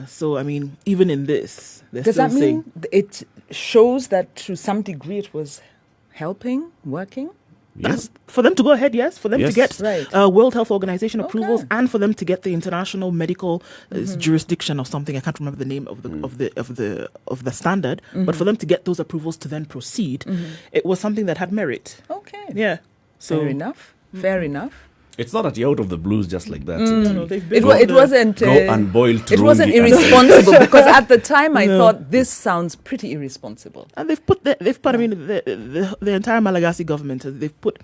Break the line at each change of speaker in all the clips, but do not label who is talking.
So, I mean, even in this, they're
Does
still
that mean
saying...
it shows that to some degree it was helping, working?
Yes. For them to go ahead, yes. For them to get
Right.
World Health Organization approvals,
Okay.
and for them to get the international medical jurisdiction or something. I can't remember the name of the standard, but for them to get those approvals to then proceed, it was something that had merit.
Okay.
Yeah. So
Fair enough. Fair enough.
It's not that you're out of the blues just like that.
no, they've been
It wasn't.
Go and boil
It wasn't
turungi and-
irresponsible because at the time I thought this sounds pretty irresponsible.
And they've put I mean, the entire Malagasy government, they've put,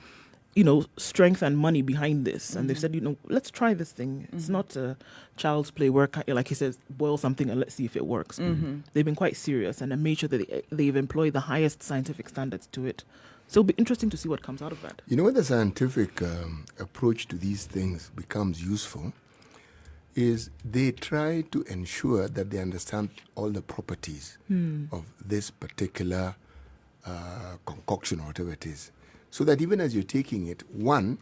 strength and money behind this. And they've said, let's try this thing. It's not a child's play where, like he says, boil something and let's see if it works. They've been quite serious and have made sure that they've employed the highest scientific standards to it. So it'll be interesting to see what comes out of that.
You know, when the scientific approach to these things becomes useful is they try to ensure that they understand all the properties of this particular concoction or whatever it is. So that even as you're taking it, one,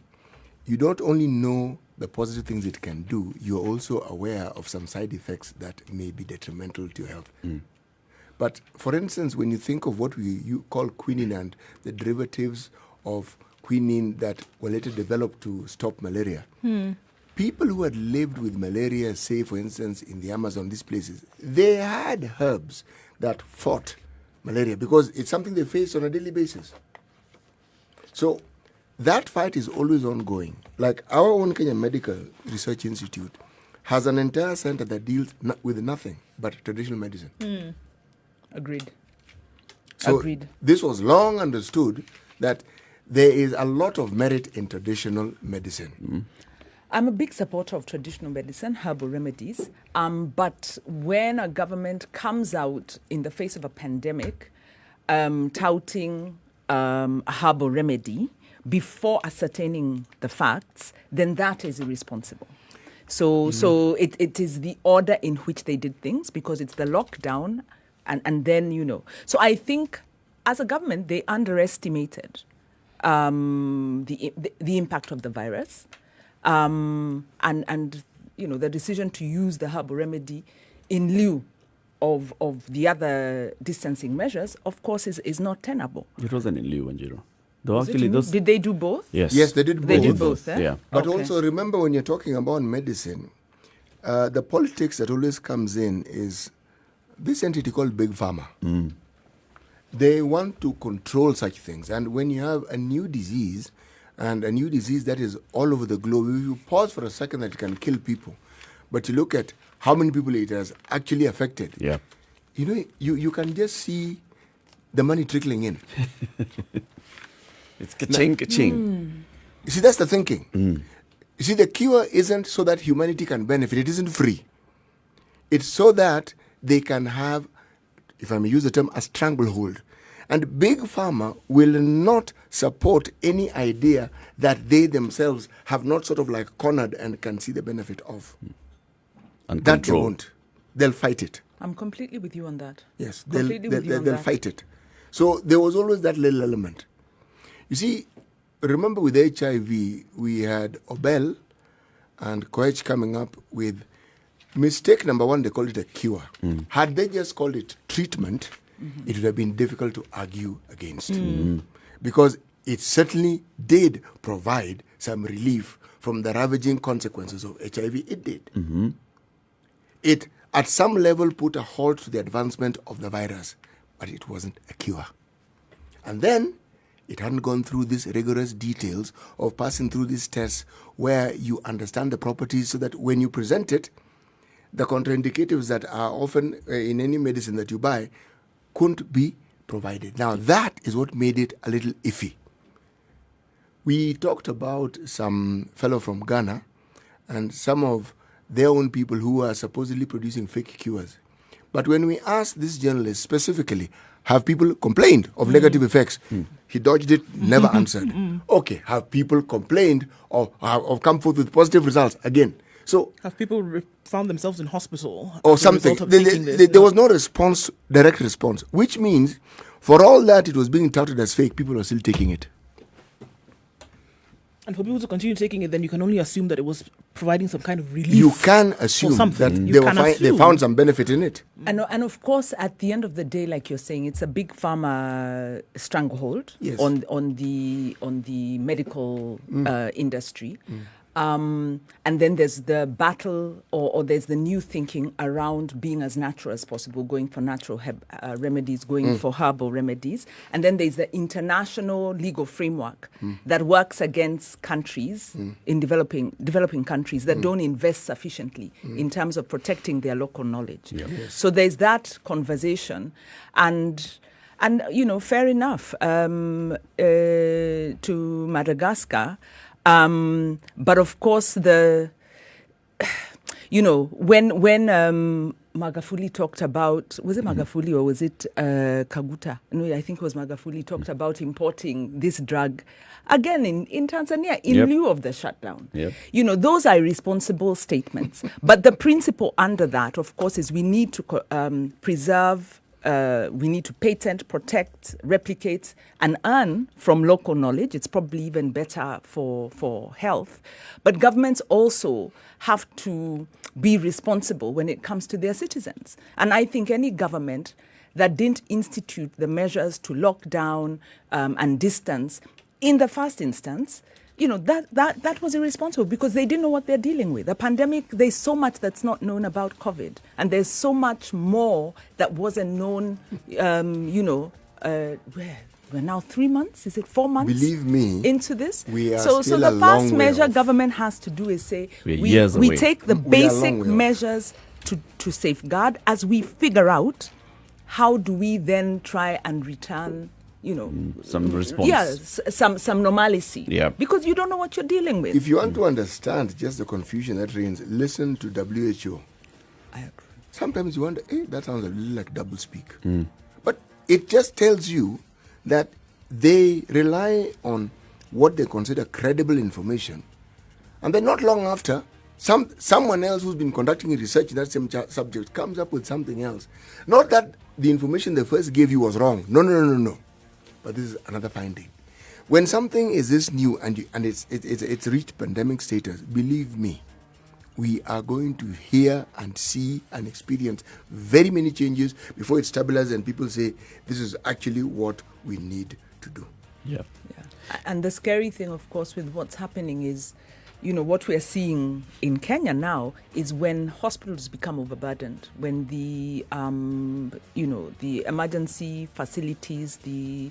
you don't only know the positive things it can do, you're also aware of some side effects that may be detrimental to your health. But for instance, when you think of what you call quinine and the derivatives of quinine that were later developed to stop malaria, people who had lived with malaria, say for instance in the Amazon, these places, they had herbs that fought malaria because it's something they face on a daily basis. So that fight is always ongoing. Like our own Kenya Medical Research Institute has an entire center that deals with nothing but traditional medicine.
Agreed.
So
Agreed.
this was long understood that there is a lot of merit in traditional medicine.
I'm a big supporter of traditional medicine, herbal remedies. But when a government comes out in the face of a pandemic, touting a herbal remedy before ascertaining the facts, then that is irresponsible. So it is the order in which they did things because it's the lockdown. And then, So I think as a government, they underestimated the impact of the virus. And the decision to use the herbal remedy in lieu of the other distancing measures, of course, is not tenable.
It wasn't in lieu, Njeri. Though actually
Did they do both?
Yes.
Yes, they did both.
They did both, eh?
Yeah.
But
Okay.
also remember when you're talking about medicine, the politics that always comes in is this entity called Big Pharma. They want to control such things. And when you have a new disease, and a new disease that is all over the globe, if you pause for a second that it can kill people, but you look at how many people it has actually affected,
Yeah.
you can just see the money trickling in.
It's ka-ching, ka-ching.
You see, that's the thinking. You see, the cure isn't so that humanity can benefit. It isn't free. It's so that they can have, if I may use the term, a stranglehold. And Big Pharma will not support any idea that they themselves have not sort of like cornered and can see the benefit of.
And
That they
control.
won't. They'll fight it.
I'm completely with you on that.
Yes,
Completely with you on
they'll
that.
fight it. So there was always that little element. You see, remember with HIV, we had Obel and Koech coming up with mistake number one, they called it a cure. Had they just called it treatment, it would have been difficult to argue against. Because it certainly did provide some relief from the ravaging consequences of HIV. It did. It, at some level, put a halt to the advancement of the virus, but it wasn't a cure. And then it hadn't gone through these rigorous details of passing through these tests where you understand the properties so that when you present it, the contraindicatives that are often in any medicine that you buy couldn't be provided. Now, that is what made it a little iffy. We talked about some fellow from Ghana and some of their own people who are supposedly producing fake cures. But when we asked this journalist specifically, have people complained of negative effects? He dodged it, never answered. Okay, have people complained or come forth with positive results? Again. So,
Have people found themselves in hospital
or
as a
something.
result of taking this?
There was no response, direct response, which means for all that it was being touted as fake, people are still taking it.
And for people to continue taking it, then you can only assume that it was providing some kind of relief.
You can assume
something.
that
You
they,
can
they
assume.
found some benefit in it.
And of course, at the end of the day, like you're saying, it's a big pharma stranglehold
Yes.
on the medical industry. And then there's the battle, or there's the new thinking around being as natural as possible, going for natural remedies, going for herbal remedies. And then there's the international legal framework that works against countries in developing countries that don't invest sufficiently in terms of protecting their local knowledge. So there's that conversation. And fair enough, to Madagascar. But of course, when Magafuli talked about, was it Magafuli or was it Kaguta? No, I think it was Magafuli talked about importing this drug again in Tanzania in lieu of the shutdown. Those are irresponsible statements. But the principle under that, of course, is we need to preserve. We need to patent, protect, replicate, and earn from local knowledge. It's probably even better for health. But governments also have to be responsible when it comes to their citizens. And I think any government that didn't institute the measures to lock down and distance in the first instance, that was irresponsible because they didn't know what they're dealing with. A pandemic, there's so much that's not known about COVID. And there's so much more that wasn't known, we're now 3 months, is it 4 months?
Believe me,
into this.
We are
so
still
the
a
first
long way
measure
off.
government has to do is say,
years
we
away.
take the
We are a long
basic
way off.
measures to safeguard as we figure out how do we then try and return
some response.
Yes, some normalcy.
Yeah.
Because you don't know what you're dealing with.
If you want to understand just the confusion that reigns, listen to WHO.
I agree.
Sometimes you wonder, that sounds a little like doublespeak. But it just tells you that they rely on what they consider credible information. And then not long after, someone else who's been conducting research in that same subject comes up with something else. Not that the information they first gave you was wrong. No. But this is another finding. When something is this new and it's reached pandemic status, believe me, we are going to hear and see and experience very many changes before it stabilizes and people say, this is actually what we need to do.
Yeah. And the scary thing, of course, with what's happening is, what we're seeing in Kenya now is when hospitals become overburdened, when the emergency facilities, the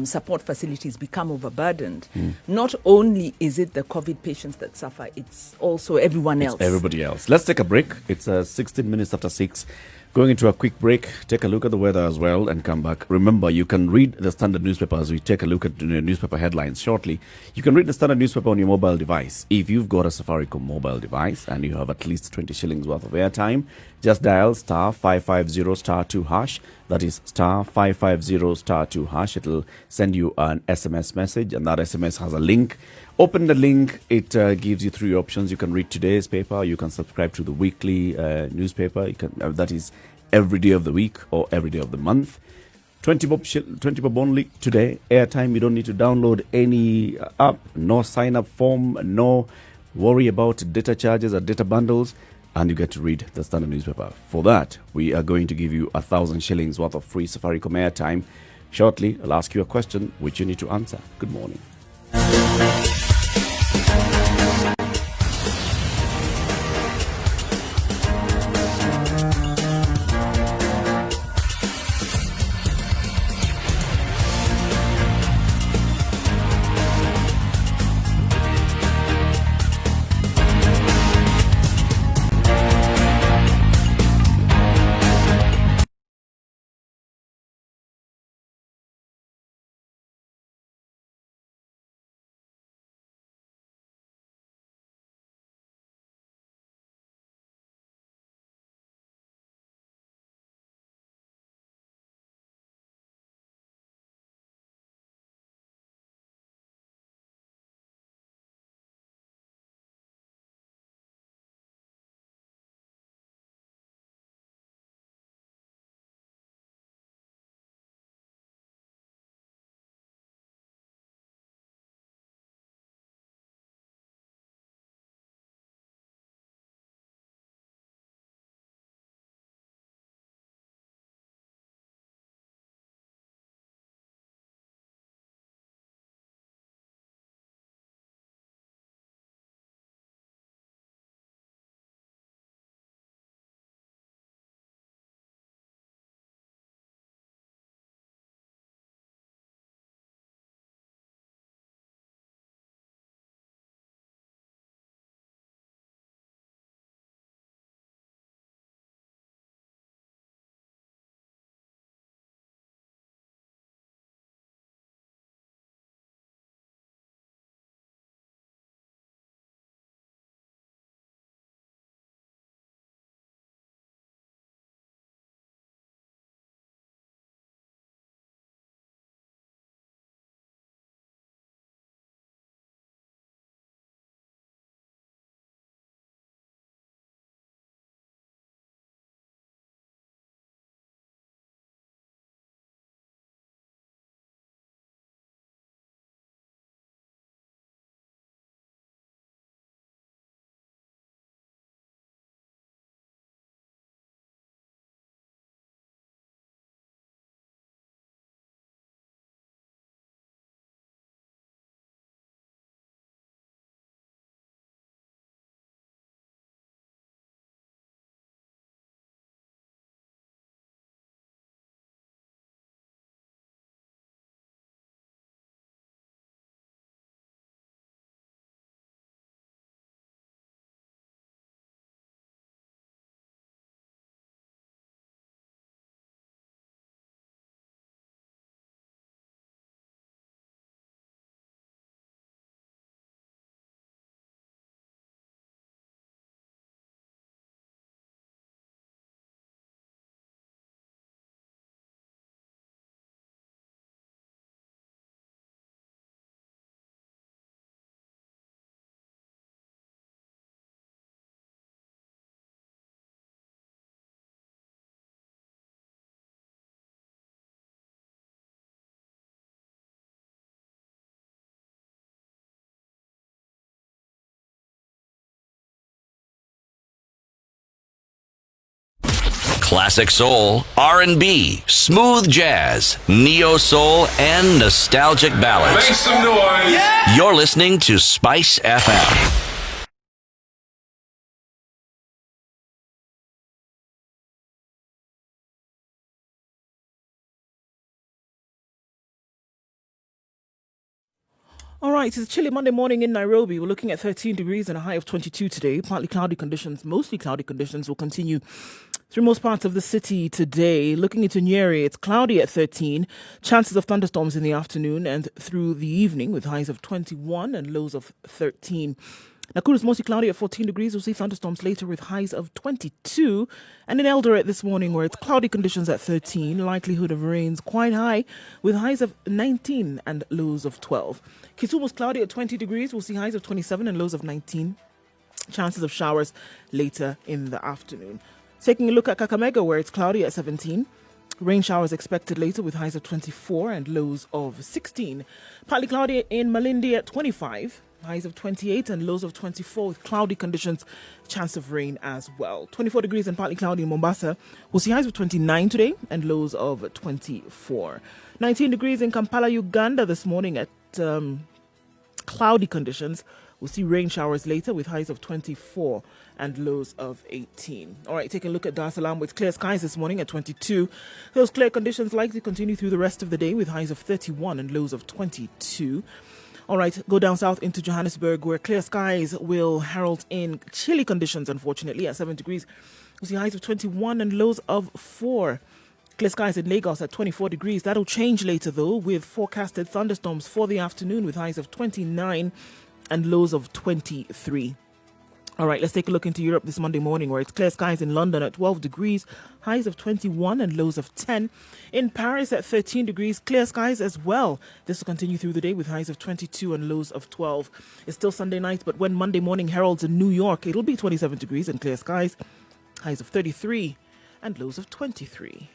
support facilities become overburdened. Not only is it the COVID patients that suffer, it's also everyone else.
Everybody else. Let's take a break. It's 16 minutes after 6. Going into a quick break, take a look at the weather as well and come back. Remember, you can read the Standard newspaper as we take a look at the newspaper headlines shortly. You can read the Standard newspaper on your mobile device. If you've got a Safaricom mobile device and you have at least 20 shillings worth of airtime, just dial star 550 star 2 hash. That is star 550 star 2 hash. It'll send you an SMS message, and that SMS has a link. Open the link. It gives you 3 options. You can read today's paper. You can subscribe to the weekly newspaper. You can that is every day of the week or every day of the month. 20 bob only today. Airtime. You don't need to download any app. No sign up form. No worry about data charges or data bundles. And you get to read the Standard newspaper. For that, we are going to give you 1,000 shillings worth of free Safaricom airtime. Shortly, I'll ask you a question which you need to answer. Good morning.
Classic soul, R&B, smooth jazz, neo soul, and nostalgic ballads.
Make some noise. Yeah.
You're listening to Spice FM.
All right, it's a chilly Monday morning in Nairobi. We're looking at 13 degrees and a high of 22 today. Partly cloudy conditions, mostly cloudy conditions will continue through most parts of the city today. Looking into Njeri, it's cloudy at 13. Chances of thunderstorms in the afternoon and through the evening with highs of 21 and lows of 13. Nakuru is mostly cloudy at 14 degrees. We'll see thunderstorms later with highs of 22. And in Eldoret this morning, where it's cloudy conditions at 13, likelihood of rains quite high with highs of 19 and lows of 12. Kisumu is cloudy at 20 degrees. We'll see highs of 27 and lows of 19. Chances of showers later in the afternoon. Taking a look at Kakamega, where it's cloudy at 17. Rain showers expected later with highs of 24 and lows of 16. Partly cloudy in Malindi at 25. Highs of 28 and lows of 24 with cloudy conditions, chance of rain as well. 24 degrees and partly cloudy in Mombasa. We'll see highs of 29 today and lows of 24. 19 degrees in Kampala, Uganda this morning at cloudy conditions. We'll see rain showers later with highs of 24 and lows of 18. All right, taking a look at Dar es Salaam with clear skies this morning at 22. Those clear conditions likely continue through the rest of the day with highs of 31 and lows of 22. All right, go down south into Johannesburg, where clear skies will herald in chilly conditions, unfortunately, at 7 degrees. We'll see highs of 21 and lows of 4. Clear skies in Lagos at 24 degrees. That'll change later, though, with forecasted thunderstorms for the afternoon with highs of 29 and lows of 23. All right, let's take a look into Europe this Monday morning, where it's clear skies in London at 12 degrees, highs of 21 and lows of 10. In Paris at 13 degrees, clear skies as well. This will continue through the day with highs of 22 and lows of 12. It's still Sunday night, but when Monday morning heralds in New York, it'll be 27 degrees and clear skies, highs of 33 and lows of 23.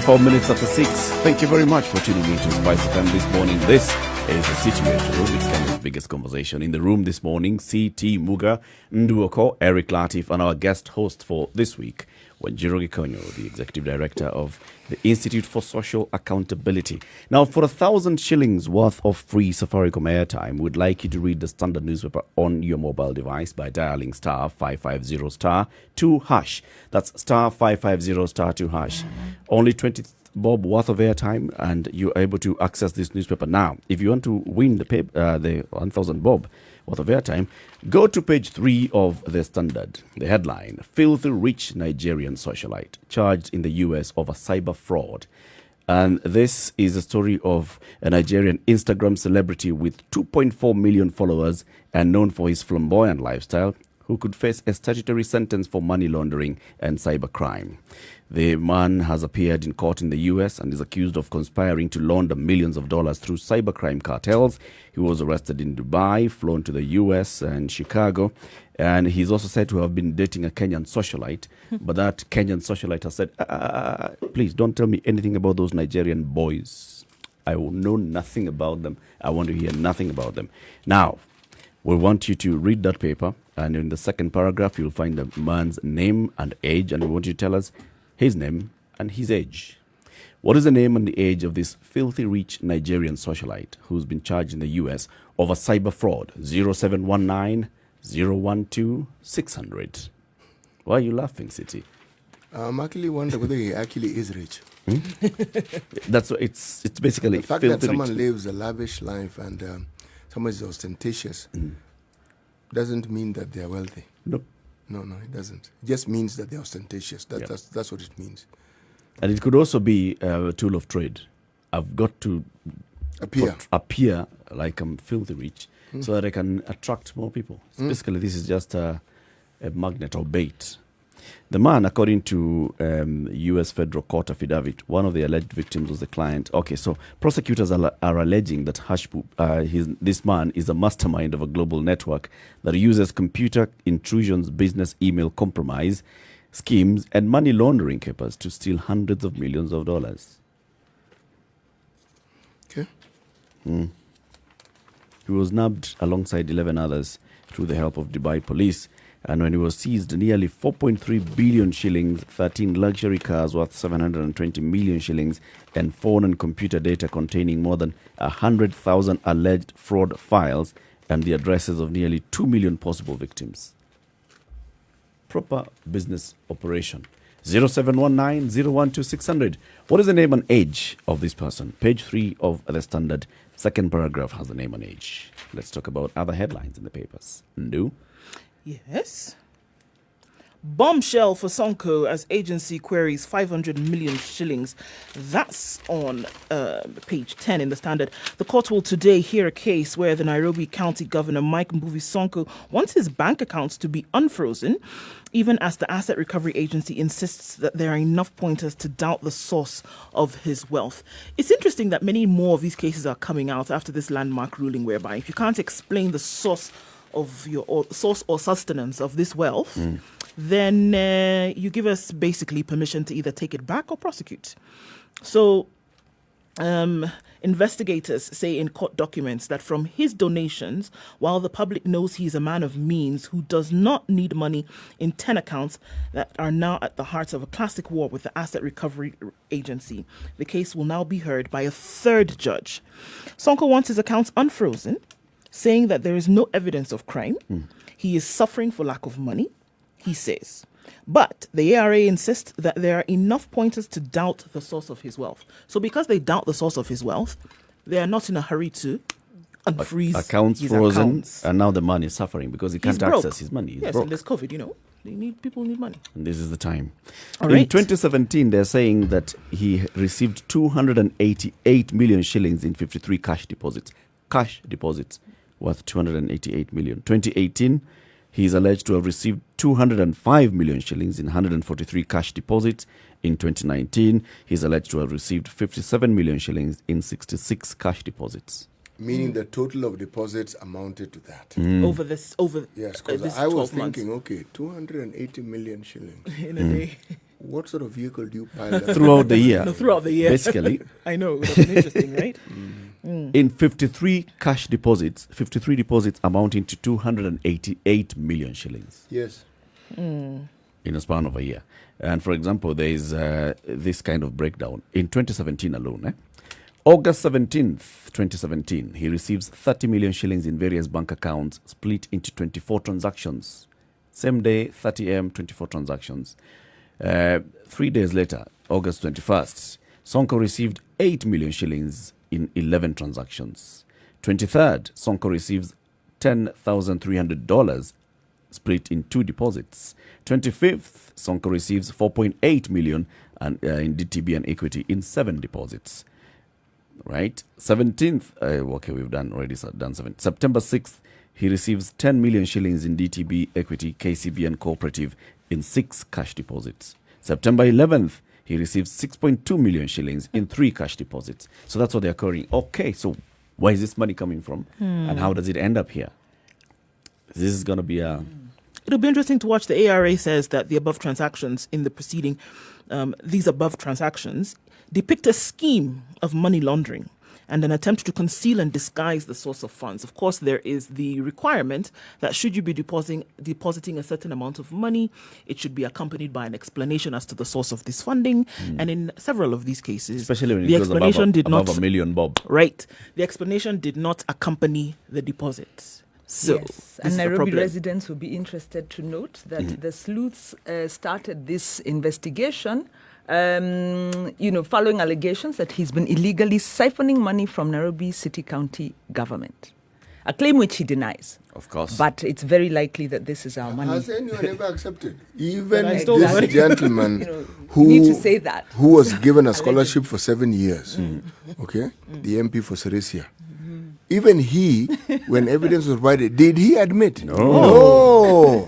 Minutes after 6. Thank you very much for tuning in to Spice FM this morning. This is the Situation Room. It's Kenya's biggest conversation. In the room this morning, CT Muga, Nduh Okoh, Eric Latiff, and our guest host for this week, Njeri Thorne, the Executive Director of the Institute for Social Accountability. Now, for 1,000 shillings worth of free Safaricom airtime, we'd like you to read the Standard newspaper on your mobile device by dialing star 550 star 2 hash. That's star 550 star 2 hash. Only 20 bob worth of airtime, and you're able to access this newspaper now. If you want to win the 1,000 bob worth of airtime, go to page 3 of the Standard. The headline: Filthy Rich Nigerian Socialite Charged in the US over Cyber Fraud. And this is a story of a Nigerian Instagram celebrity with 2.4 million followers and known for his flamboyant lifestyle, who could face a statutory sentence for money laundering and cybercrime. The man has appeared in court in the US and is accused of conspiring to launder millions of dollars through cybercrime cartels. He was arrested in Dubai, flown to the US and Chicago, and he's also said to have been dating a Kenyan socialite. But that Kenyan socialite has said, please don't tell me anything about those Nigerian boys. I will know nothing about them. I want to hear nothing about them. Now, we want you to read that paper, and in the second paragraph, you'll find the man's name and age, and we want you to tell us his name and his age. What is the name and the age of this filthy rich Nigerian socialite who's been charged in the US over cyber fraud? 0719 012 600. Why are you laughing, City?
I'm actually wondering whether he actually is rich.
That's what it's basically
the fact that someone lives a lavish life and someone is ostentatious doesn't mean that they are wealthy.
Nope.
No, it doesn't. It just means that they're ostentatious. That's what it means.
And it could also be a tool of trade. I've got to appear like I'm filthy rich so that I can attract more people. Basically, this is just a magnet or bait. The man, according to U.S. federal court affidavit, one of the alleged victims was the client. Okay, so prosecutors are alleging that this man is a mastermind of a global network that uses computer intrusions, business email compromise schemes, and money laundering capers to steal hundreds of millions of dollars.
Okay.
He was nabbed alongside 11 others through the help of Dubai police. And when he was seized, nearly 4.3 billion shillings, 13 luxury cars worth 720 million shillings, and phone and computer data containing more than 100,000 alleged fraud files and the addresses of nearly 2 million possible victims. Proper business operation. 0719-012-600. What is the name and age of this person? Page 3 of the Standard. Second paragraph has the name and age. Let's talk about other headlines in the papers. Nduh?
Yes. Bombshell for Sonko as agency queries 500 million shillings. That's on page 10 in the Standard. The court will today hear a case where the Nairobi County Governor Mike Mbuvi Sonko wants his bank accounts to be unfrozen, even as the Asset Recovery Agency insists that there are enough pointers to doubt the source of his wealth. It's interesting that many more of these cases are coming out after this landmark ruling, whereby if you can't explain the source of your source or sustenance of this wealth, then you give us basically permission to either take it back or prosecute. So investigators say in court documents that from his donations, while the public knows he's a man of means who does not need money in 10 accounts that are now at the heart of a classic war with the Asset Recovery Agency, the case will now be heard by a third judge. Sonko wants his accounts unfrozen, saying that there is no evidence of crime. He is suffering for lack of money, he says. But the ARA insists that there are enough pointers to doubt the source of his wealth. So because they doubt the source of his wealth, they are not in a hurry to unfreeze
accounts
his
frozen,
accounts.
and now the man is suffering because he can't access his money. He's
yes,
broke.
and there's COVID, people need money.
And this is the time.
All
In
right.
2017, they're saying that he received 288 million shillings in 53 cash deposits. Cash deposits worth 288 million. 2018, he is alleged to have received 205 million shillings in 143 cash deposits. In 2019, he is alleged to have received 57 million shillings in 66 cash deposits.
Meaning the total of deposits amounted to that.
Over this
Yes,
this
because I was
12 months.
thinking, okay, 280 million shillings.
In a day.
What sort of vehicle do you pile up?
Throughout the year.
No, throughout the year.
Basically.
I know, it would have been interesting, right?
In 53 cash deposits, 53 deposits amounting to 288 million shillings
Yes.
in a span of a year. And for example, there is this kind of breakdown. In 2017 alone, August 17th, 2017, he receives 30 million shillings in various bank accounts split into 24 transactions. Same day, 30 a.m., 24 transactions. 3 days later, August 21st, Sonko received 8 million shillings in 11 transactions. 23rd, Sonko receives $10,300 split in 2 deposits. 25th, Sonko receives 4.8 million in DTB and equity in 7 deposits. Right? 17th, okay, we've done 7. September 6th, he receives 10 million shillings in DTB, equity, KCB and cooperative in 6 cash deposits. September 11th, he receives 6.2 million shillings in 3 cash deposits. So that's what they're querying. Okay, so where is this money coming from? And how does it end up here? This is going to be a...
It'll be interesting to watch. The ARA says that the above transactions in the proceeding, these above transactions, depict a scheme of money laundering and an attempt to conceal and disguise the source of funds. Of course, there is the requirement that should you be depositing a certain amount of money, it should be accompanied by an explanation as to the source of this funding. And in several of these cases,
Especially when it
the
goes
explanation did
above
not...
$1 million, Bob.
Right. The explanation did not accompany the deposit. So,
yes,
this
and
is the
Nairobi
problem.
residents will be interested to note that the sleuths started this investigation, following allegations that he's been illegally siphoning money from Nairobi City County government, a claim which he denies.
Of course.
But it's very likely that this is our money.
Has anyone ever accepted? Even
I stole the money.
this gentleman
you need to say that.
who was given a scholarship for 7 years, okay, the MP for Sirisia. Even he, when evidence was provided, did he admit? No.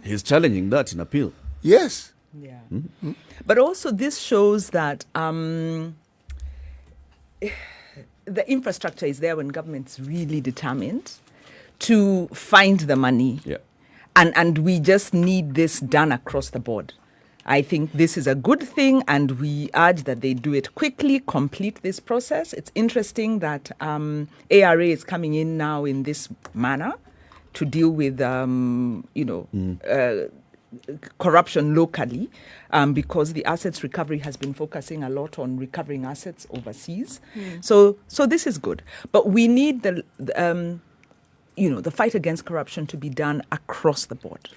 He's challenging that in appeal.
Yes.
Yeah. But also this shows that the infrastructure is there when government's really determined to find the money.
Yeah.
And we just need this done across the board. I think this is a good thing, and we urge that they do it quickly, complete this process. It's interesting that ARA is coming in now in this manner to deal with, corruption locally, because the assets recovery has been focusing a lot on recovering assets overseas. So this is good. But we need the fight against corruption to be done across the board.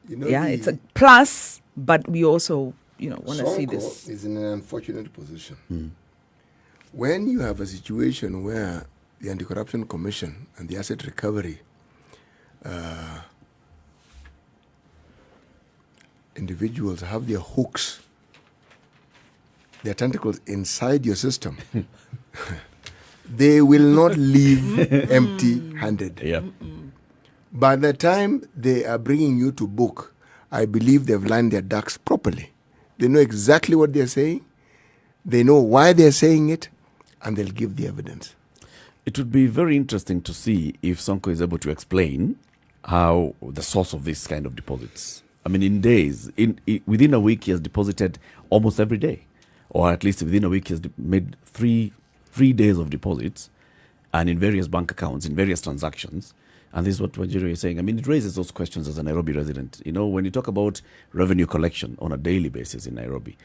It's a plus, but we also, want to see this.
Is in an unfortunate position. When you have a situation where the Anti-Corruption Commission and the Asset Recovery individuals have their hooks, their tentacles inside your system, they will not leave empty-handed.
Yeah.
By the time they are bringing you to book, I believe they've lined their ducks properly. They know exactly what they're saying, they know why they're saying it, and they'll give the evidence.
It would be very interesting to see if Sonko is able to explain how the source of this kind of deposits. I mean, in days, within a week, he has deposited almost every day, or at least within a week, he has made three days of deposits, and in various bank accounts, in various transactions. And this is what Njeri is saying. I mean, it raises those questions as a Nairobi resident. When you talk about revenue collection on a daily basis in Nairobi,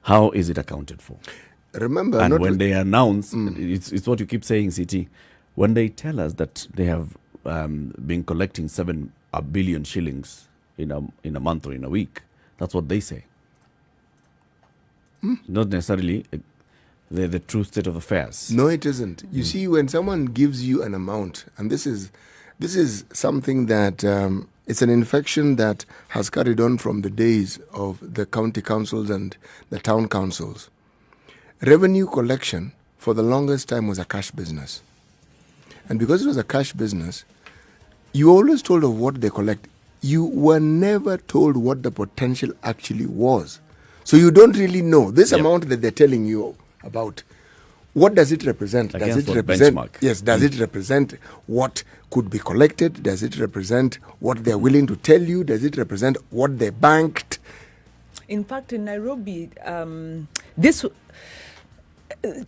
how is it accounted for?
Remember,
and when they announce, it's what you keep saying, CT, when they tell us that they have been collecting 7 billion shillings in a month or in a week, that's what they say. Not necessarily the true state of affairs.
No, it isn't. You see, when someone gives you an amount, and this is something that it's an infection that has carried on from the days of the county councils and the town councils. Revenue collection for the longest time was a cash business. And because it was a cash business, you were always told of what they collect. You were never told what the potential actually was. So you don't really know. This amount that they're telling you about, what does it represent? Does it represent
benchmark?
Yes, does it represent what could be collected? Does it represent what they're willing to tell you? Does it represent what they banked?
In fact, in Nairobi,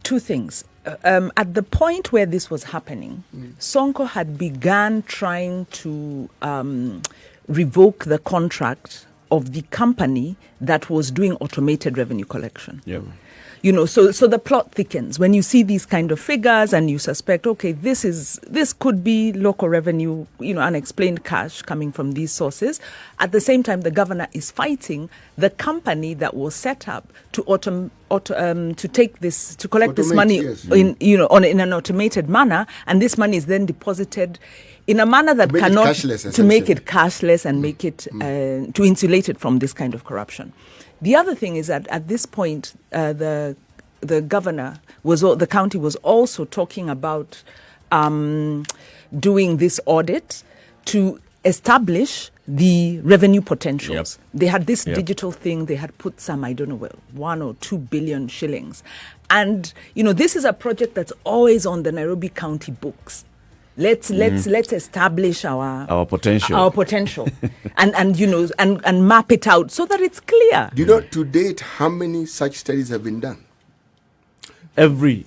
two things. At the point where this was happening, Sonko had begun trying to revoke the contract of the company that was doing automated revenue collection.
Yeah.
So the plot thickens when you see these kind of figures and you suspect, okay, this could be local revenue, unexplained cash coming from these sources. At the same time, the governor is fighting the company that was set up to collect this money in an automated manner, and this money is then deposited in a manner that cannot to make it cashless and make it to insulate it from this kind of corruption. The other thing is that at this point, the governor the county was also talking about doing this audit to establish the revenue potentials. They had this digital thing. They had put some, 1 or 2 billion shillings, and this is a project that's always on the Nairobi County books. Let's establish our potential, and map it out so that it's clear.
Do you know to date how many such studies have been done?
Every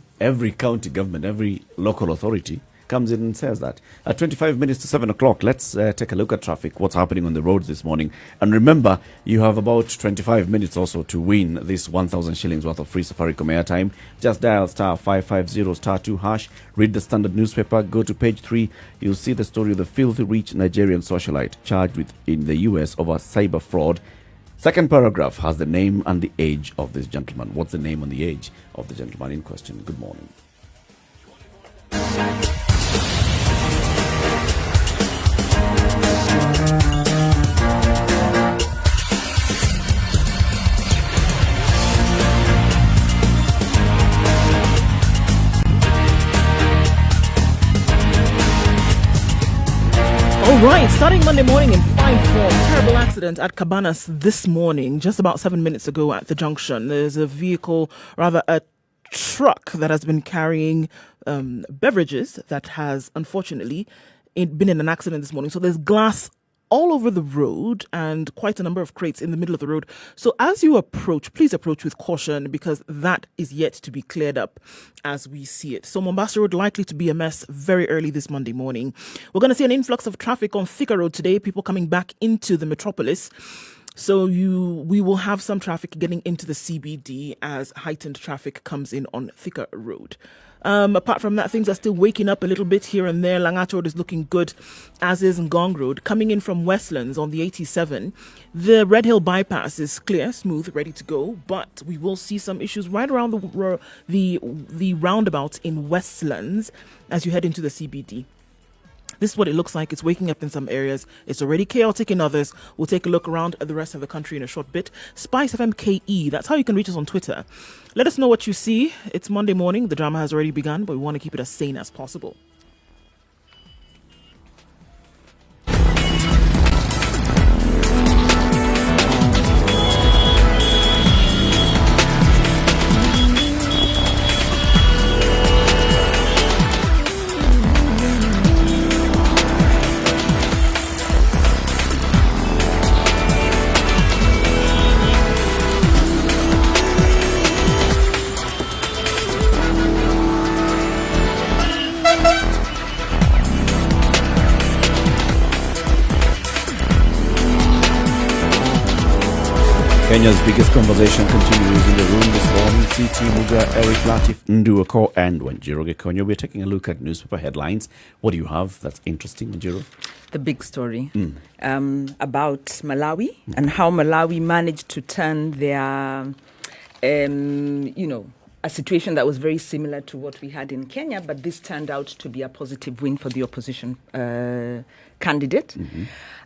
county government, every local authority comes in and says that. At 25 minutes to 7 o'clock, let's take a look at traffic, what's happening on the roads this morning. And remember, you have about 25 minutes also to win this 1,000 shillings worth of free Safaricom airtime. Just dial *550*2#, read the Standard newspaper, go to page 3. You'll see the story of the filthy rich Nigerian socialite charged with in the US over cyber fraud. Second paragraph has the name and the age of this gentleman. What's the name and the age of the gentleman in question? Good morning.
Right, starting Monday morning in 5-4, terrible accident at Cabanas this morning, just about 7 minutes ago at the junction. There's a vehicle, rather a truck that has been carrying beverages that has unfortunately been in an accident this morning. So there's glass all over the road and quite a number of crates in the middle of the road. So as you approach, please approach with caution because that is yet to be cleared up as we see it. So Mombasa Road likely to be a mess very early this Monday morning. We're going to see an influx of traffic on Thika Road today, people coming back into the metropolis. So we will have some traffic getting into the CBD as heightened traffic comes in on Thika Road. Apart from that, things are still waking up a little bit here and there. Langat Road is looking good, as is Ngong Road. Coming in from Westlands on the 87, the Red Hill bypass is clear, smooth, ready to go. But we will see some issues right around the roundabout in Westlands as you head into the CBD. This is what it looks like. It's waking up in some areas. It's already chaotic in others. We'll take a look around at the rest of the country in a short bit. Spice FM KE. That's how you can reach us on Twitter. Let us know what you see. It's Monday morning. The drama has already begun, but we want to keep it as sane as possible.
Kenya's biggest conversation continues in the room this morning. CT Muga, Eric Latiff, Nduh Okoh, and Njeri Thorne. We're taking a look at newspaper headlines. What do you have that's interesting, Njeri?
The big story about Malawi and how Malawi managed to turn their, a situation that was very similar to what we had in Kenya, but this turned out to be a positive win for the opposition candidate. Mm-hmm.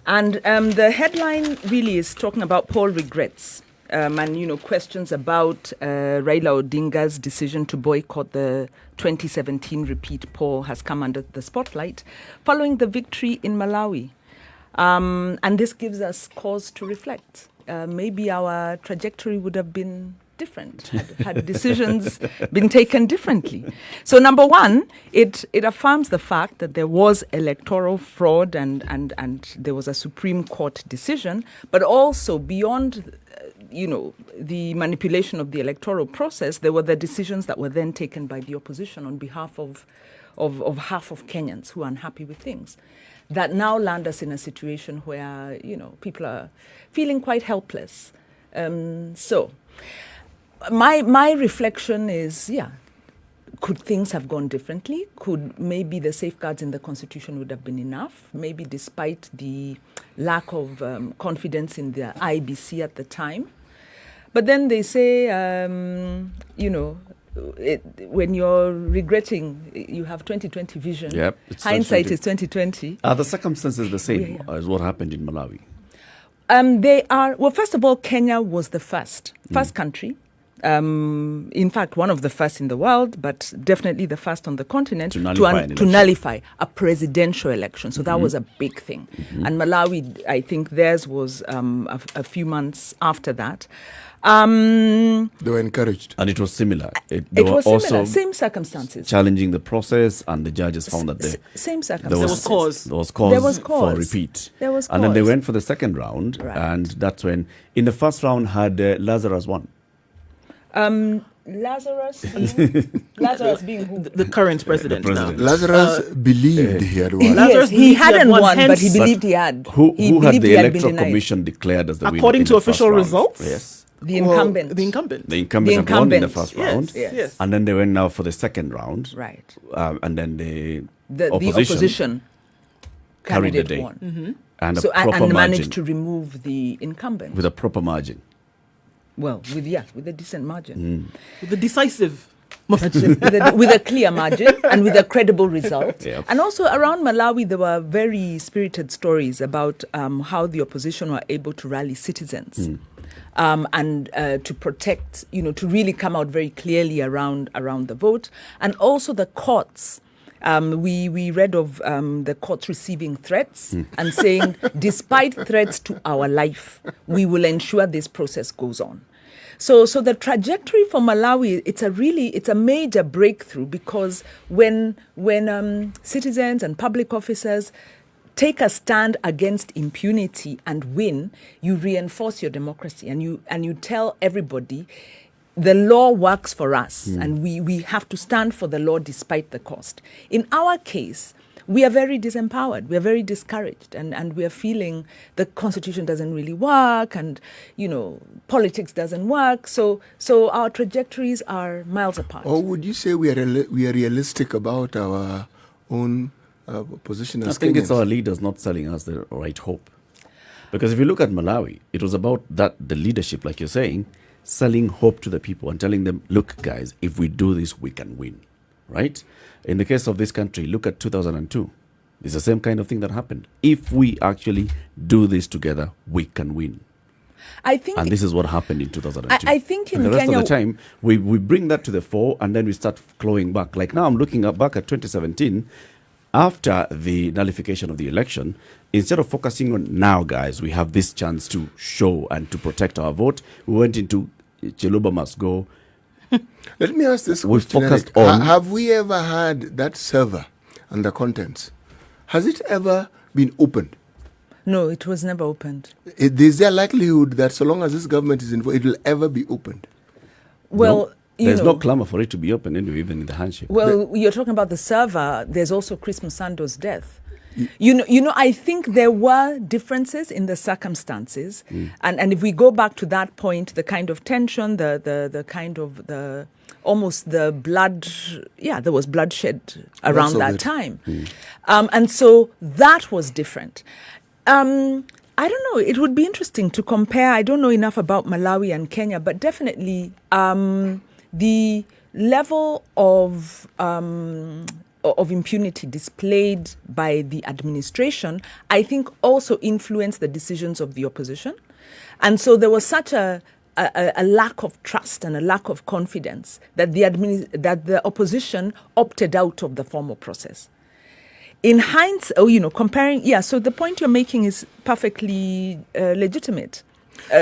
And the headline really is talking about Paul regrets and, questions about Raila Odinga's decision to boycott the 2017 repeat poll has come under the spotlight following the victory in Malawi. And this gives us cause to reflect. Maybe our trajectory would have been different had decisions been taken differently. So number one, it affirms the fact that there was electoral fraud and there was a Supreme Court decision, but also beyond the manipulation of the electoral process, there were the decisions that were then taken by the opposition on behalf of half of Kenyans who are unhappy with things that now land us in a situation where people are feeling quite helpless. So my reflection is, could things have gone differently? Could maybe the safeguards in the Constitution would have been enough? Maybe despite the lack of confidence in the IBC at the time. But then they say, when you're regretting, you have 20/20 vision.
Yep,
hindsight is 20/20.
Are the circumstances the same as what happened in Malawi?
They are. Well, first of all, Kenya was the first country. In fact, one of the first in the world, but definitely the first on the continent to nullify a presidential election. So that was a big thing. Mm-hmm. And Malawi, I think theirs was a few months after that.
They were encouraged.
And it was similar.
It was similar, same circumstances.
Challenging the process, and the judges found that
same circumstances.
There was cause for repeat.
There was
and then they went for the second round,
right.
And that's when, in the first round, had Lazarus won.
Lazarus being who?
The current president.
Lazarus believed he had won.
Yes, he hadn't won, but he believed he had.
Who had the Electoral Commission declared as the winner?
According to official results?
Yes.
The incumbent.
The incumbent
had won in the first round.
Yes.
And then they went now for the second round.
Right.
And then the
opposition
carried the day.
Won. Mm-hmm.
And
managed to remove the incumbent.
With a proper margin.
Well, with a decent margin.
With a decisive margin.
with a clear margin and with a credible result.
Yep.
And also around Malawi, there were very spirited stories about how the opposition were able to rally citizens. And to protect, to really come out very clearly around the vote. And also the courts We read of the courts receiving threats and saying, despite threats to our life, we will ensure this process goes on. So the trajectory for Malawi, it's a major breakthrough, because when citizens and public officers take a stand against impunity and win, you reinforce your democracy, and you tell everybody the law works for us, and we have to stand for the law despite the cost. In our case, we are very disempowered, we are very discouraged, and we are feeling the constitution doesn't really work, and politics doesn't work. So our trajectories are miles apart.
Or would you say we are realistic about our own position as
I think it's
Kenyans?
our leaders not selling us the right hope. Because if you look at Malawi, it was about the leadership, like you're saying, selling hope to the people and telling them, look, guys, if we do this, we can win, right? In the case of this country, look at 2002. It's the same kind of thing that happened. If we actually do this together, we can win.
I think,
and this is what happened in 2002.
I think in
and the rest
Kenya,
of the time, we bring that to the fore, and then we start clawing back. Like now I'm looking back at 2017, after the nullification of the election, instead of focusing on now, guys, we have this chance to show and to protect our vote, we went into Chiluba must go.
Let me ask this
We
question,
focused
Eric.
on-
Have we ever had that server and the contents? Has it ever been opened?
no, it was never opened.
Is there likelihood that so long as this government is involved, it will ever be opened?
Well,
No, there's no clamor for it to be open anyway, even in the handshake.
Well, you're talking about the server. There's also Chris Musando's death. You know, I think there were differences in the circumstances, and if we go back to that point, the kind of tension, the kind of almost the blood, there was bloodshed around
of
that
it.
time, and so that was different. I don't know. It would be interesting to compare. I don't know enough about Malawi and Kenya, but definitely the level of impunity displayed by the administration, I think, also influenced the decisions of the opposition. And so there was such a lack of trust and a lack of confidence that the opposition opted out of the formal process. In hindsight, comparing, so the point you're making is perfectly legitimate.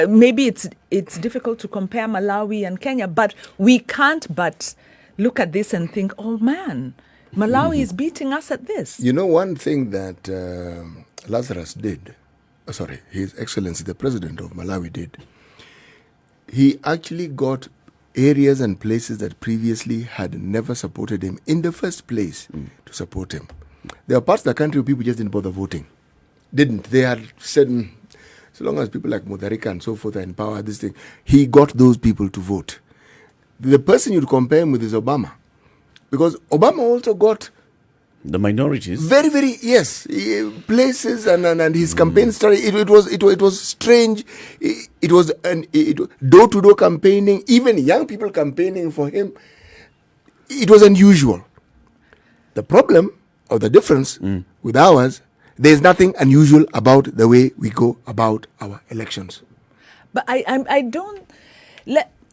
Maybe it's difficult to compare Malawi and Kenya, but we can't but look at this and think, oh man, Malawi is beating us at this.
You know, one thing that Lazarus did, His Excellency, the President of Malawi did, he actually got areas and places that previously had never supported him in the first place to support him. There are parts of the country where people just didn't bother voting. They had said, so long as people like Mutharika and so forth are in power, this thing, he got those people to vote. The person you'd compare him with is Obama. Because Obama also got
the minorities.
very, very, places and his campaign started. It was strange. It was door-to-door campaigning, even young people campaigning for him. It was unusual. The problem or the difference with ours, there's nothing unusual about the way we go about our elections.
But I don't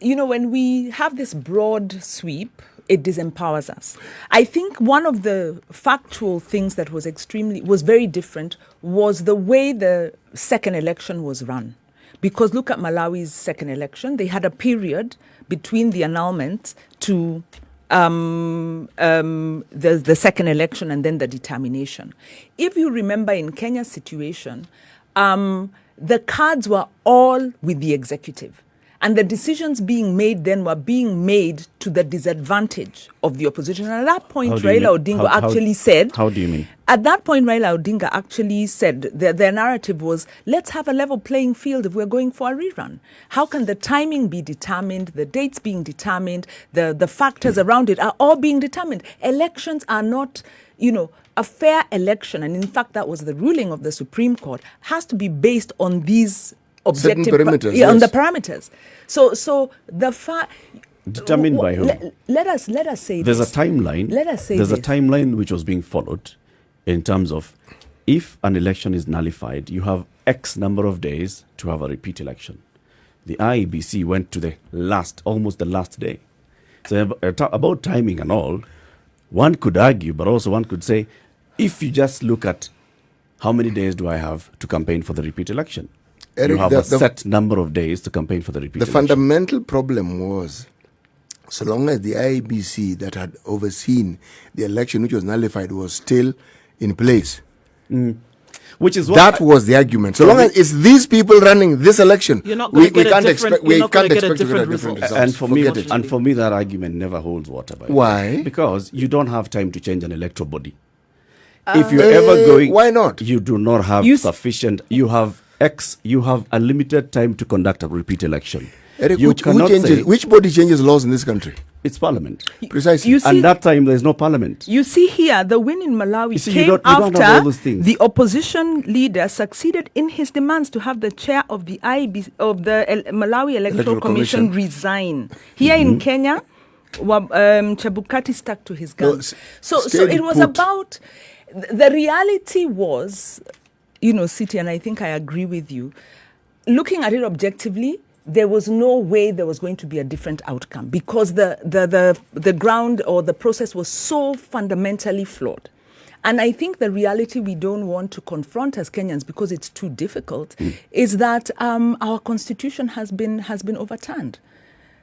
when we have this broad sweep, it disempowers us. I think one of the factual things that was very different was the way the second election was run. Because look at Malawi's second election. They had a period between the annulment to the second election and then the determination. If you remember in Kenya's situation, the cards were all with the executive. And the decisions being made then were being made to the disadvantage of the opposition. And at that point, Raila Odinga actually said...
How do you mean?
At that point, Raila Odinga actually said, their narrative was, let's have a level playing field if we're going for a rerun. How can the timing be determined, the dates being determined, the factors around it are all being determined? Elections are not, a fair election, and in fact that was the ruling of the Supreme Court, has to be based on these objective
parameters,
on the parameters. So the
determined by who?
Let us say
there's
this.
a timeline.
Let us say
there's
this.
a timeline which was being followed in terms of if an election is nullified, you have X number of days to have a repeat election. The IEBC went to almost the last day. So about timing and all, one could argue, but also one could say, if you just look at how many days do I have to campaign for the repeat election?
Eric,
you have a set number of days to campaign for the repeat election.
The fundamental problem was, so long as the IEBC that had overseen the election, which was nullified, was still in place.
Which is what
that was the argument. So long as it's these people running this election,
you're not going to get a different
result.
And for me, that argument never holds water.
Why?
Because you don't have time to change an electoral body. If you're ever going,
why not?
You do not have sufficient. You have a limited time to conduct a repeat election.
Eric, which body changes laws in this country?
It's Parliament.
Precisely.
And that time, there's no Parliament.
You see here, the win in Malawi came after the opposition leader succeeded in his demands to have the chair of the Malawi Electoral Commission resign. Here in Kenya, Chebukati stuck to his guns. So it was about, the reality was, City, and I think I agree with you, looking at it objectively, there was no way there was going to be a different outcome because the ground or the process was so fundamentally flawed. And I think the reality we don't want to confront as Kenyans, because it's too difficult, is that our constitution has been overturned.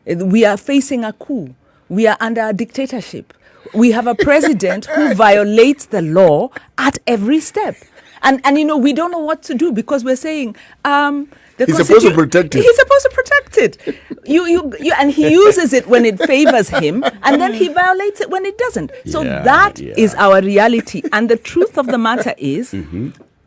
We are facing a coup. We are under a dictatorship. We have a president who violates the law at every step. And we don't know what to do because we're saying
he's supposed to protect it.
He's supposed to protect it. And he uses it when it favors him, and then he violates it when it doesn't. So that is our reality. And the truth of the matter is,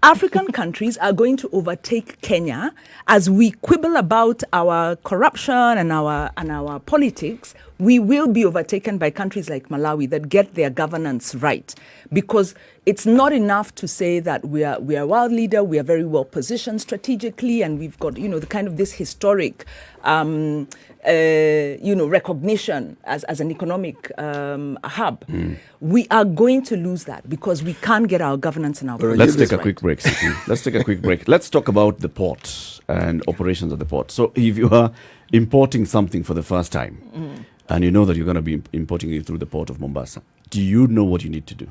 African countries are going to overtake Kenya as we quibble about our corruption and our politics. We will be overtaken by countries like Malawi that get their governance right, because it's not enough to say that we are a world leader, we are very well positioned strategically, and we've got the kind of this historic recognition as an economic hub. We are going to lose that because we can't get our governance and our
Let's take a quick break, Siti. Let's take a quick break. Let's talk about the port and operations at the port. So if you are importing something for the first time, and you know that you're going to be importing it through the port of Mombasa, do you know what you need to do?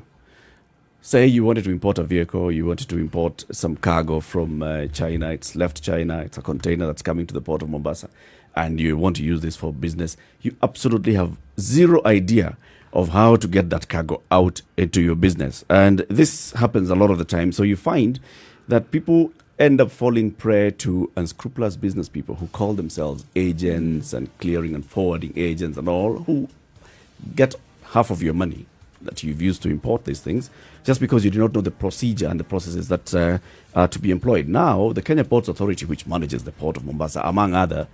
Say you wanted to import a vehicle, you wanted to import some cargo from China, it's left China, it's a container that's coming to the port of Mombasa, and you want to use this for business. You absolutely have zero idea of how to get that cargo out into your business. And this happens a lot of the time. So you find that people end up falling prey to unscrupulous business people who call themselves agents and clearing and forwarding agents and all, who get half of your money that you've used to import these things just because you do not know the procedure and the processes that are to be employed. Now, the Kenya Ports Authority, which manages the port of Mombasa, among other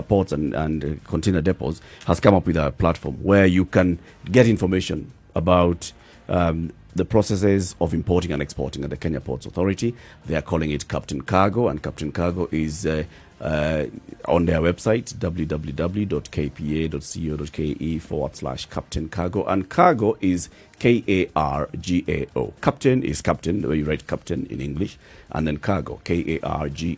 ports and container depots, has come up with a platform where you can get information about the processes of importing and exporting at the Kenya Ports Authority. They are calling it Captain Cargo, and Captain Cargo is on their website, www.kpa.co.ke/Captain Cargo. And cargo is K-A-R-G-A-O. Captain is captain, the way you write captain in English, and then cargo, K-A-R-G-O.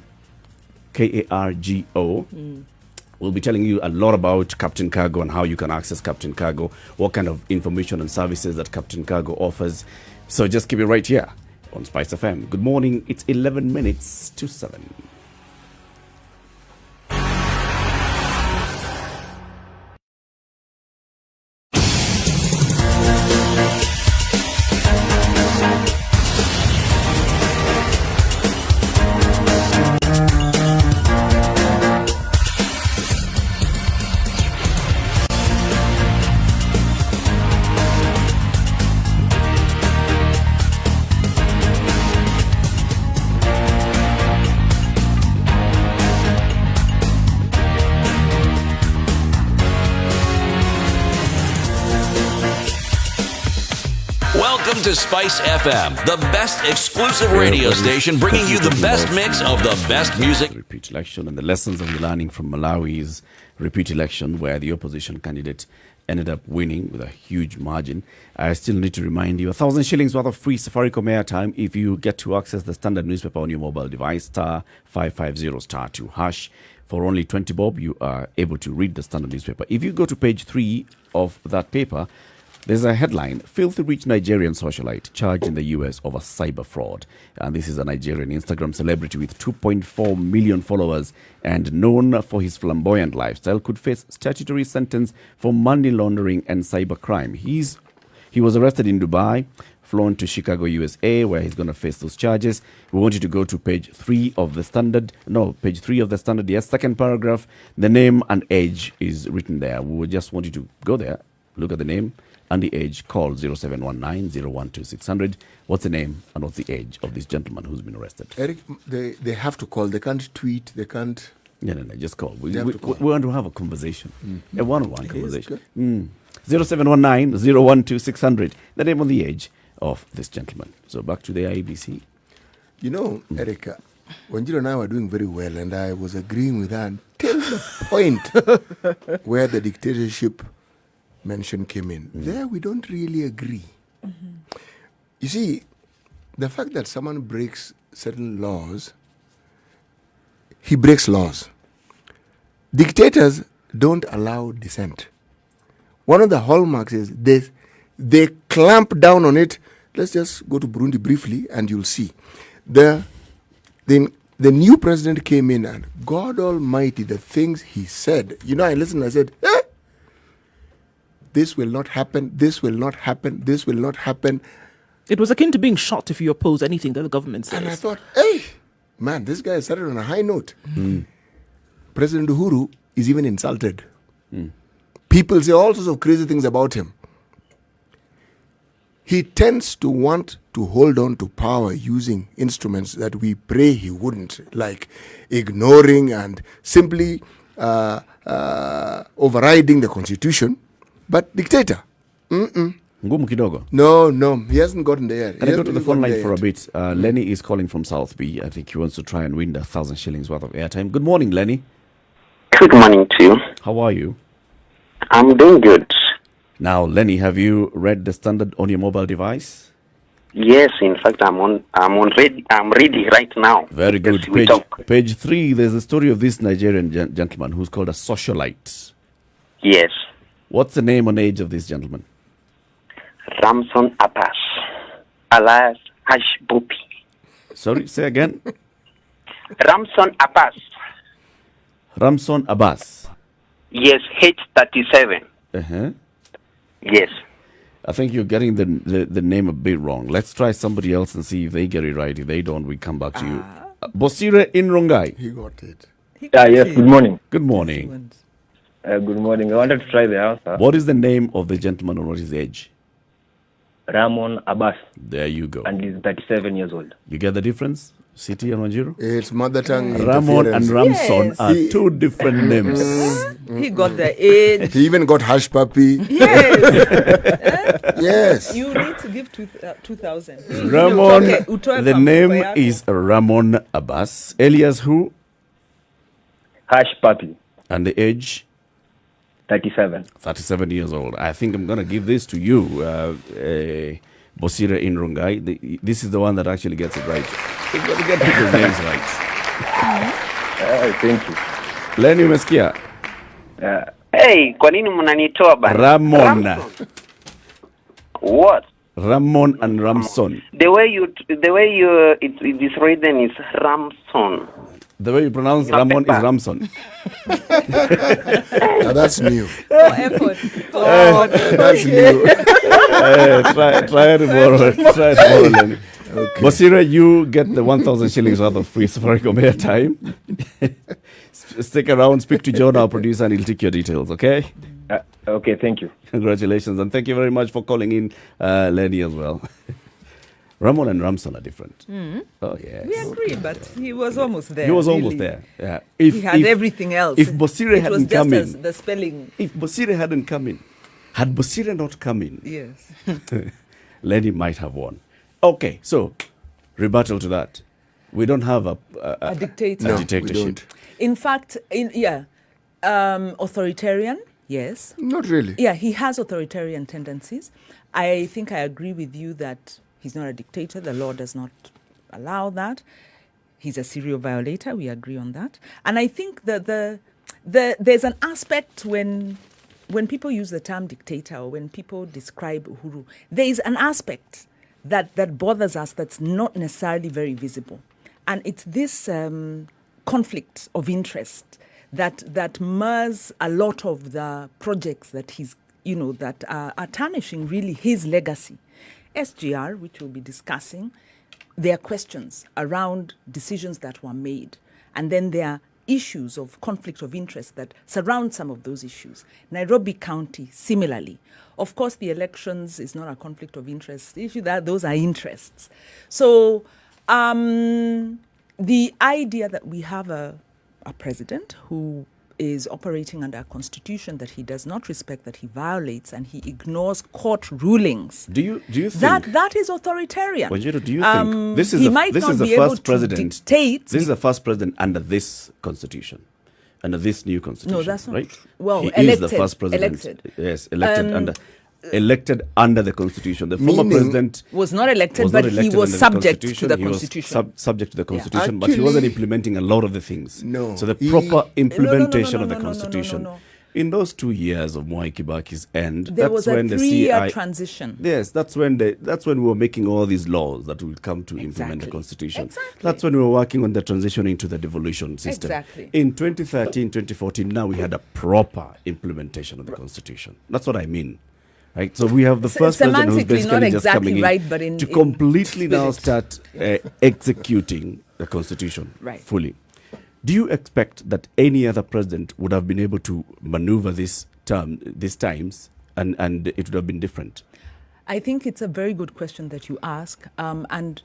We'll be telling you a lot about Captain Cargo and how you can access Captain Cargo, what kind of information and services that Captain Cargo offers. So just keep it right here on Spice FM. Good morning. It's 11 minutes to 7.
Welcome to Spice FM, the best exclusive radio station bringing you the best mix of the best music.
Repeat election and the lessons of learning from Malawi's repeat election, where the opposition candidate ended up winning with a huge margin. I still need to remind you, 1,000 shillings worth of free Safaricom airtime if you get to access the Standard newspaper on your mobile device, *550*2#. For only 20 bob, you are able to read the Standard newspaper. If you go to page 3 of that paper, There's a headline, filthy rich Nigerian socialite charged in the US over cyber fraud. And this is a Nigerian Instagram celebrity with 2.4 million followers and known for his flamboyant lifestyle could face statutory sentence for money laundering and cyber crime. He was arrested in Dubai, flown to Chicago, USA, where he's going to face those charges. We want you to go to page 3 of the Standard. No, page 3 of the Standard, yes, second paragraph. The name and age is written there. We would just want you to go there, look at the name and the age. Call 0719-012-600. What's the name and what's the age of this gentleman who's been arrested?
Eric, they have to call. They can't tweet. They can't.
No, just call. We
have to call.
want to have a conversation, a one-on-one conversation. 0719-012-600. The name and the age of this gentleman. So back to the IEBC.
You know, Erica, Wanjiru and I were doing very well, and I was agreeing with her until the point where the dictatorship mention came in. There we don't really agree. You see, the fact that someone breaks certain laws, he breaks laws. Dictators don't allow dissent. One of the hallmarks is this: they clamp down on it. Let's just go to Burundi briefly and you'll see. The new president came in and God Almighty, the things he said. You know, I listened and I said, this will not happen, this will not happen, this will not happen.
It was akin to being shot if you oppose anything that the government says.
And I thought, hey, man, this guy started on a high note. President Uhuru is even insulted. People say all sorts of crazy things about him. He tends to want to hold on to power using instruments that we pray he wouldn't, like ignoring and simply overriding the constitution. But dictator,
Ngumu kidogo.
no, he hasn't gotten there.
Can I go to the phone line for a bit? Lenny is calling from South B. I think he wants to try and win 1,000 shillings worth of airtime. Good morning, Lenny.
Good morning to you.
How are you?
I'm doing good.
Now, Lenny, have you read the Standard on your mobile device?
Yes, in fact, I'm ready right now.
Very good.
Yes, we talk.
Page 3, there's a story of this Nigerian gentleman who's called a socialite.
Yes.
What's the name and age of this gentleman?
Ramson Abbas, alias Hash Bupi.
Sorry, say again.
Ramson Abbas.
Ramson Abbas.
Yes, H37.
Uh-huh.
Yes.
I think you're getting the name a bit wrong. Let's try somebody else and see if they get it right. If they don't, we come back to you. Bosire Inrongai.
He got it.
Yes, good morning.
Good morning.
Good morning. I wanted to try the answer.
What is the name of the gentleman and what is his age?
Ramon Abbas,
There you go.
and he's 37 years old.
You get the difference? City and Wanjiru?
It's mother tongue.
Ramon and
interference.
Ramson
Yes.
are two different names.
He got the age.
He even got Hush Puppy.
Yes.
Yes.
You need to give 2,000.
Ramon,
Okay, utoe
the
kwa
name
mfuko yako.
is Ramon Abbas. Elias who?
Hash Papi,
And the age?
37.
37 years old. I think I'm going to give this to you, Bosira Inrongai. This is the one that actually gets it right. You've got to get people's names right.
Thank you.
Lenny umesikia?
Hey, kwa nini mnanitoa bana?
Ramon.
What?
Ramon and Ramson.
The way you it is written is Ramson.
The way you pronounce
Not
Ramon is
Pepper.
Ramson.
Now that's new.
For effort.
That's new.
Try to borrow. Try to borrow, Lenny. Okay. Bosira, you get the 1,000 shillings worth of free Safaricom airtime. Stick around, speak to John, our producer, and he'll take your details, okay?
Okay, thank you.
Congratulations, and thank you very much for calling in, Lenny, as well. Ramon and Ramson are different. Oh, yes.
We agree, but he was almost there.
He was almost
really.
there. Yeah.
He had everything else.
If Bosire
it was
hadn't
just
come
as
in,
the spelling.
if Bosire hadn't come in, had Bosire not come in,
Yes.
Lenny might have won. Okay, so rebuttal to that. We don't have a
dictator.
a
No, we
dictatorship.
don't.
In fact, authoritarian, yes.
Not really.
Yeah, he has authoritarian tendencies. I think I agree with you that he's not a dictator. The law does not allow that. He's a serial violator. We agree on that. And I think that there's an aspect when when people use the term dictator or when people describe Uhuru, there is an aspect that bothers us that's not necessarily very visible. And it's this conflict of interest that mars a lot of the projects that he's, that are tarnishing really his legacy. SGR, which we'll be discussing, there are questions around decisions that were made. And then there are issues of conflict of interest that surround some of those issues. Nairobi County, similarly. Of course, the elections is not a conflict of interest issue. Those are interests. So the idea that we have a president who is operating under a constitution that he does not respect, that he violates, and he ignores court rulings.
Do you think
that is authoritarian?
Wanjiru, do you think this is the first president? This is the first president under this constitution, under this new constitution.
No, that's not
right.
True. Well,
he
elected,
is the first president.
Elected.
Yes, elected under the constitution. The former president
was not elected, but he was subject to the constitution.
He was subject to the constitution,
Yeah.
but he wasn't implementing a lot of the things.
No.
So the proper implementation of the
no,
constitution.
no.
In those 2 years of Mwai Kibaki's end,
There was a
when the
3-year transition.
Yes, that's when we were making all these laws that will come to implement the constitution.
Exactly.
That's when we were working on the transition into the devolution system.
Exactly.
In 2013, 2014, now we had a proper implementation of the constitution. That's what I mean. Right, so we have the first president who's basically
not
just
exactly
coming in
right, but in
completely now
spirit.
start executing the constitution
Right.
fully. Do you expect that any other president would have been able to maneuver these times, and it would have been different?
I think it's a very good question that you ask. And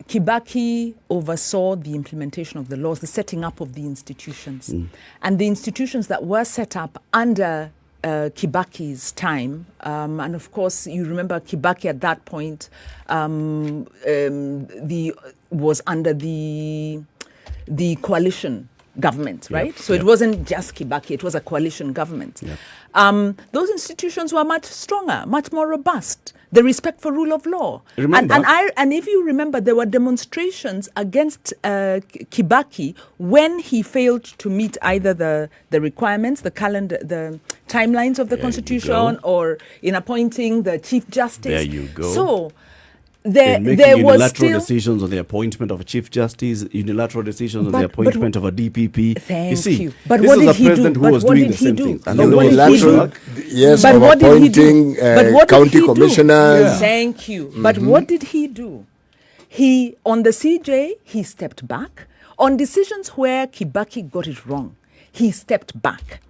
Kibaki oversaw the implementation of the laws, the setting up of the institutions. And the institutions that were set up under Kibaki's time, and of course you remember Kibaki at that point was under the coalition government, right?
Yep,
So it wasn't just Kibaki, it was a coalition government.
Yep.
Those institutions were much stronger, much more robust. The respect for rule of law.
Remember-
And if you remember, there were demonstrations against Kibaki when he failed to meet either the requirements, the calendar, the timelines of the
There you
constitution,
go.
or in appointing the chief justice.
There you go.
So
In
there
making
was
unilateral
still
decisions on the appointment of a chief justice, unilateral decisions on the appointment of a DPP.
Thank
you see,
you. But
this
what
is
did
a
he do?
president who
But
was
what
doing
did
the
he
same
do?
things.
But
And
what
then
did he
unilateral-
do?
Yes,
But
of
what did he do?
appointing
But what did
county
he do?
commissioners.
Thank you. But what did he do? He, on the CJ, he stepped back. On decisions where Kibaki got it wrong, he stepped back.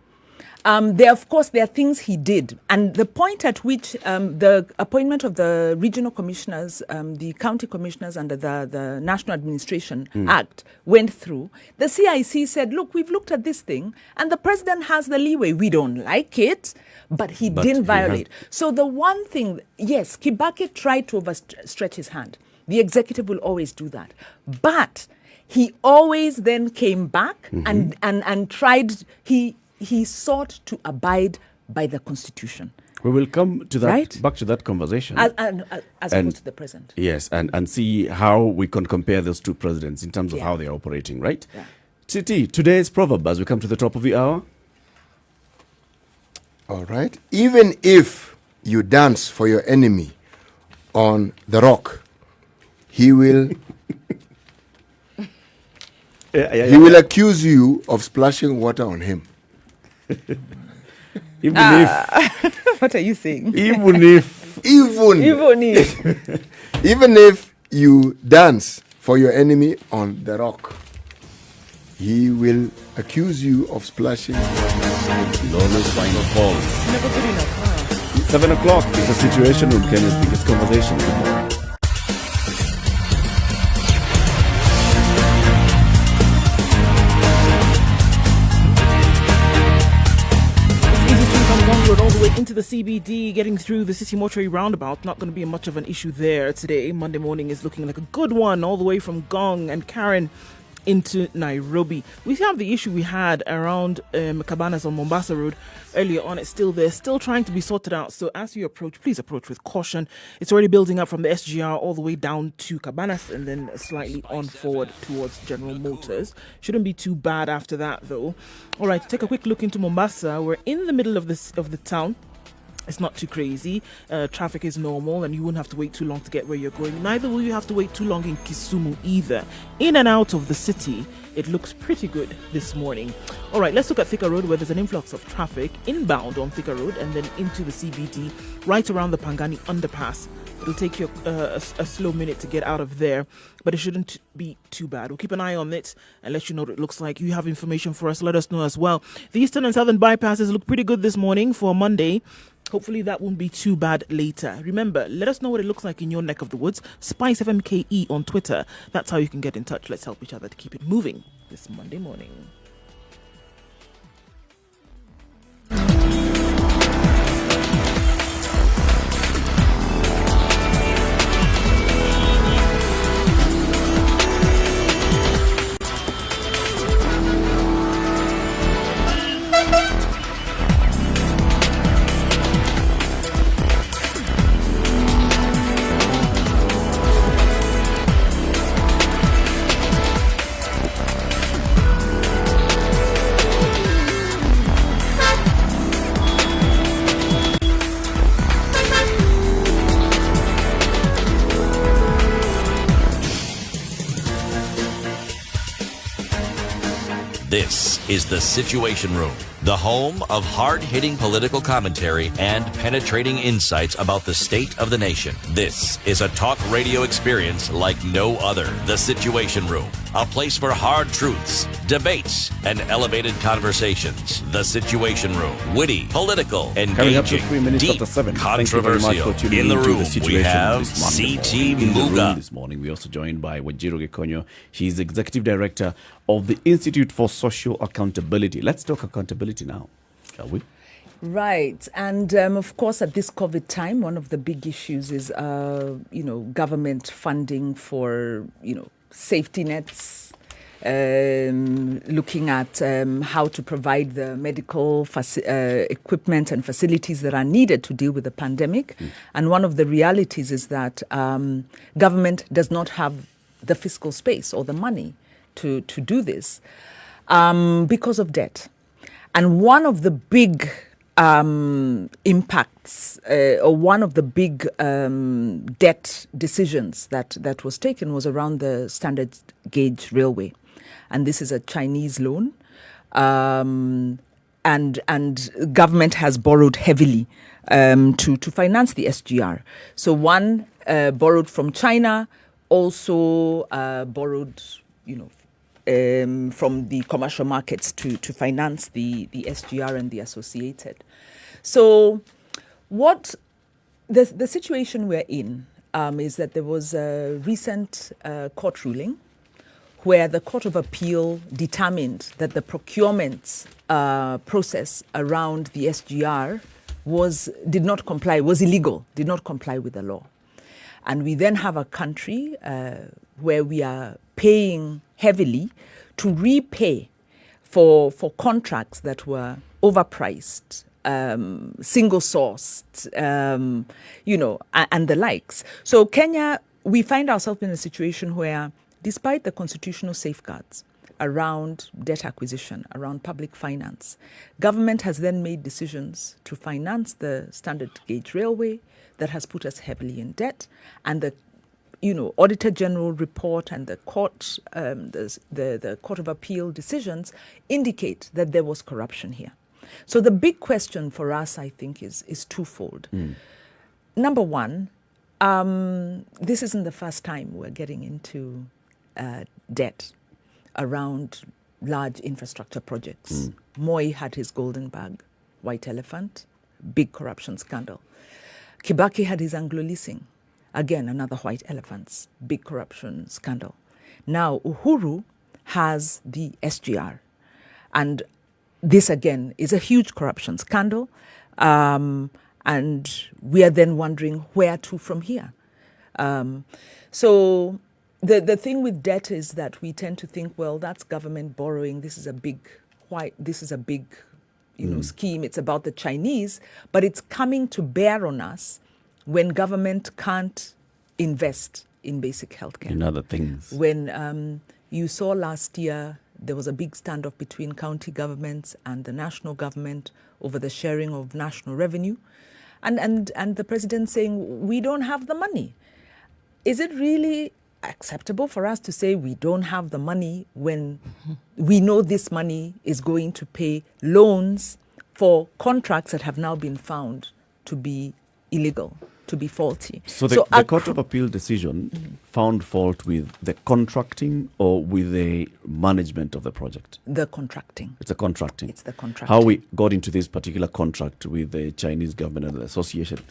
There are things he did. And the point at which the appointment of the regional commissioners, the county commissioners under the National Administration Act went through, the CIC said, look, we've looked at this thing and the president has the leeway. We don't like it, but he didn't
he
violate. So the one thing, yes, Kibaki tried to overstretch his hand. The executive will always do that. But he always then came back and tried, he sought to abide by the Constitution.
We will come to that,
Right?
back to that conversation.
As
And-
opposed to the present.
Yes, and see how we can compare those two presidents in terms of
Yeah.
how they're operating, right?
Yeah.
Titi, today's proverb as we come to the top of the hour.
All right. Even if you dance for your enemy on the rock, he will he will accuse you of splashing water on him.
Even if,
What are you saying?
even if,
Even if you dance for your enemy on the rock, he will accuse you of splashing.
Lawless final call. 7 o'clock is the situation room, Kenya's biggest conversation. Good morning.
Easy street on Gong Road all the way into the CBD, getting through the City Mortuary roundabout. Not going to be much of an issue there today. Monday morning is looking like a good one all the way from Gong. And Karen, into Nairobi. We have the issue we had around Cabanas on Mombasa Road earlier on. It's still there, still trying to be sorted out. So as you approach, please approach with caution. It's already building up from the SGR all the way down to Cabanas and then slightly on forward towards General Motors. Shouldn't be too bad after that though. All right, take a quick look into Mombasa. We're in the middle of the town. It's not too crazy. Traffic is normal and you won't have to wait too long to get where you're going. Neither will you have to wait too long in Kisumu either. In and out of the city, it looks pretty good this morning. All right, let's look at Thika Road where there's an influx of traffic inbound on Thika Road and then into the CBD right around the Pangani underpass. It'll take you a slow minute to get out of there, but it shouldn't be too bad. We'll keep an eye on it and let you know what it looks like. You have information for us, let us know as well. The eastern and southern bypasses look pretty good this morning for Monday. Hopefully that won't be too bad later. Remember, let us know what it looks like in your neck of the woods. Spice FMKE on Twitter. That's how you can get in touch. Let's help each other to keep it moving this Monday morning.
This is The Situation Room, the home of hard-hitting political commentary and penetrating insights about the state of the nation. This is a talk radio experience like no other. The Situation Room, a place for hard truths, debates, and elevated conversations. The Situation Room, witty, political,
Coming up to
engaging,
3 minutes
deep,
after 7. Thank you very much
controversial.
for tuning
In the
into
room,
The
we
Situation
have
this Monday
C.T.
morning. In the room
Muga.
this morning, we're also joined by Njeri Thorne. She's Executive Director of the Institute for Social Accountability. Let's talk accountability now, shall we?
Right. And of course, at this COVID time, one of the big issues is, government funding for, safety nets, looking at how to provide the medical equipment and facilities that are needed to deal with the pandemic. And one of the realities is that government does not have the fiscal space or the money to do this because of debt. And one of the big impacts or one of the big debt decisions that was taken was around the standard gauge railway. And this is a Chinese loan. And government has borrowed heavily to finance the SGR. So one borrowed from China, also borrowed, from the commercial markets to finance the SGR and the associated. So what the situation we're in is that there was a recent court ruling where the Court of Appeal determined that the procurement process around the SGR was illegal, did not comply with the law. And we then have a country where we are paying heavily to repay for contracts that were overpriced, single-sourced, and the likes. So Kenya, we find ourselves in a situation where, despite the constitutional safeguards around debt acquisition, around public finance, government has then made decisions to finance the standard gauge railway that has put us heavily in debt, and the Auditor General report and the court, the Court of Appeal decisions indicate that there was corruption here. So the big question for us, I think, is twofold. Number one, this isn't the first time we're getting into debt around large infrastructure projects. Moi had his golden bag, white elephant, big corruption scandal. Kibaki had his Anglo leasing. Again, another white elephants, big corruption scandal. Now, Uhuru has the SGR. And this, again, is a huge corruption scandal. And we are then wondering where to from here. So the thing with debt is that we tend to think, well, that's government borrowing. This is a big scheme. It's about the Chinese, but it's coming to bear on us when government can't invest in basic healthcare.
In other things.
When you saw last year, there was a big standoff between county governments and the national government over the sharing of national revenue. And the president saying, we don't have the money. Is it really acceptable for us to say we don't have the money when we know this money is going to pay loans for contracts that have now been found to be illegal, to be faulty?
So the Court of Appeal decision found fault with the contracting or with the management of the project?
The contracting.
It's a contracting.
It's the contracting.
How we got into this particular contract with the Chinese government and the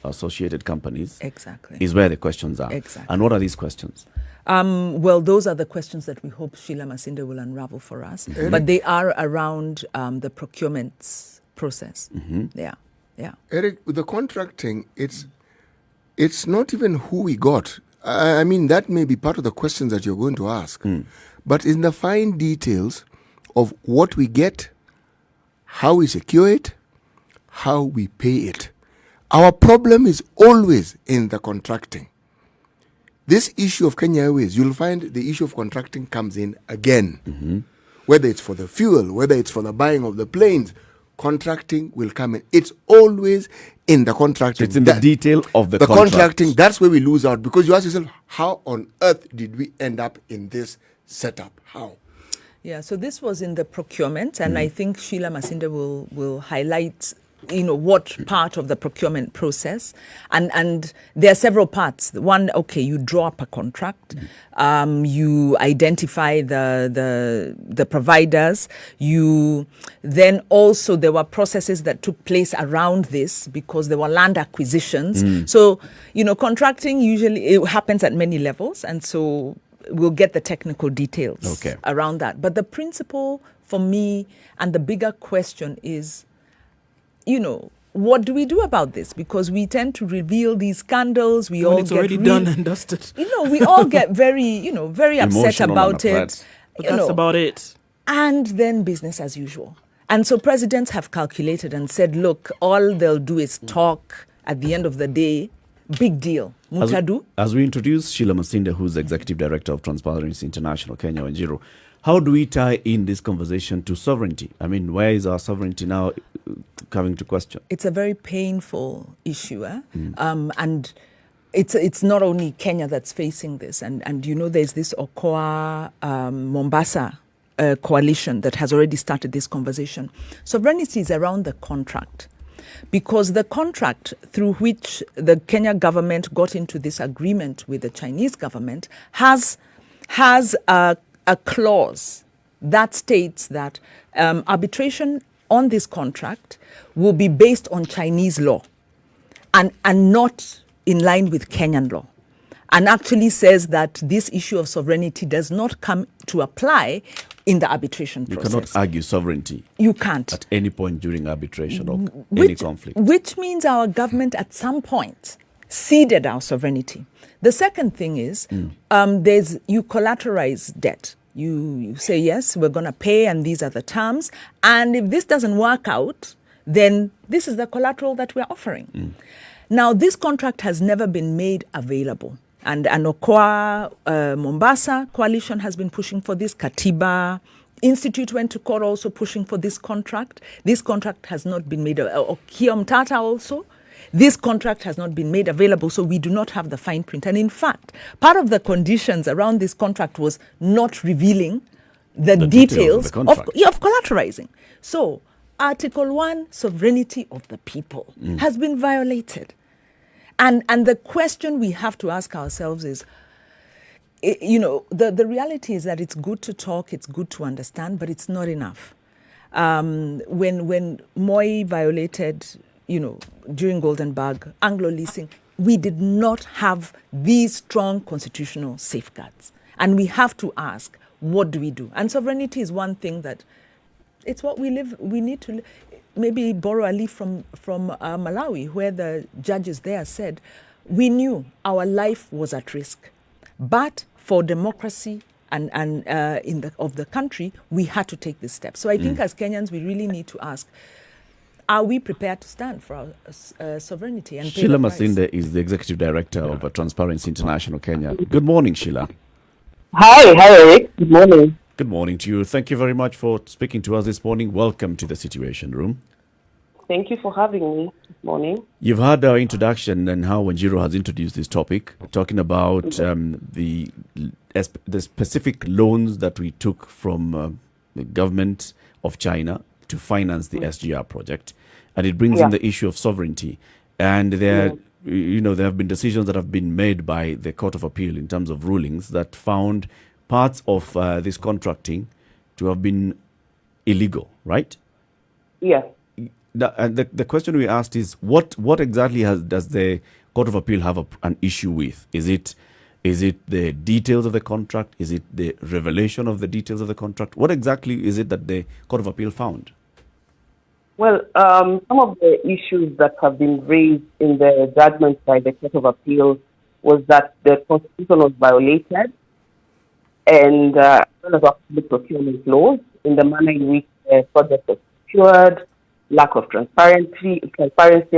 associated companies
Exactly.
is where the questions are.
Exactly.
And what are these questions?
Well, those are the questions that we hope Sheila Masinde will unravel for us. But they are around the procurement process. Yeah.
Eric, with the contracting, it's not even who we got. I mean, that may be part of the questions that you're going to ask. But in the fine details of what we get, how we secure it, how we pay it. Our problem is always in the contracting. This issue of Kenya Airways, you'll find the issue of contracting comes in again. Whether it's for the fuel, whether it's for the buying of the planes, contracting will come in. It's always in the contracting.
It's in the detail of the
contracting. That's where we lose out, because you ask yourself, how on earth did we end up in this setup? How?
Yeah, so this was in the procurement, and I think Sheila Masinde will highlight what part of the procurement process, and there are several parts. One, okay, you draw up a contract, you identify the providers, you then also there were processes that took place around this because there were land acquisitions. So contracting usually it happens at many levels, and so we'll get the technical details around that. But the principle for me and the bigger question is, what do we do about this? Because we tend to reveal these scandals.
It's already done and dusted.
We all get very, very upset about it.
But that's about it.
And then business as usual. And so presidents have calculated and said, look, all they'll do is talk. At the end of the day, big deal. Mutadu.
As we introduce Sheila Masinde, who's the Executive Director of Transparency International, Kenya, Njeri, how do we tie in this conversation to sovereignty? I mean, where is our sovereignty now coming to question?
It's a very painful issue. And it's not only Kenya that's facing this. And there's this Okoh Mombasa coalition that has already started this conversation. Sovereignty is around the contract. Because the contract through which the Kenya government got into this agreement with the Chinese government has a clause that states that arbitration on this contract will be based on Chinese law and not in line with Kenyan law, and actually says that this issue of sovereignty does not come to apply in the arbitration process.
You cannot argue sovereignty.
You can't.
At any point during arbitration or any conflict.
Which means our government at some point ceded our sovereignty. The second thing is you collateralize debt. You say, yes, we're going to pay and these are the terms. And if this doesn't work out, then this is the collateral that we're offering. Now, this contract has never been made available. And Okoh Mombasa coalition has been pushing for this. Katiba Institute went to court also pushing for this contract. This contract has not been made available. Kiom Tata also. This contract has not been made available, so we do not have the fine print. And in fact, part of the conditions around this contract was not revealing the details of collateralizing. So Article 1, sovereignty of the people, has been violated. And the question we have to ask ourselves is, the reality is that it's good to talk, it's good to understand, but it's not enough. When Moi violated, during Goldenberg, Anglo-leasing, we did not have these strong constitutional safeguards. And we have to ask, what do we do? And sovereignty is one thing that, it's what we need to maybe borrow a leaf from Malawi, where the judges there said, we knew our life was at risk. But for democracy and of the country, we had to take this step. So I think as Kenyans, we really need to ask, are we prepared to stand for our sovereignty? And pay
Sheila
the price?
Masinde is the Executive Director of Transparency International Kenya. Good morning, Sheila.
Hi, Eric. Good morning.
Good morning to you. Thank you very much for speaking to us this morning. Welcome to the Situation Room.
Thank you for having me this morning.
You've heard our introduction and how Njeri has introduced this topic, talking about the specific loans that we took from the government of China to finance the SGR project. And it brings in the issue of sovereignty. And there have been decisions that have been made by the Court of Appeal in terms of rulings that found parts of this contracting to have been illegal, right?
Yes.
And the question we asked is, what exactly does the Court of Appeal have an issue with? Is it the details of the contract? Is it the revelation of the details of the contract? What exactly is it that the Court of Appeal found?
Well, some of the issues that have been raised in the judgment by the Court of Appeal was that the Constitution was violated, and as well as our public procurement laws in the manner in which the project was secured, lack of transparency,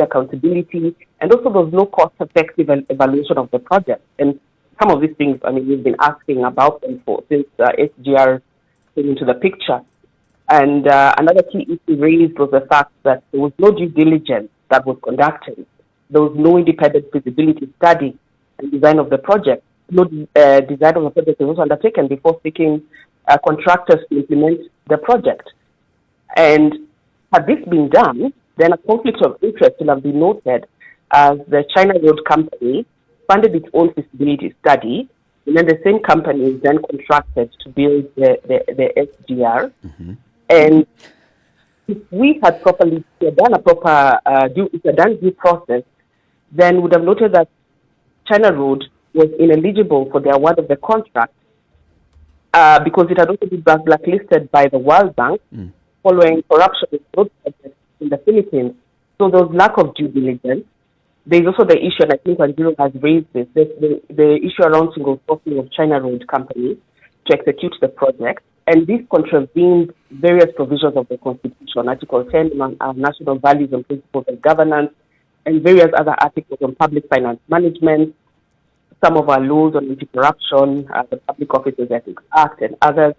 accountability, and also there was no cost-effective evaluation of the project. And some of these things, we've been asking about them since SGR came into the picture. And another key issue raised was the fact that there was no due diligence that was conducted. There was no independent feasibility study and design of the project. No design of the project was undertaken before seeking contractors to implement the project. And had this been done, then a conflict of interest will have been noted as the China Road Company funded its own feasibility study, and then the same company is then contracted to build the SGR. Mm-hmm. And if we had done due process, then would have noted that China Road was ineligible for the award of the contract because it had also been blacklisted by the World Bank following corruption in road projects in the Philippines. So there was lack of due diligence. There is also the issue, and I think Njeri has raised this, the issue around single sourcing of China Road Company to execute the project. And this contravened various provisions of the Constitution, Article 10 on our national values and principles of governance, and various other articles on public finance management, some of our laws on anti-corruption, the Public Officers Ethics Act, and others.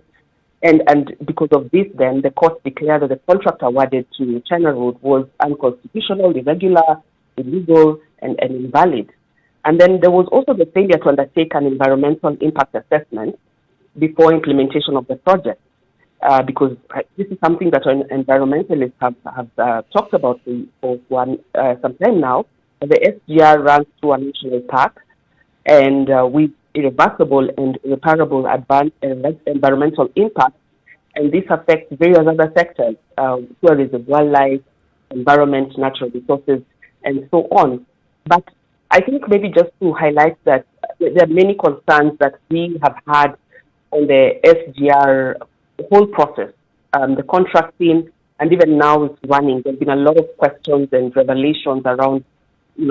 And because of this, then, the court declared that the contract awarded to China Road was unconstitutional, irregular, illegal, and invalid. And then there was also the failure to undertake an environmental impact assessment before implementation of the project, because this is something that environmentalists have talked about for some time now. The SGR runs through a national park, and with irreversible and irreparable environmental impact, and this affects various other sectors, tourism, wildlife, environment, natural resources, and so on. But I think maybe just to highlight that there are many concerns that we have had on the SGR whole process, the contracting, and even now it's running. There's been a lot of questions and revelations around,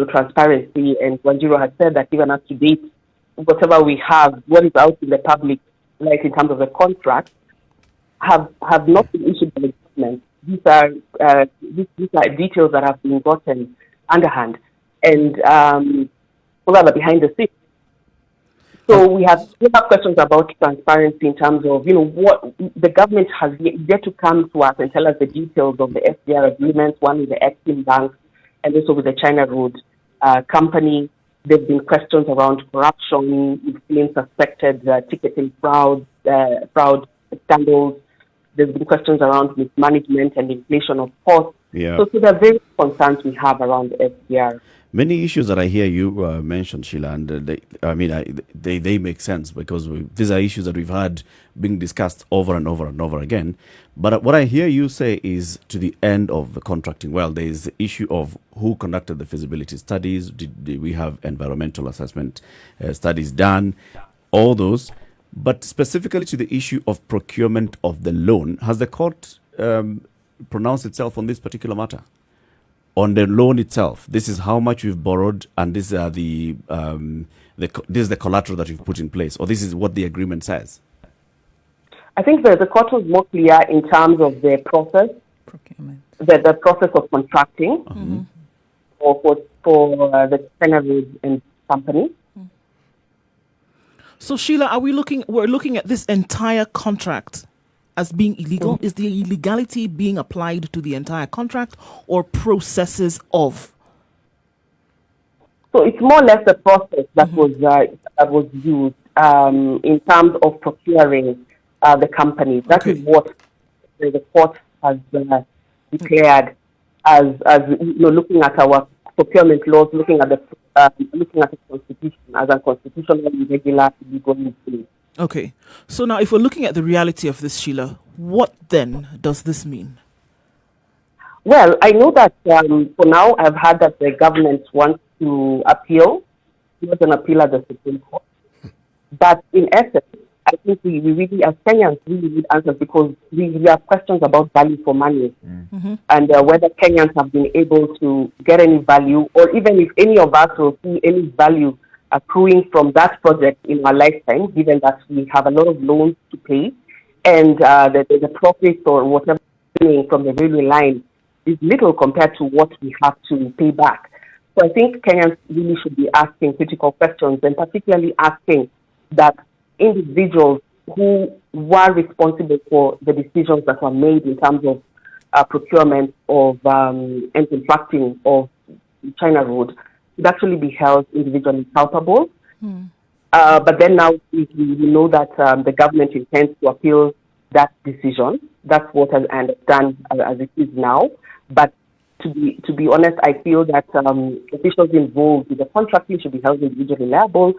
transparency. And Njeri has said that even up to date, whatever we have, what is out in the public, like in terms of the contract, have not been issued by the government. These are details that have been gotten underhand and rather behind the scenes. So we have questions about transparency in terms of, what the government has yet to come to us and tell us the details of the SDR agreements, one with the Exim Bank and also with the China Road Company. There have been questions around corruption. We've seen suspected ticketing fraud scandals. There's been questions around mismanagement and inflation of costs.
Yeah.
So there are various concerns we have around the SDR.
Many issues that I hear you mention, Sheila, and they make sense because these are issues that we've had being discussed over and over and over again. But what I hear you say is to the end of the contracting. Well, there is the issue of who conducted the feasibility studies. Did we have environmental assessment studies done? All those. But specifically to the issue of procurement of the loan, has the court pronounced itself on this particular matter? On the loan itself, this is how much we've borrowed, and these are the this is the collateral that you've put in place, or this is what the agreement says?
I think the court was more clear in terms of the process,
Procurement.
the process of contracting for the China Road and Company.
So Sheila, we're looking at this entire contract as being illegal? Is the illegality being applied to the entire contract or processes of?
So it's more or less the process that was used in terms of procuring the companies. That is what the court has declared as looking at our procurement laws, looking at the constitution as unconstitutional, irregular, illegal.
Okay. So now, if we're looking at the reality of this, Sheila, what then does this mean?
Well, I know that for now, I've heard that the government wants to appeal. Not an appeal at the Supreme Court. But in essence, I think we really, as Kenyans, really need answers because we have questions about value for money and whether Kenyans have been able to get any value, or even if any of us will see any value accruing from that project in our lifetime, given that we have a lot of loans to pay and that the profits or whatever from the railway line is little compared to what we have to pay back. So I think Kenyans really should be asking critical questions, and particularly asking that individuals who were responsible for the decisions that were made in terms of procurement of and contracting of China Road should actually be held individually culpable. But then now we know that the government intends to appeal that decision. That's what I understand as it is now. But to be honest, I feel that officials involved with the contracting should be held individually liable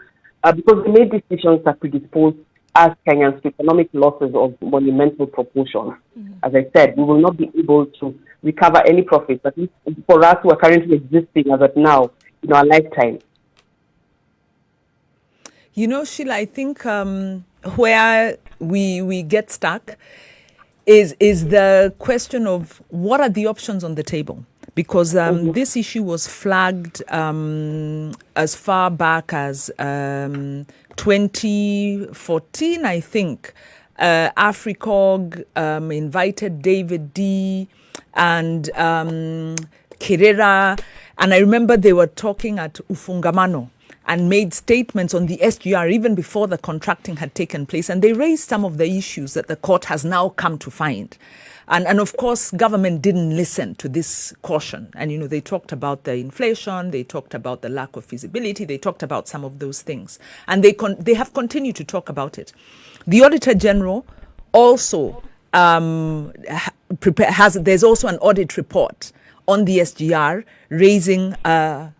because they made decisions that predispose us Kenyans to economic losses of monumental proportions. As I said, we will not be able to recover any profits, at least for us who are currently existing as of now in our lifetime.
You know, Sheila, I think where we get stuck is the question of what are the options on the table? Because this issue was flagged as far back as 2014, I think. Africog invited David D. and Kirera, and I remember they were talking at Ufungamano and made statements on the SGR even before the contracting had taken place. And they raised some of the issues that the court has now come to find. And of course, government didn't listen to this caution. And, you know, they talked about the inflation, they talked about the lack of feasibility, they talked about some of those things. And they have continued to talk about it. The Auditor General also there's also an audit report on the SGR raising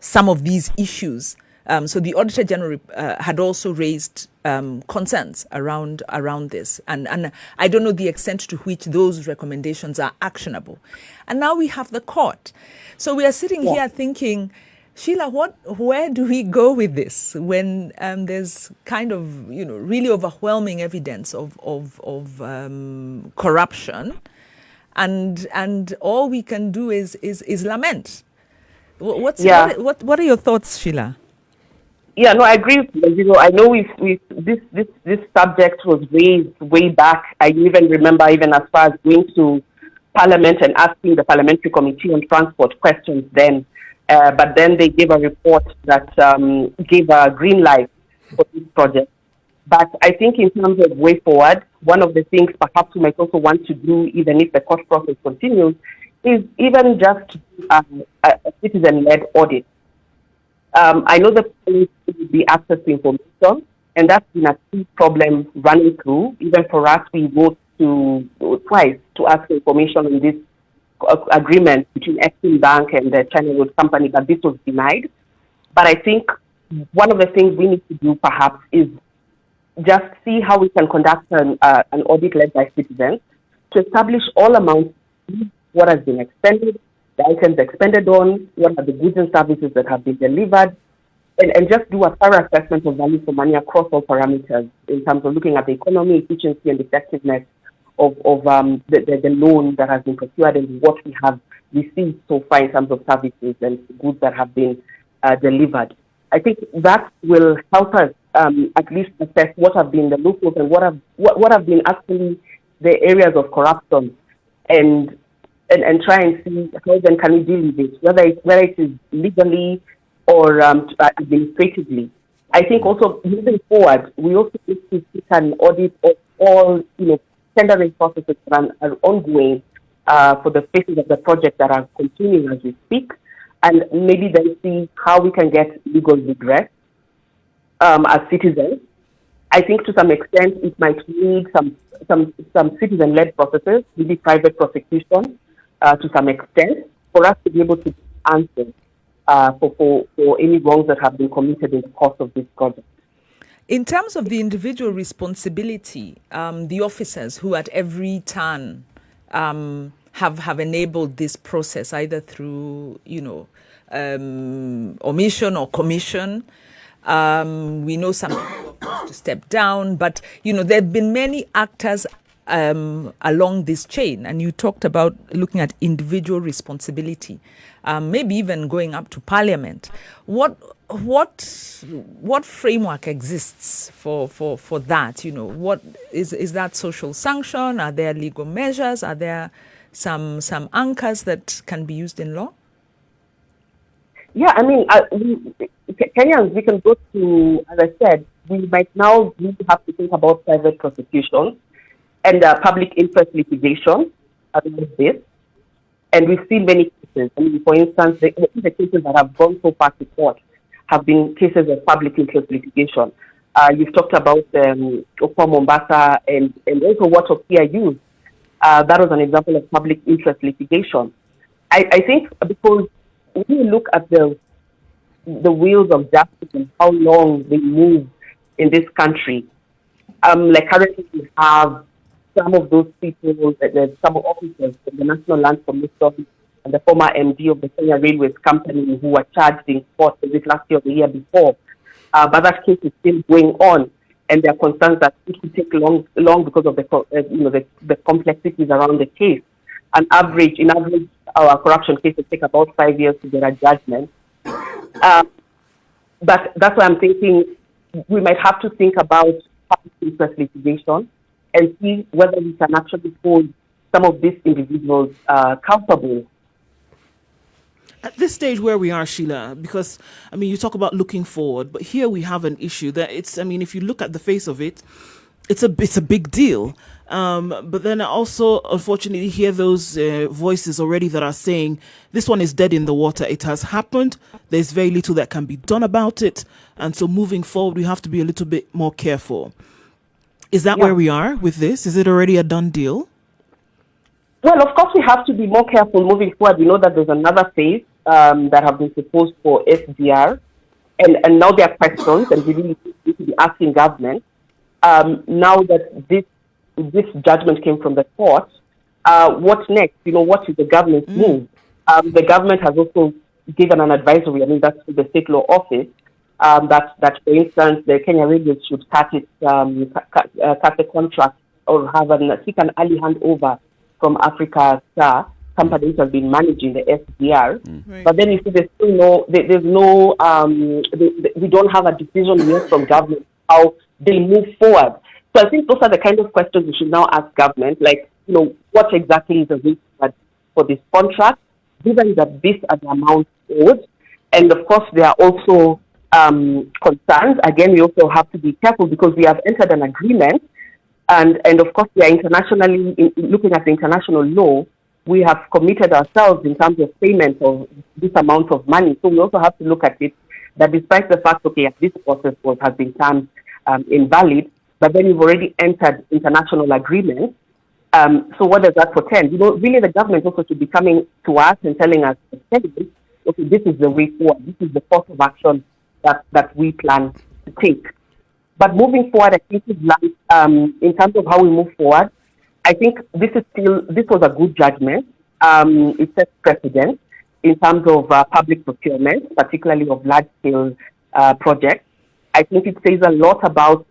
some of these issues. So the Auditor General had also raised concerns around this. And I don't know the extent to which those recommendations are actionable. And now we have the court. So we are sitting here thinking, Sheila, where do we go with this when there's kind of, you know, really overwhelming evidence of corruption, and all we can do is lament. What are your thoughts, Sheila?
Yeah, no, I agree. You know, I know this subject was raised way back. I even remember even as far as going to Parliament and asking the Parliamentary Committee on Transport questions then. But then they gave a report that gave a green light for this project. But I think in terms of way forward, one of the things perhaps we might also want to do, even if the court process continues, is even just a citizen-led audit. I know the police will be access to information, and that's been a key problem running through. Even for us, we vote twice to ask for information on this agreement between Exim Bank and the China Road Company, but this was denied. But I think one of the things we need to do perhaps is just see how we can conduct an audit led by citizens to establish all amounts, what has been expended, the items expended on, what are the goods and services that have been delivered, and just do a thorough assessment of value for money across all parameters in terms of looking at the economy, efficiency, and effectiveness of the loan that has been procured and what we have received so far in terms of services and goods that have been delivered. I think that will help us at least assess what have been the loopholes and what have been actually the areas of corruption, and try and see how then can we deal with it, whether it is legally or administratively. I think also moving forward, we also need to seek an audit of all tendering processes that are ongoing for the phases of the project that are continuing as we speak, and maybe then see how we can get legal redress as citizens. I think to some extent it might need some citizen-led processes, maybe private prosecution to some extent, for us to be able to answer for any wrongs that have been committed in the course of this project.
In terms of the individual responsibility, the officers who at every turn have enabled this process, either through omission or commission. We know some people are forced to step down, but there have been many actors along this chain, and you talked about looking at individual responsibility, maybe even going up to Parliament. What framework exists for that? What is that social sanction? Are there legal measures? Are there some anchors that can be used in law?
Yeah, I mean, Kenyans, we can go to, as I said, we might now need to have to think about private prosecution and public interest litigation around this. And we've seen many cases. I mean, for instance, the cases that have gone so far to court have been cases of public interest litigation. You've talked about Okoh Mombasa and also what Okia used. That was an example of public interest litigation. I think because when you look at the wheels of justice and how long they move in this country, like currently we have some of those people, some officers from the National Land Commission and the former MD of the Kenya Railways Company who were charged in court last year or the year before. But that case is still going on, and there are concerns that it will take long because of the complexities around the case. In average, our corruption cases take about 5 years to get a judgment. But that's why I'm thinking we might have to think about public interest litigation and see whether we can actually hold some of these individuals accountable.
At this stage where we are, Sheila, because, I mean, you talk about looking forward, but here we have an issue that if you look at the face of it, it's a big deal. But then I also, unfortunately, hear those voices already that are saying this one is dead in the water. It has happened. There's very little that can be done about it. And so moving forward, we have to be a little bit more careful. Is that where we are with this? Is it already a done deal?
Well, of course, we have to be more careful moving forward. We know that there's another phase that have been proposed for SDR. And now there are questions, and we really need to be asking government. Now that this judgment came from the court, what next? What is the government's move? The government has also given an advisory, that's to the State Law Office, that for instance, the Kenya Railways should cut the contract or seek an early handover from Africa Star, company which has been managing the SDR. Right. But then you see there's still we don't have a decision yet from government how they move forward. So I think those are the kind of questions we should now ask government, like, what exactly is the way for this contract, given that this are the amounts owed. And of course, there are also concerns. Again, we also have to be careful because we have entered an agreement. And of course, we are internationally, looking at the international law, we have committed ourselves in terms of payment of this amount of money. So we also have to look at it, that despite the fact, this process has been termed invalid, but then you've already entered international agreements. So what does that portend? Really the government also should be coming to us and telling us, okay, this is the way forward. This is the course of action that we plan to take. But moving forward, I think in terms of how we move forward, I think this was a good judgment. It sets precedent in terms of public procurement, particularly of large-scale projects. I think it says a lot about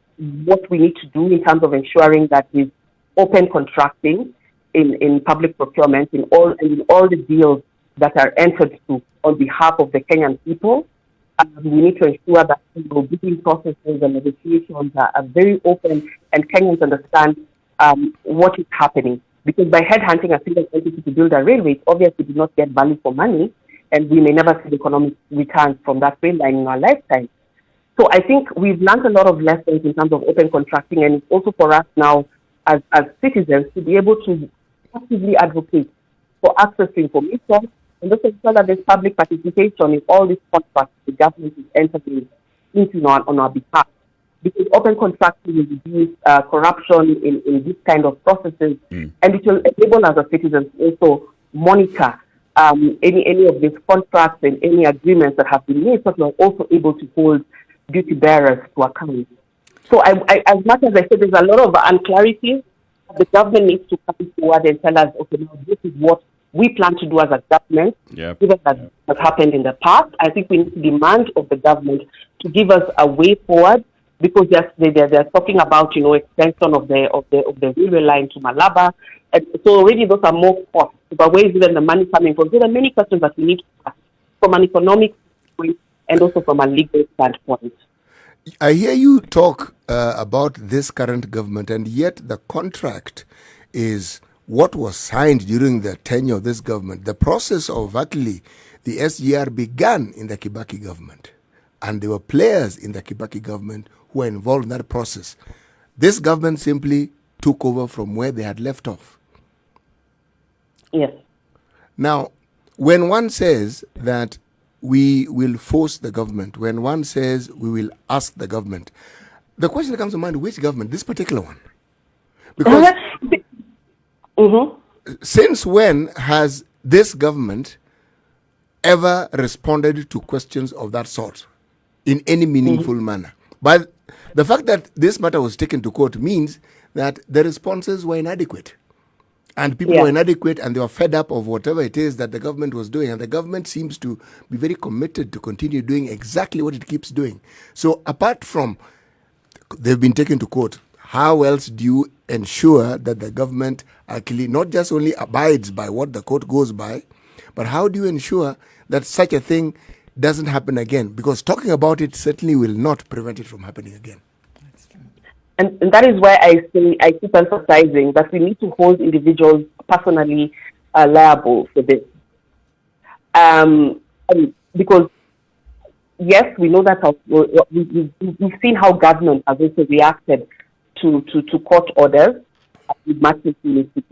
what we need to do in terms of ensuring that with open contracting in public procurement, in all the deals that are entered to on behalf of the Kenyan people, We need to ensure that bidding processes and negotiations are very open and Kenyans understand what is happening. Because by headhunting a single entity to build a railway, it obviously did not get value for money, and we may never see economic returns from that rail line in our lifetime. So I think we've learned a lot of lessons in terms of open contracting, and it's also for us now as citizens to be able to actively advocate for access to information and also ensure that there's public participation in all these contracts the government is entering into on our behalf. Because open contracting will reduce corruption in this kind of processes, and it will enable us as citizens to also monitor any of these contracts and any agreements that have been made, so we're also able to hold duty bearers to account. So I, as much as I said, there's a lot of unclarity. The government needs to come forward and tell us, okay, now this is what we plan to do as a government, given that has happened in the past. I think we need to demand of the government to give us a way forward, because they're talking about, extension of the railway line to Malaba. And so already those are more costs. But where is even the money coming from? So there are many questions that we need to ask from an economic standpoint and also from a legal standpoint.
I hear you talk about this current government, and yet the contract is what was signed during the tenure of this government. The process of actually the SGR began in the Kibaki government, and there were players in the Kibaki government who were involved in that process. This government simply took over from where they had left off.
Yes.
Now, when one says that we will force the government, when one says we will ask the government, the question that comes to mind, which government? This particular one. Because since when has this government ever responded to questions of that sort in any meaningful manner? But the fact that this matter was taken to court means that the responses were inadequate. And people were inadequate, and they were fed up of whatever it is that the government was doing. And the government seems to be very committed to continue doing exactly what it keeps doing. So apart from they've been taken to court, how else do you ensure that the government actually not just only abides by what the court goes by, but how do you ensure that such a thing doesn't happen again? Because talking about it certainly will not prevent it from happening again.
And that is why I keep emphasizing that we need to hold individuals personally liable for this. Because, yes, we know that we've seen how government has also reacted to court orders with much impunity.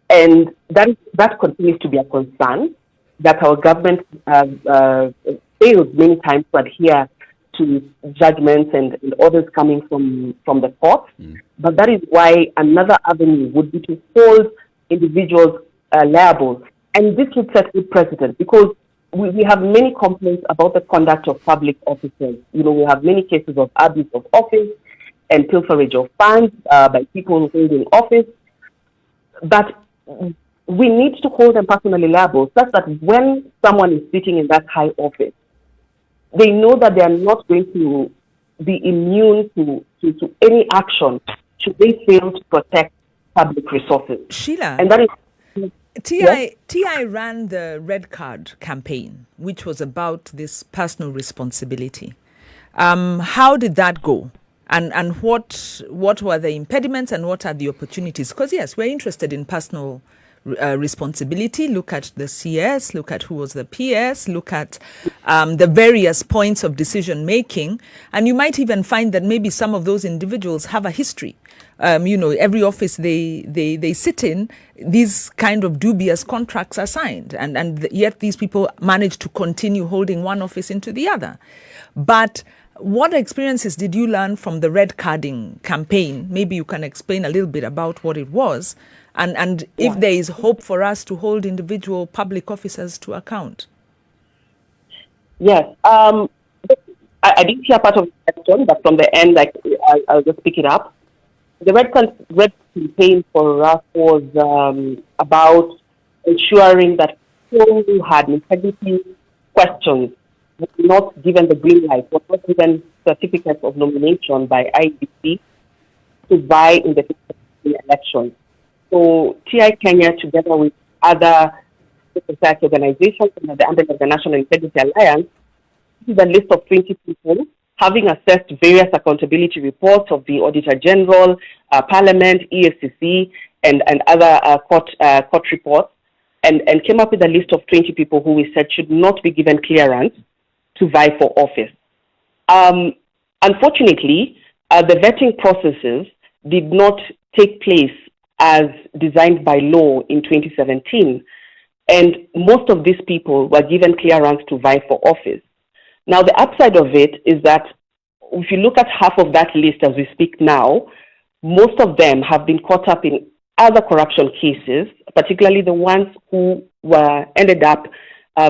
And that continues to be a concern, that our government failed many times to adhere to judgments and orders coming from the court. But that is why another avenue would be to hold individuals liable. And this would set a precedent, because we have many complaints about the conduct of public officers. We have many cases of abuse of office and pilferage of funds by people holding office. But we need to hold them personally liable, such that when someone is sitting in that high office, they know that they are not going to be immune to any action should they fail to protect public resources.
Sheila,
and that is
TI ran the Red Card campaign, which was about this personal responsibility. How did that go? And what were the impediments and what are the opportunities? Because, yes, we're interested in personal responsibility. Look at the CS, look at who was the PS, look at the various points of decision making. And you might even find that maybe some of those individuals have a history. Every office they sit in, these kind of dubious contracts are signed. And yet these people manage to continue holding one office into the other. But what experiences did you learn from the red carding campaign? Maybe you can explain a little bit about what it was. And if there is hope for us to hold individual public officers to account.
Yes. I didn't hear part of the question, but from the end, I'll just pick it up. The red campaign for us was about ensuring that people who had integrity questions were not given the green light, were not given certificates of nomination by IEBC to vie in the elections. So TI Kenya, together with other society organizations under the umbrella of the National Integrity Alliance, This is a list of 20 people, having assessed various accountability reports of the Auditor General, Parliament, EFCC, and other court reports, and came up with a list of 20 people who we said should not be given clearance to vie for office. Unfortunately, the vetting processes did not take place as designed by law in 2017, and most of these people were given clearance to vie for office. Now, the upside of it is that if you look at half of that list as we speak now, most of them have been caught up in other corruption cases, particularly the ones who ended up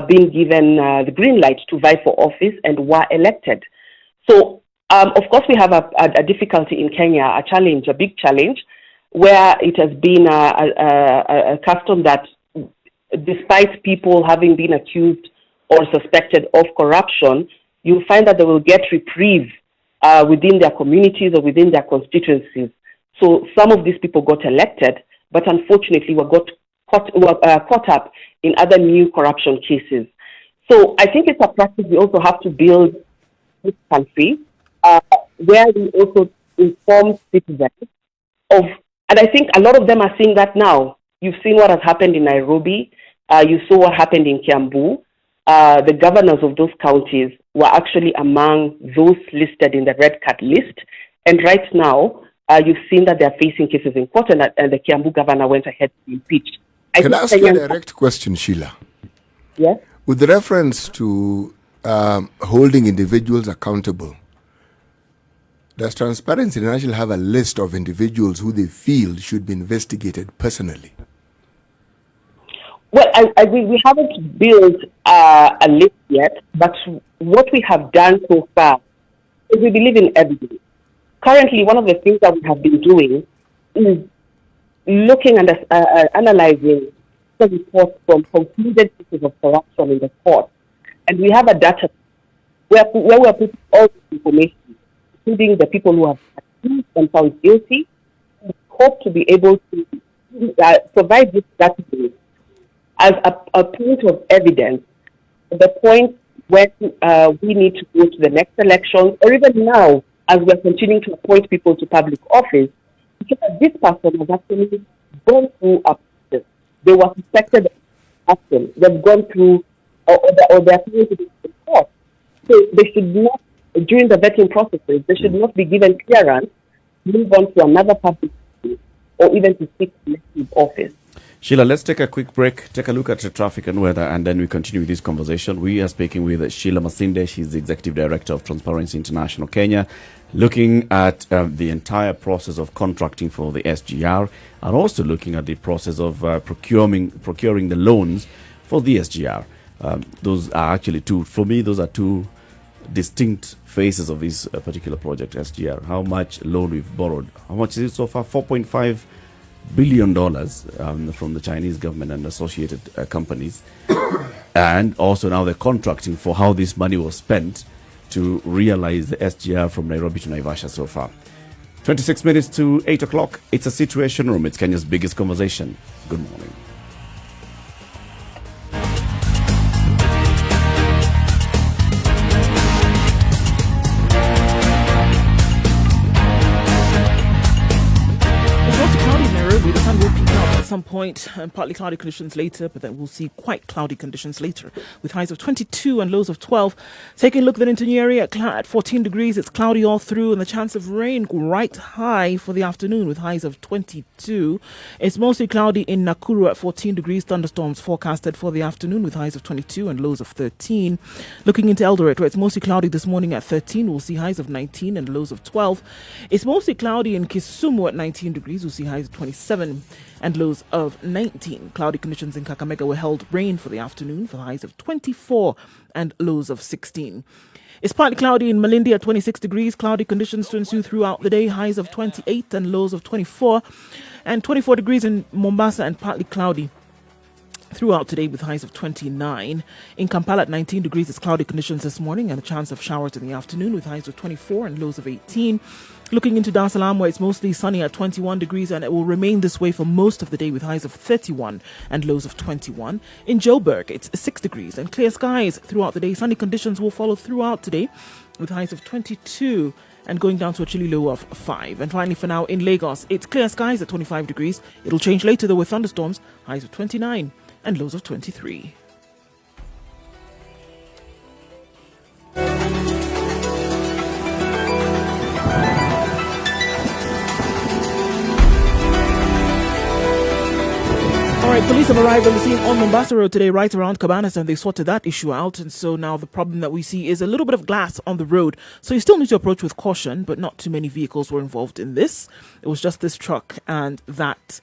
being given the green light to vie for office and were elected. So, of course, we have a difficulty in Kenya, a big challenge, where it has been a custom that despite people having been accused or suspected of corruption, you'll find that they will get reprieve within their communities or within their constituencies. So some of these people got elected, but unfortunately were caught up in other new corruption cases. So I think it's a practice we also have to build this country, where we also inform citizens of, and I think a lot of them are seeing that now. You've seen what has happened in Nairobi. You saw what happened in Kiambu. The governors of those counties were actually among those listed in the red card list. And right now, you've seen that they're facing cases in court, and the Kiambu governor went ahead to be impeached.
Can I ask you a direct question, Sheila?
Yes?
With reference to holding individuals accountable, does Transparency International have a list of individuals who they feel should be investigated personally?
Well, we haven't built a list yet, but what we have done so far is we believe in evidence. Currently, one of the things that we have been doing is looking and analyzing the reports from concluded cases of corruption in the court. And we have a data where we are putting all this information, including the people who have been accused and found guilty. We hope to be able to provide this data as a point of evidence, the point where we need to go to the next elections, or even now, as we're continuing to appoint people to public office, because this person has actually gone through a process. They were suspected of action. They've gone through, or they're going to the court. So they should not, during the vetting processes, they should not be given clearance to move on to another public office or even to seek elective office.
Sheila, let's take a quick break, take a look at the traffic and weather, and then we continue with this conversation. We are speaking with Sheila Masinde. She's the Executive Director of Transparency International Kenya, looking at the entire process of contracting for the SGR, and also looking at the process of procuring the loans for the SGR. Those are actually those are two distinct phases of this particular project, SGR. How much loan we've borrowed. How much is it so far? $4.5 billion from the Chinese government and associated companies. And also now they're contracting for how this money was spent to realize the SGR from Nairobi to Naivasha so far. 26 minutes to 8 o'clock. It's a Situation Room. It's Kenya's biggest conversation. Good morning.
Some point, and partly cloudy conditions later, but then we'll see quite cloudy conditions later with highs of 22 and lows of 12. Taking a look then into Njeri at 14 degrees, it's cloudy all through, and the chance of rain right high for the afternoon with highs of 22. It's mostly cloudy in Nakuru at 14 degrees, thunderstorms forecasted for the afternoon with highs of 22 and lows of 13. Looking into Eldoret, where it's mostly cloudy this morning at 13, we'll see highs of 19 and lows of 12. It's mostly cloudy in Kisumu at 19 degrees, we'll see highs of 27 and lows of 19. Cloudy conditions in Kakamega will held rain for the afternoon for highs of 24 and lows of 16. It's partly cloudy in Malindi at 26 degrees. Cloudy conditions to ensue throughout the day. Highs of 28 and lows of 24. And 24 degrees in Mombasa and partly cloudy throughout today with highs of 29. In Kampala at 19 degrees, it's cloudy conditions this morning and a chance of showers in the afternoon with highs of 24 and lows of 18. Looking into Dar es Salaam, where it's mostly sunny at 21 degrees, and it will remain this way for most of the day with highs of 31 and lows of 21. In Joburg, it's 6 degrees and clear skies throughout the day. Sunny conditions will follow throughout today with highs of 22 and going down to a chilly low of 5. And finally, for now, in Lagos, it's clear skies at 25 degrees. It'll change later, though, with thunderstorms, highs of 29 and lows of 23. All right, police have arrived on the scene on Mombasa Road today, right around Cabanas, and they sorted that issue out. And so now the problem that we see is a little bit of glass on the road. So you still need to approach with caution, but not too many vehicles were involved in this. It was just this truck and that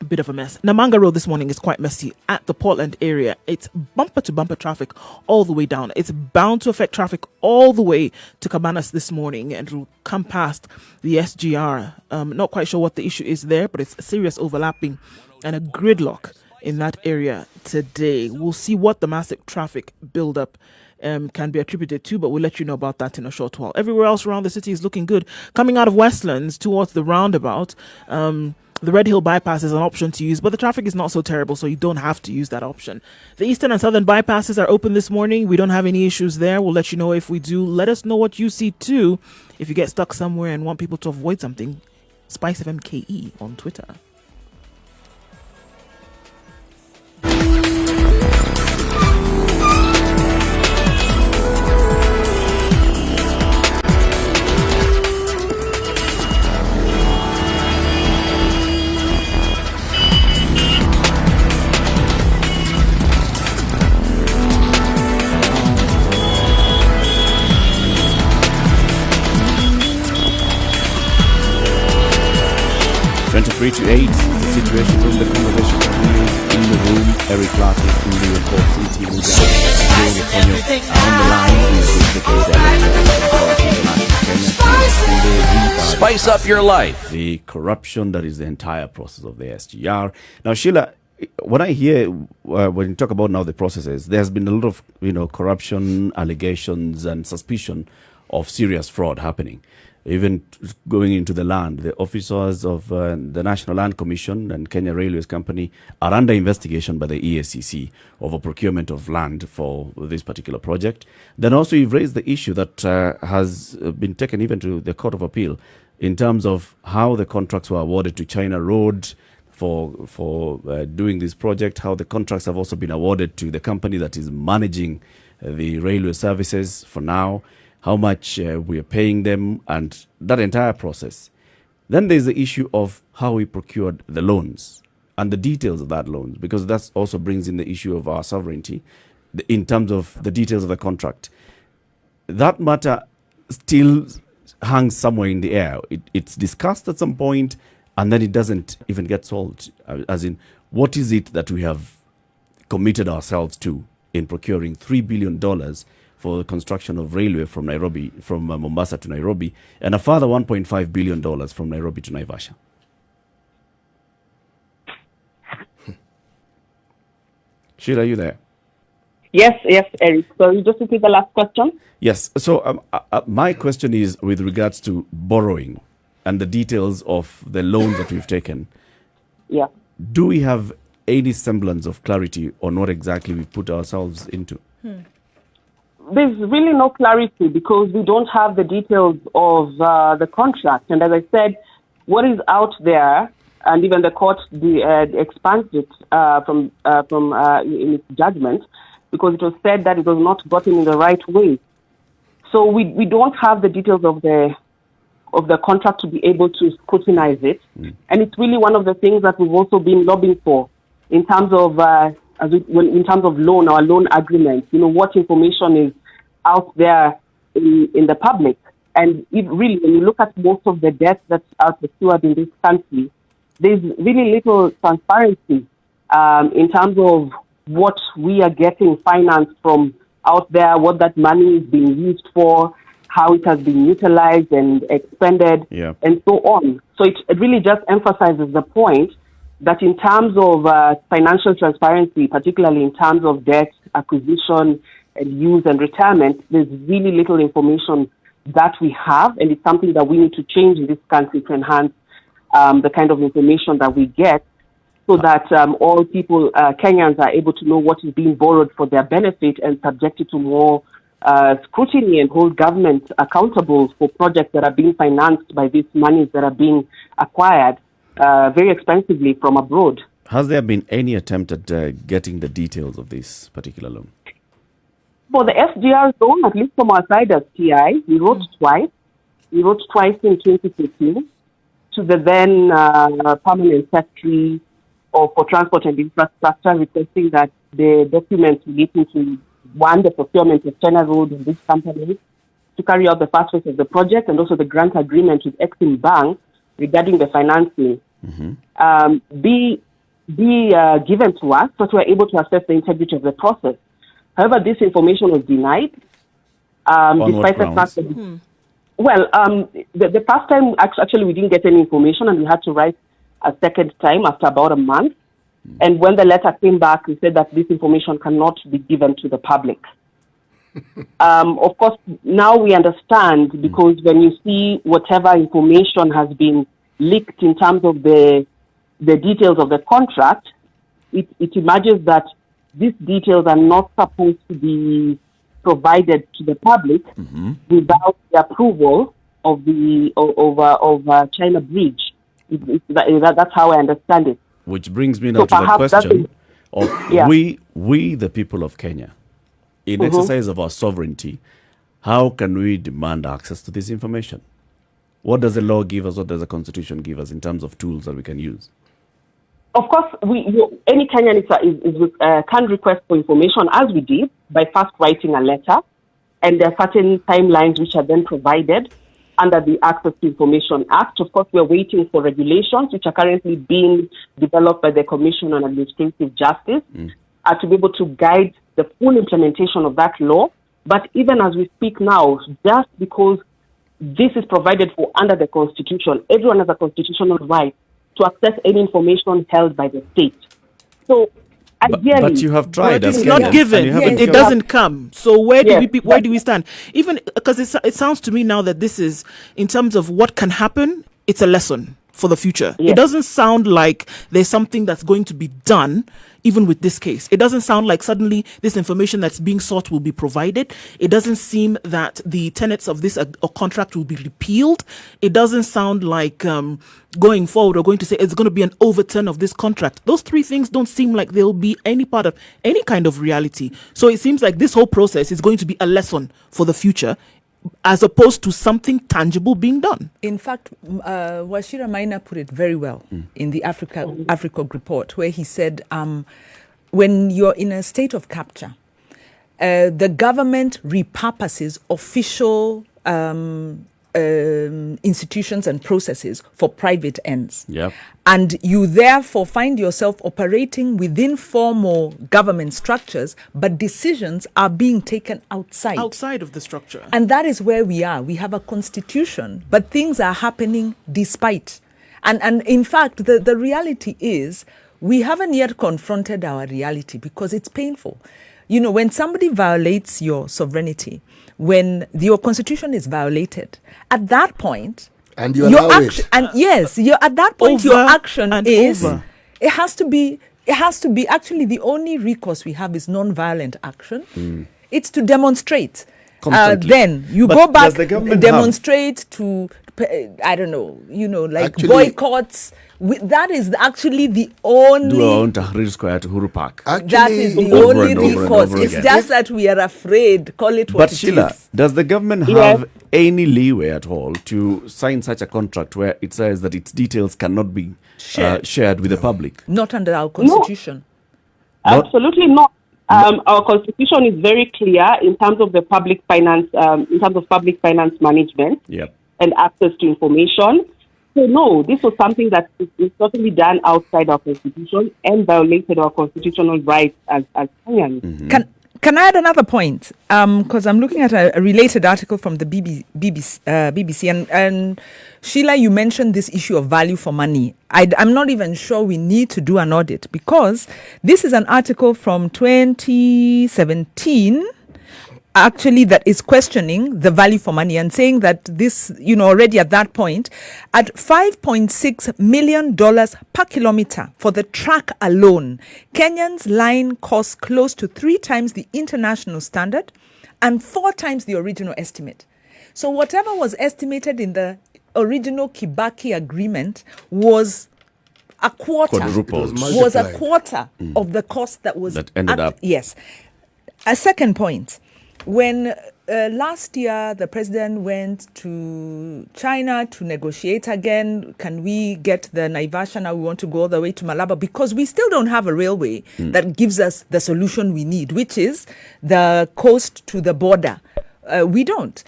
bit of a mess. Namanga Road this morning is quite messy at the Portland area. It's bumper to bumper traffic all the way down. It's bound to affect traffic all the way to Cabanas this morning, and it'll come past the SGR. Not quite sure what the issue is there, but it's serious overlapping and a gridlock in that area today. We'll see what the massive traffic buildup can be attributed to, but we'll let you know about that in a short while. Everywhere else around the city is looking good. Coming out of Westlands towards the roundabout, the Red Hill bypass is an option to use, but the traffic is not so terrible, so you don't have to use that option. The eastern and southern bypasses are open this morning. We don't have any issues there. We'll let you know if we do. Let us know what you see too. If you get stuck somewhere and want people to avoid something, Spice FM KE on Twitter.
Three to 8 is the situation room, the conversation continues in the room. Eric Latiff, Nduh Okoh, CT Muga, Njeri Thorne on the line.
Spice up your life.
The corruption that is the entire process of the SGR. Now, Sheila, when I hear when you talk about now the processes, there's been a lot of corruption allegations and suspicion of serious fraud happening. Even going into the land, the officers of the National Land Commission and Kenya Railways Company are under investigation by the EACC over procurement of land for this particular project. Then also you've raised the issue that has been taken even to the Court of Appeal in terms of how the contracts were awarded to China Road for doing this project, how the contracts have also been awarded to the company that is managing the railway services for now, how much we are paying them, and that entire process. Then there's the issue of how we procured the loans and the details of that loan, because that also brings in the issue of our sovereignty in terms of the details of the contract. That matter still hangs somewhere in the air. It's discussed at some point, and then it doesn't even get solved. As in, what is it that we have committed ourselves to in procuring $3 billion for the construction of railway from Mombasa to Nairobi, and a further $1.5 billion from Nairobi to Naivasha? Sheila, are you there?
Yes, Eric. So you just repeat the last question?
Yes. So my question is with regards to borrowing and the details of the loans that we've taken.
Yeah.
Do we have any semblance of clarity on what exactly we put ourselves into?
There's really no clarity because we don't have the details of the contract. And as I said, what is out there, and even the court expands it from in its judgment, because it was said that it was not gotten in the right way. So we don't have the details of the contract to be able to scrutinize it. And it's really one of the things that we've also been lobbying for in terms of in terms of loan, our loan agreement, what information is out there in the public. And really, when you look at most of the debt that's out secured in this country, there's really little transparency in terms of what we are getting financed from out there, what that money is being used for, how it has been utilized and expended, and so on. So it really just emphasizes the point that in terms of financial transparency, particularly in terms of debt acquisition and use and retirement, there's really little information that we have, and it's something that we need to change in this country to enhance the kind of information that we get, so that all people, Kenyans, are able to know what is being borrowed for their benefit and subjected to more scrutiny, and hold government accountable for projects that are being financed by these monies that are being acquired very expensively from abroad.
Has there been any attempt at getting the details of this particular loan?
For the SGR loan, at least from our side as TI, we wrote twice. We wrote twice in 2015 to the then permanent secretary for transport and infrastructure, requesting that the documents relating to, one, the procurement of China Road and this company to carry out the first phase of the project, and also the grant agreement with Exim Bank regarding the financing, be given to us, so that we're able to assess the integrity of the process. However, this information was denied, despite the fact that, the first time, actually, we didn't get any information, and we had to write a second time after about a month. And when the letter came back, we said that this information cannot be given to the public. Of course, now we understand, because when you see whatever information has been leaked in terms of the details of the contract, it emerges that these details are not supposed to be provided to the public without the approval of the China Bridge. That's how I understand it.
Which brings me now to the question of we, the people of Kenya, in exercise of our sovereignty, how can we demand access to this information? What does the law give us? What does the Constitution give us in terms of tools that we can use?
Of course, any Kenyan can request for information, as we did, by first writing a letter, and there are certain timelines which are then provided under the Access to Information Act. Of course, we're waiting for regulations which are currently being developed by the Commission on Administrative Justice to be able to guide the full implementation of that law. But even as we speak now, just because this is provided for under the Constitution, everyone has a constitutional right to access any information held by the state. So, ideally,
but you have tried.
But it's not given. It doesn't come. So where do we stand? Even because it sounds to me now that this is, in terms of what can happen, it's a lesson for the future. It doesn't sound like there's something that's going to be done, even with this case. It doesn't sound like suddenly this information that's being sought will be provided. It doesn't seem that the tenets of this contract will be repealed. It doesn't sound like going forward, we're going to say it's going to be an overturn of this contract. Those three things don't seem like they'll be any part of any kind of reality. So it seems like this whole process is going to be a lesson for the future, as opposed to something tangible being done.
In fact, Wachira Maina put it very well in the Africa report, where he said, when you're in a state of capture, the government repurposes official institutions and processes for private ends. And you therefore find yourself operating within formal government structures, but decisions are being taken outside
of the structure.
And that is where we are. We have a constitution, but things are happening despite. And in fact, the reality is we haven't yet confronted our reality, because it's painful. You know, when somebody violates your sovereignty, when your constitution is violated, at that point,
and you allow it.
And yes, at that point, your action is it has to be actually the only recourse we have is non-violent action. It's to demonstrate. Then you go back, demonstrate to, I don't know, like actually, boycotts. That is actually the only. That is the only recourse. It's just that we are afraid. Call it what it is. But Sheila,
does the government have any leeway at all to sign such a contract where it says that its details cannot be shared with the public?
Not under our constitution.
No. Absolutely not. Our constitution is very clear in terms of the public finance, management and access to information. So no, this was something that is certainly done outside our constitution and violated our constitutional rights as Kenyans.
Can I add another point? Because I'm looking at a related article from the BBC, and Sheila, you mentioned this issue of value for money. I'm not even sure we need to do an audit, because this is an article from 2017, actually, that is questioning the value for money and saying that this, already at that point, at $5.6 million per kilometer for the track alone, Kenyan's line costs close to 3 times the international standard and 4 times the original estimate. So whatever was estimated in the original Kibaki agreement was a quarter,
Quadrupled.
was a quarter of the cost that was...
That ended up.
Yes. A second point. When last year the president went to China to negotiate again, can we get the Naivasha now? We want to go all the way to Malaba, because we still don't have a railway that gives us the solution we need, which is the coast to the border. We don't.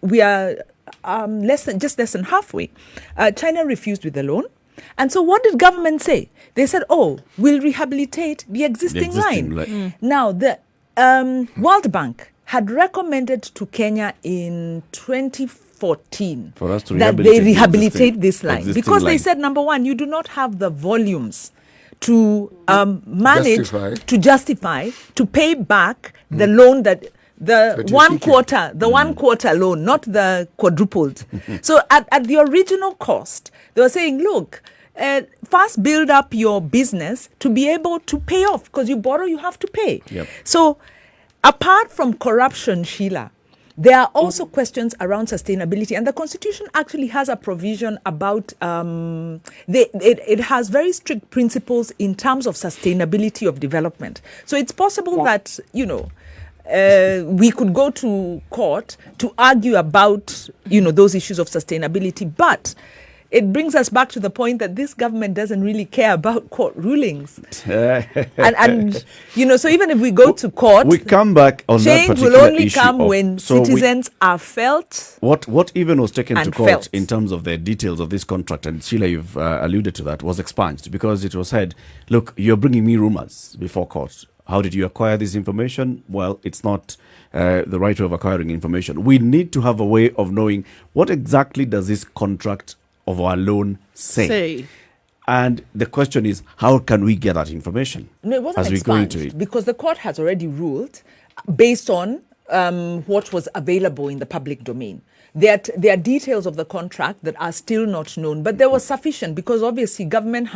We are less than halfway. China refused with the loan. And so what did government say? They said, we'll rehabilitate the existing line. Now, the World Bank had recommended to Kenya in 2014
for us to
that they rehabilitate this line, because they said, number one, you do not have the volumes to manage, to justify, to pay back the loan that the 1 quarter, the 1 quarter loan, not the quadrupled. So at the original cost, they were saying, look, first build up your business to be able to pay off, because you borrow, you have to pay.
Yep.
So apart from corruption, Sheila, there are also questions around sustainability, and the Constitution actually has a provision about it has very strict principles in terms of sustainability of development. So it's possible that we could go to court to argue about those issues of sustainability, but it brings us back to the point that this government doesn't really care about court rulings. and so even if we go to court,
we come back on that
change
particular
will only
issue
come when citizens are felt.
What even was taken to court
felt
in terms of the details of this contract, and Sheila, you've alluded to that, was expunged because it was said, look, you're bringing me rumors before court. How did you acquire this information? Well, it's not the right way of acquiring information. We need to have a way of knowing what exactly does this contract of our loan say. And the question is, how can we get that information?
No, it wasn't
as we go into it?
Because the court has already ruled based on what was available in the public domain. There are details of the contract that are still not known, but there was sufficient, because obviously government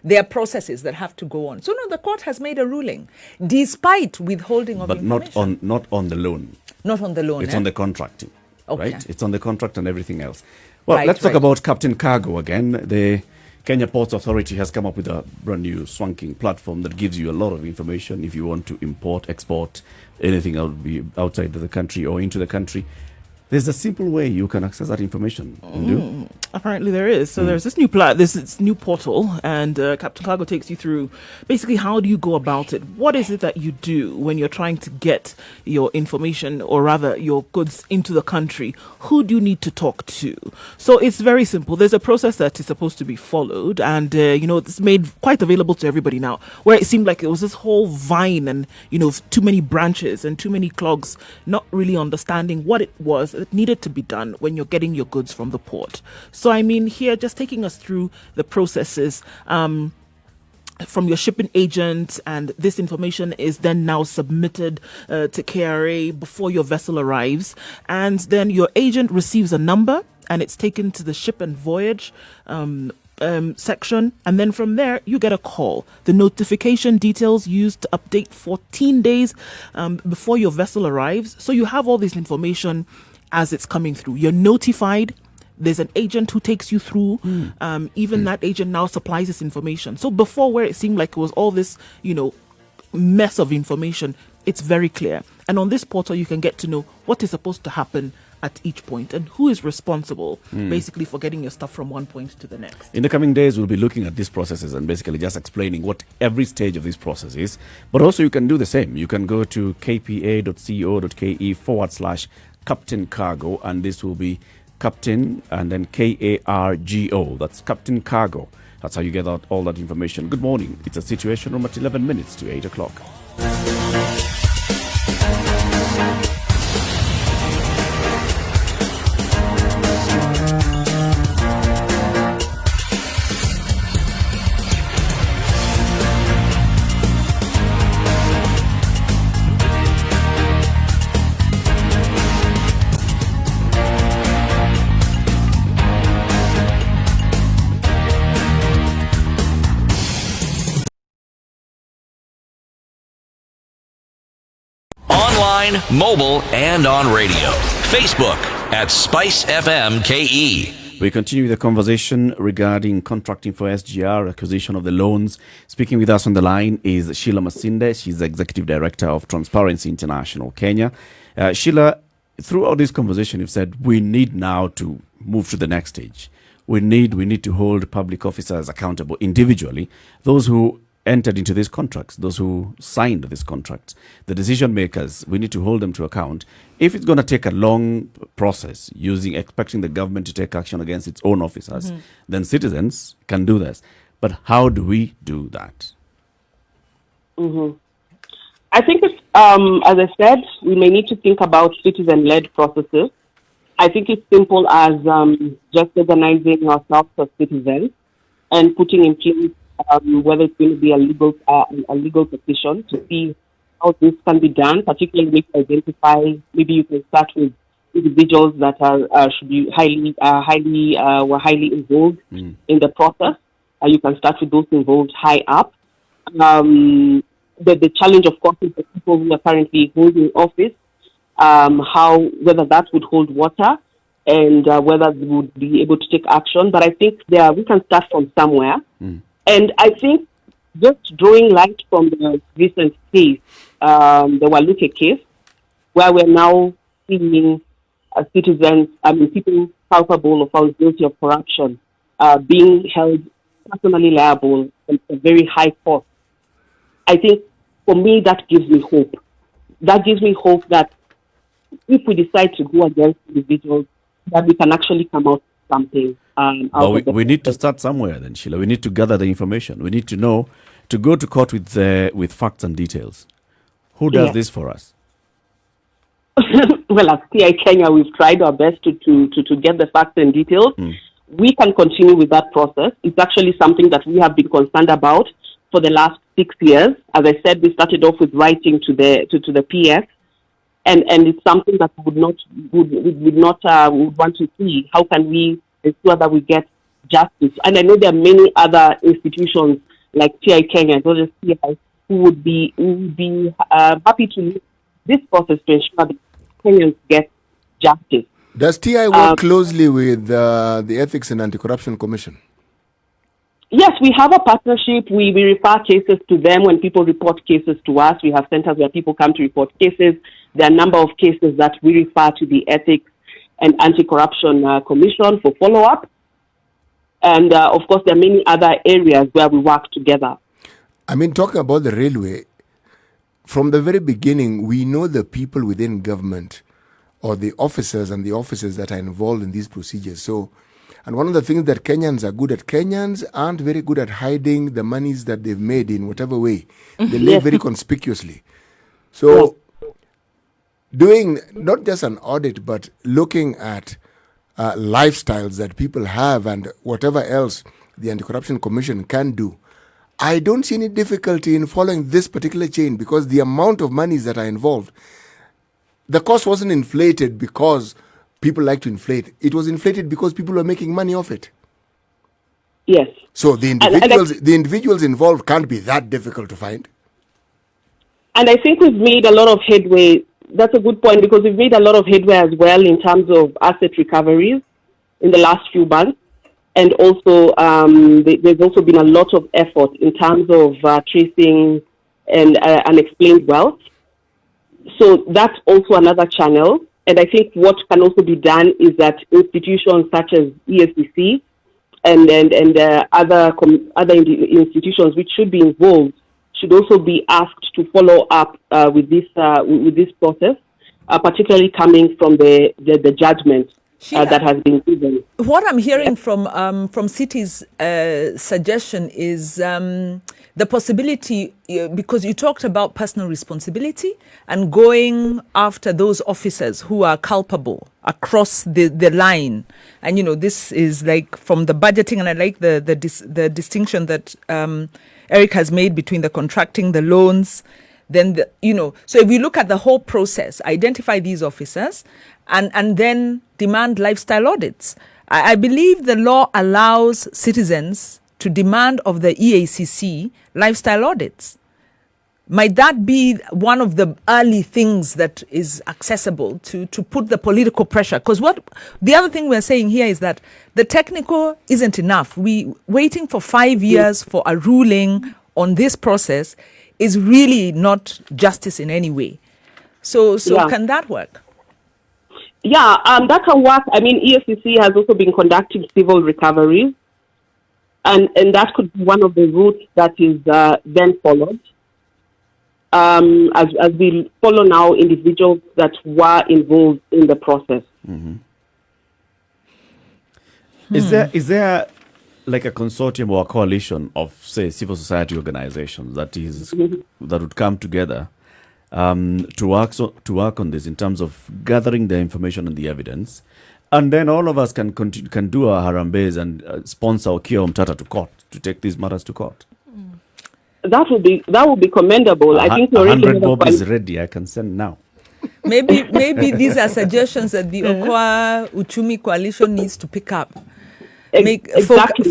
there are processes that have to go on. So no, the court has made a ruling, despite withholding of information.
But not on the loan.
Not on the loan.
It's on the contracting,
okay.
Right? It's on the contract and everything else. Well, let's talk about Captain Cargo again. The Kenya Ports Authority has come up with a brand new swanking platform that gives you a lot of information if you want to import, export, anything outside of the country or into the country. There's a simple way you can access that information.
Apparently there is. So there's this new this new portal, and Captain Cargo takes you through basically how do you go about it. What is it that you do when you're trying to get your information, or rather your goods, into the country? Who do you need to talk to? So it's very simple. There's a process that is supposed to be followed, and it's made quite available to everybody now, where it seemed like it was this whole vine and too many branches and too many clogs, not really understanding what it was that needed to be done when you're getting your goods from the port. So I mean, here, just taking us through the processes from your shipping agent, and this information is then now submitted to KRA before your vessel arrives, and then your agent receives a number and it's taken to the ship and voyage section, and then from there you get a call. The notification details used to update 14 days before your vessel arrives. So you have all this information as it's coming through. You're notified. There's an agent who takes you through. That agent now supplies this information. So before, where it seemed like it was all this, mess of information, it's very clear. And on this portal, you can get to know what is supposed to happen at each point and who is responsible basically for getting your stuff from one point to the next.
In the coming days, we'll be looking at these processes and basically just explaining what every stage of this process is. But also you can do the same. You can go to kpa.co.ke/Captain Cargo, and this will be Captain and then KARGO. That's Captain Cargo. That's how you get out all that information. Good morning. It's a Situation Room at 11 minutes to 8 o'clock.
online, mobile, and on radio. Facebook at Spice FM KE.
We continue the conversation regarding contracting for SGR, acquisition of the loans. Speaking with us on the line is Sheila Masinde. She's the Executive Director of Transparency International Kenya. Sheila, throughout this conversation, you've said we need now to move to the next stage. We need to hold public officers accountable individually, those who entered into these contracts, those who signed these contracts, the decision makers, we need to hold them to account. If it's going to take a long process, expecting the government to take action against its own officers, then citizens can do this. But how do we do that?
I think it's, as I said, we may need to think about citizen-led processes. I think it's simple as just organizing ourselves as citizens and putting in place whether it's going to be a legal petition to see how this can be done, particularly if you identify, maybe you can start with individuals that should be were highly involved in the process. You can start with those involved high up. The challenge, of course, is the people who are currently holding office, whether that would hold water and whether they would be able to take action. But I think we can start from somewhere. And I think just drawing light from the recent case, the Waluke case, where we're now seeing citizens, people culpable or found guilty of corruption, being held personally liable at a very high cost. I think, for me, that gives me hope. That gives me hope that if we decide to go against individuals, that we can actually come out with something.
We need to start somewhere then, Sheila. We need to gather the information. We need to know, to go to court with facts and details. Who does this for us?
Well, as TI Kenya, we've tried our best to get the facts and details. We can continue with that process. It's actually something that we have been concerned about for the last 6 years. As I said, we started off with writing to the PS, and it's something that we would want to see. How can we ensure that we get justice? And I know there are many other institutions like TI Kenya, not just TI, who would be happy to lead this process to ensure that Kenyans get justice.
Does TI work closely with the Ethics and Anti-Corruption Commission?
Yes, we have a partnership. We refer cases to them when people report cases to us. We have centers where people come to report cases. There are a number of cases that we refer to the Ethics and Anti-Corruption Commission for follow-up. And, of course, there are many other areas where we work together.
I mean, talking about the railway, from the very beginning, we know the people within government or the officers and the officers that are involved in these procedures. So, and one of the things that Kenyans are good at, Kenyans aren't very good at hiding the monies that they've made in whatever way. They live very conspicuously. So, doing not just an audit, but looking at lifestyles that people have and whatever else the Anti-Corruption Commission can do, I don't see any difficulty in following this particular chain because the amount of monies that are involved, the cost wasn't inflated because people like to inflate. It was inflated because people were making money off it.
Yes.
So the individuals involved can't be that difficult to find.
And I think we've made a lot of headway. That's a good point because we've made a lot of headway as well in terms of asset recoveries in the last few months. And also, there's also been a lot of effort in terms of tracing and unexplained wealth. So that's also another channel. And I think what can also be done is that institutions such as EFCC and other institutions which should be involved should also be asked to follow up with this process, particularly coming from the judgment that has been given.
What I'm hearing from City's suggestion is the possibility, because you talked about personal responsibility and going after those officers who are culpable across the line. And, this is like from the budgeting, and I like the distinction that Eric has made between the contracting, the loans, then, so if we look at the whole process, identify these officers and then demand lifestyle audits. I believe the law allows citizens to demand of the EACC lifestyle audits. Might that be one of the early things that is accessible to put the political pressure? Because the other thing we're saying here is that the technical isn't enough. Waiting for 5 years for a ruling on this process is really not justice in any way. So can that work?
Yeah, that can work. I mean, EFCC has also been conducting civil recoveries, and that could be one of the routes that is then followed. As we follow now individuals that were involved in the process.
Mm-hmm. Is there like a consortium or a coalition of, say, civil society organizations that would come together to work on this in terms of gathering the information and the evidence, and then all of us can do our harambes and sponsor Okiya Omtata to court, to take these matters to court?
That would be commendable. I think
100 bob is ready. I can send now.
Maybe these are suggestions that the Okoh Uchumi Coalition needs to pick up.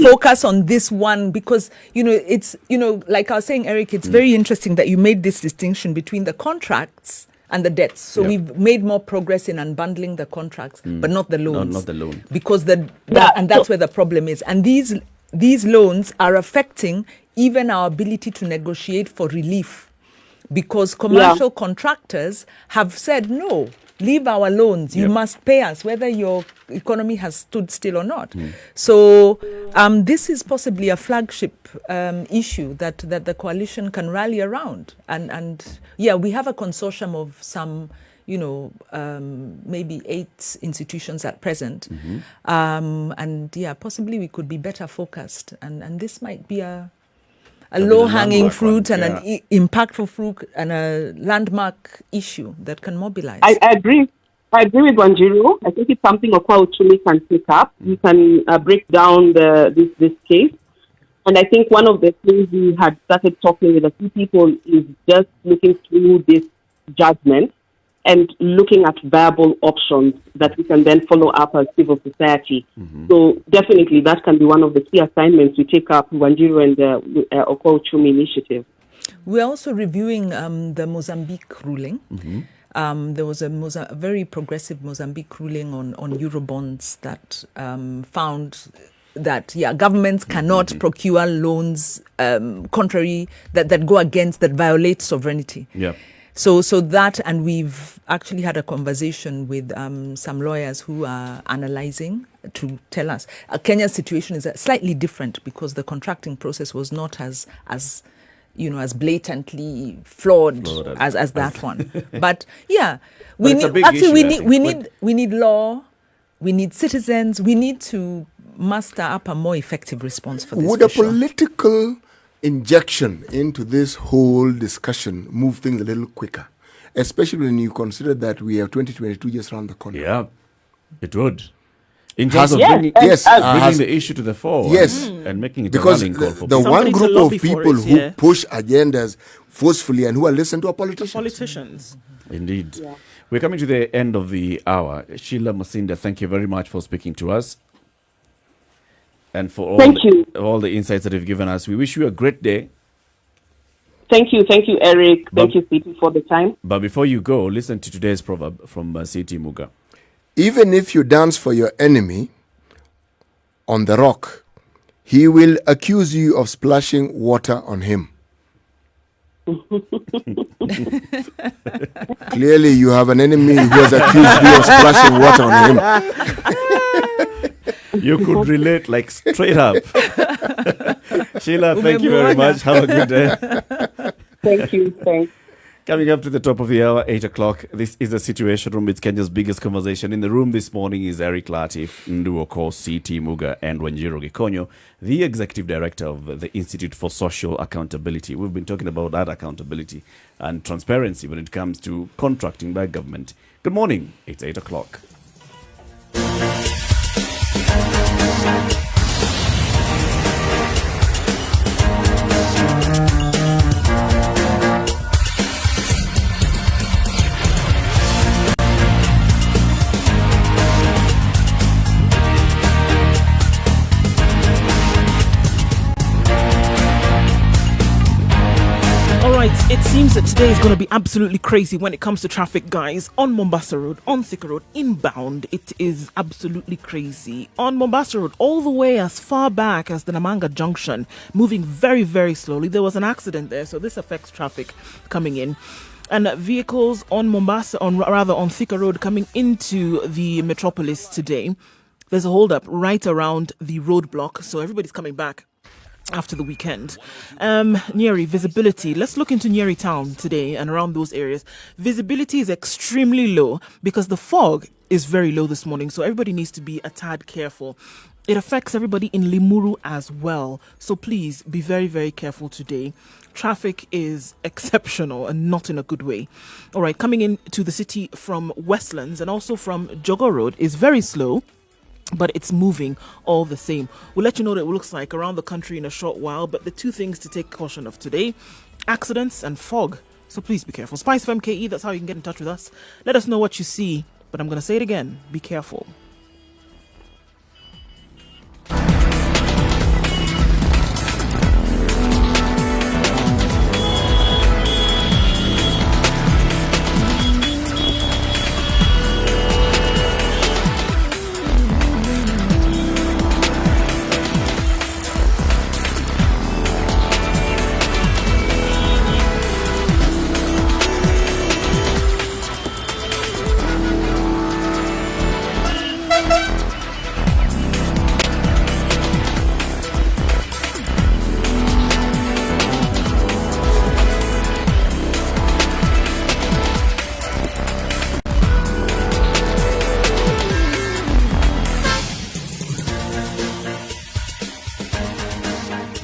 Focus on this one, because it's like I was saying, Eric, it's very interesting that you made this distinction between the contracts and the debts. So we've made more progress in unbundling the contracts, but not the loans.
No, not the loan.
Because that's where the problem is. And these loans are affecting even our ability to negotiate for relief, because commercial contractors have said, no, leave our loans. You must pay us, whether your economy has stood still or not. So this is possibly a flagship issue that the coalition can rally around. And we have a consortium of some, maybe 8 institutions at present. Possibly we could be better focused. And this might be a low-hanging fruit and an impactful fruit and a landmark issue that can mobilize.
I agree. I agree with Wanjiru. I think it's something Okoh Uchumi can pick up. We can break down this case. And I think one of the things we had started talking with a few people is just looking through this judgment and looking at viable options that we can then follow up as civil society. So definitely that can be one of the key assignments we take up, Wanjiru and the Okoh Uchumi initiative.
We're also reviewing the Mozambique ruling. There was a very progressive Mozambique ruling on Eurobonds that found that governments cannot procure loans contrary that go against, that violate sovereignty. So that, and we've actually had a conversation with some lawyers who are analyzing to tell us Kenya's situation is slightly different, because the contracting process was not as blatantly flawed as that one. But we need law, we need citizens, we need to muster up a more effective response for this.
Would a political injection into this whole discussion move things a little quicker, especially when you consider that we have 2022 just around the corner?
Yeah, it would. In terms of bringing the issue to the fore, and making it
because
a rallying call for
the one group of people who
it,
push agendas forcefully and who are listened to are politicians.
Indeed. We're coming to the end of the hour. Sheila Masinda, thank you very much for speaking to us and for all the insights that you've given us. We wish you a great day.
Thank you, Eric. Thank you, CT, for the time.
But before you go, listen to today's proverb from CT Muga.
Even if you dance for your enemy on the rock, he will accuse you of splashing water on him. Clearly, you have an enemy who has accused you of splashing water on him.
You could relate like straight up. Sheila, thank you very much. Have a good day.
Thank you. Thanks.
Coming up to the top of the hour, 8 o'clock, this is the Situation Room. It's Kenya's biggest conversation. In the room this morning is Eric Latiff, Nduh Okoh, CT Muga, and Njeri Thorne, the Executive Director of the Institute for Social Accountability. We've been talking about that accountability and transparency when it comes to contracting by government. Good morning. It's 8 o'clock.
It's Seems that today is going to be absolutely crazy when it comes to traffic, guys. On Mombasa Road, on Thika Road, inbound, it is absolutely crazy. On Mombasa Road, all the way as far back as the Namanga Junction, moving very, very slowly. There was an accident there, so this affects traffic coming in. And vehicles on on Thika Road coming into the metropolis today, there's a hold-up right around the roadblock, so everybody's coming back after the weekend. Njeri, visibility. Let's look into Njeri town today and around those areas. Visibility is extremely low because the fog is very low this morning, so everybody needs to be a tad careful. It affects everybody in Limuru as well, so please be very, very careful today. Traffic is exceptional and not in a good way. All right, coming into the city from Westlands and also from Jogo Road is very slow, but it's moving all the same. We'll let you know what it looks like around the country in a short while, but the two things to take caution of today, accidents and fog. So please be careful. Spice FM KE, that's how you can get in touch with us. Let us know what you see, but I'm going to say it again, be careful.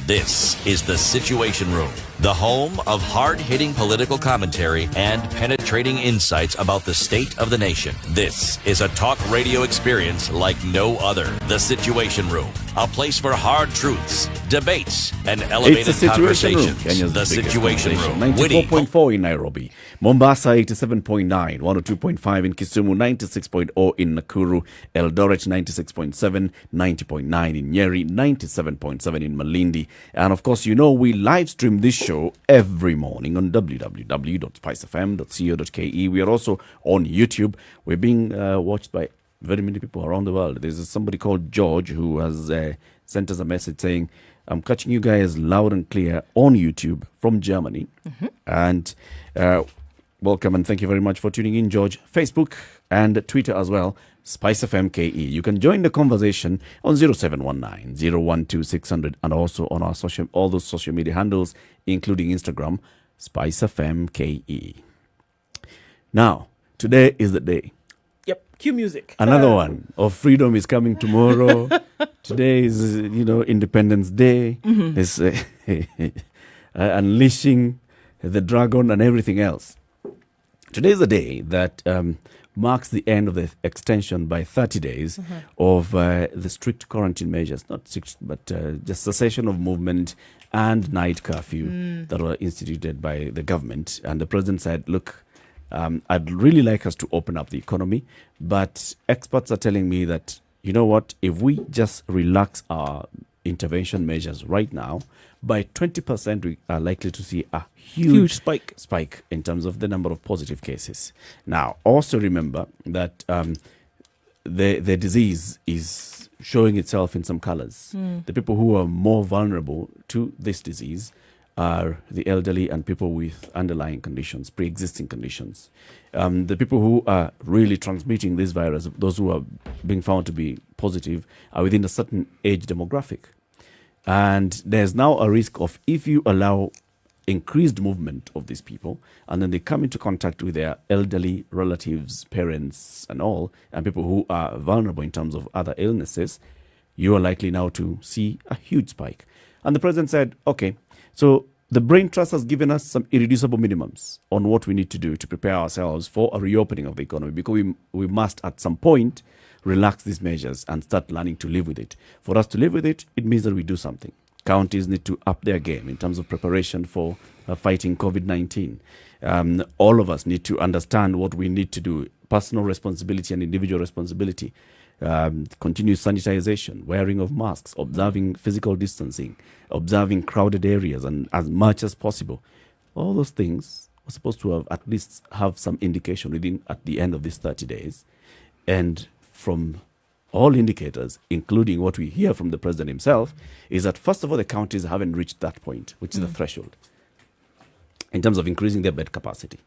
This is The Situation Room, the home of hard-hitting political commentary and penetrating insights about the state of the nation. This is a talk radio experience like no other. The Situation Room, a place for hard truths, debates, and elevated conversations. The Situation Room.
94.4 in Nairobi, Mombasa 87.9, 102.5 in Kisumu, 96.0 in Nakuru, Eldoret 96.7, 90.9 in Nyeri, 97.7 in Malindi. And of course, you know, we live stream this show every morning on www.spicefm.co.ke. We are also on YouTube. We're being watched by very many people around the world. There's somebody called George who has sent us a message saying, I'm catching you guys loud and clear on YouTube from Germany. Mm-hmm. And welcome and thank you very much for tuning in, George. Facebook and Twitter as well, Spice FM KE. You can join the conversation on 0719 012 600 and also on our all those social media handles, including Instagram, Spice FM KE. Now, today is the day.
Yep, cue music.
Another one of freedom is coming tomorrow. Today is, Independence Day. Mm-hmm. It's unleashing the dragon and everything else. Today is the day that marks the end of the extension by 30 days of the strict quarantine measures. Not strict, but just cessation of movement and night curfew that were instituted by the government. And the president said, look, I'd really like us to open up the economy, but experts are telling me that, you know what, if we just relax our intervention measures right now, by 20% we are likely to see a huge spike in terms of the number of positive cases. Now, also remember that the disease is showing itself in some colors. The people who are more vulnerable to this disease are the elderly and people with underlying conditions, pre-existing conditions. The people who are really transmitting this virus, those who are being found to be positive, are within a certain age demographic. And there's now a risk of, if you allow increased movement of these people, and then they come into contact with their elderly relatives, parents, and all, and people who are vulnerable in terms of other illnesses, you are likely now to see a huge spike. And the president said, okay, so the Brain Trust has given us some irreducible minimums on what we need to do to prepare ourselves for a reopening of the economy, because we must at some point relax these measures and start learning to live with it. For us to live with it, it means that we do something. Counties need to up their game in terms of preparation for fighting COVID-19. All of us need to understand what we need to do, personal responsibility and individual responsibility, continuous sanitization, wearing of masks, observing physical distancing, observing crowded areas, and as much as possible, All those things were supposed to have at least have some indication at the end of these 30 days. And from all indicators, including what we hear from the president himself, is that first of all, the counties haven't reached that point, which is the threshold, in terms of increasing their bed capacity.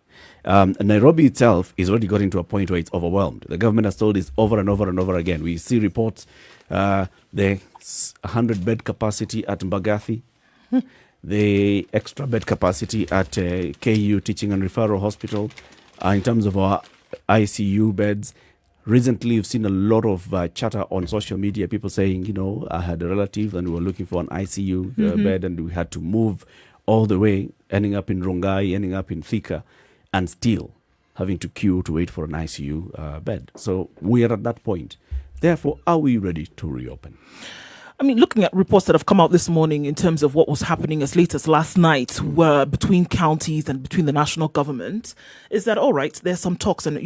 Nairobi itself is already got into a point where it's overwhelmed. The government has told us over and over and over again. We see reports, the 100-bed capacity at Mbagathi, the extra bed capacity at KU Teaching and Referral Hospital, in terms of our ICU beds. Recently, we've seen a lot of chatter on social media, people saying, I had a relative and we were looking for an ICU bed and we had to move all the way, ending up in Rongai, ending up in Thika, and still having to queue to wait for an ICU bed. So we are at that point. Therefore, are we ready to reopen?
I mean, looking at reports that have come out this morning in terms of what was happening as late as last night were between counties and between the national government, is that, all right, there's some talks and,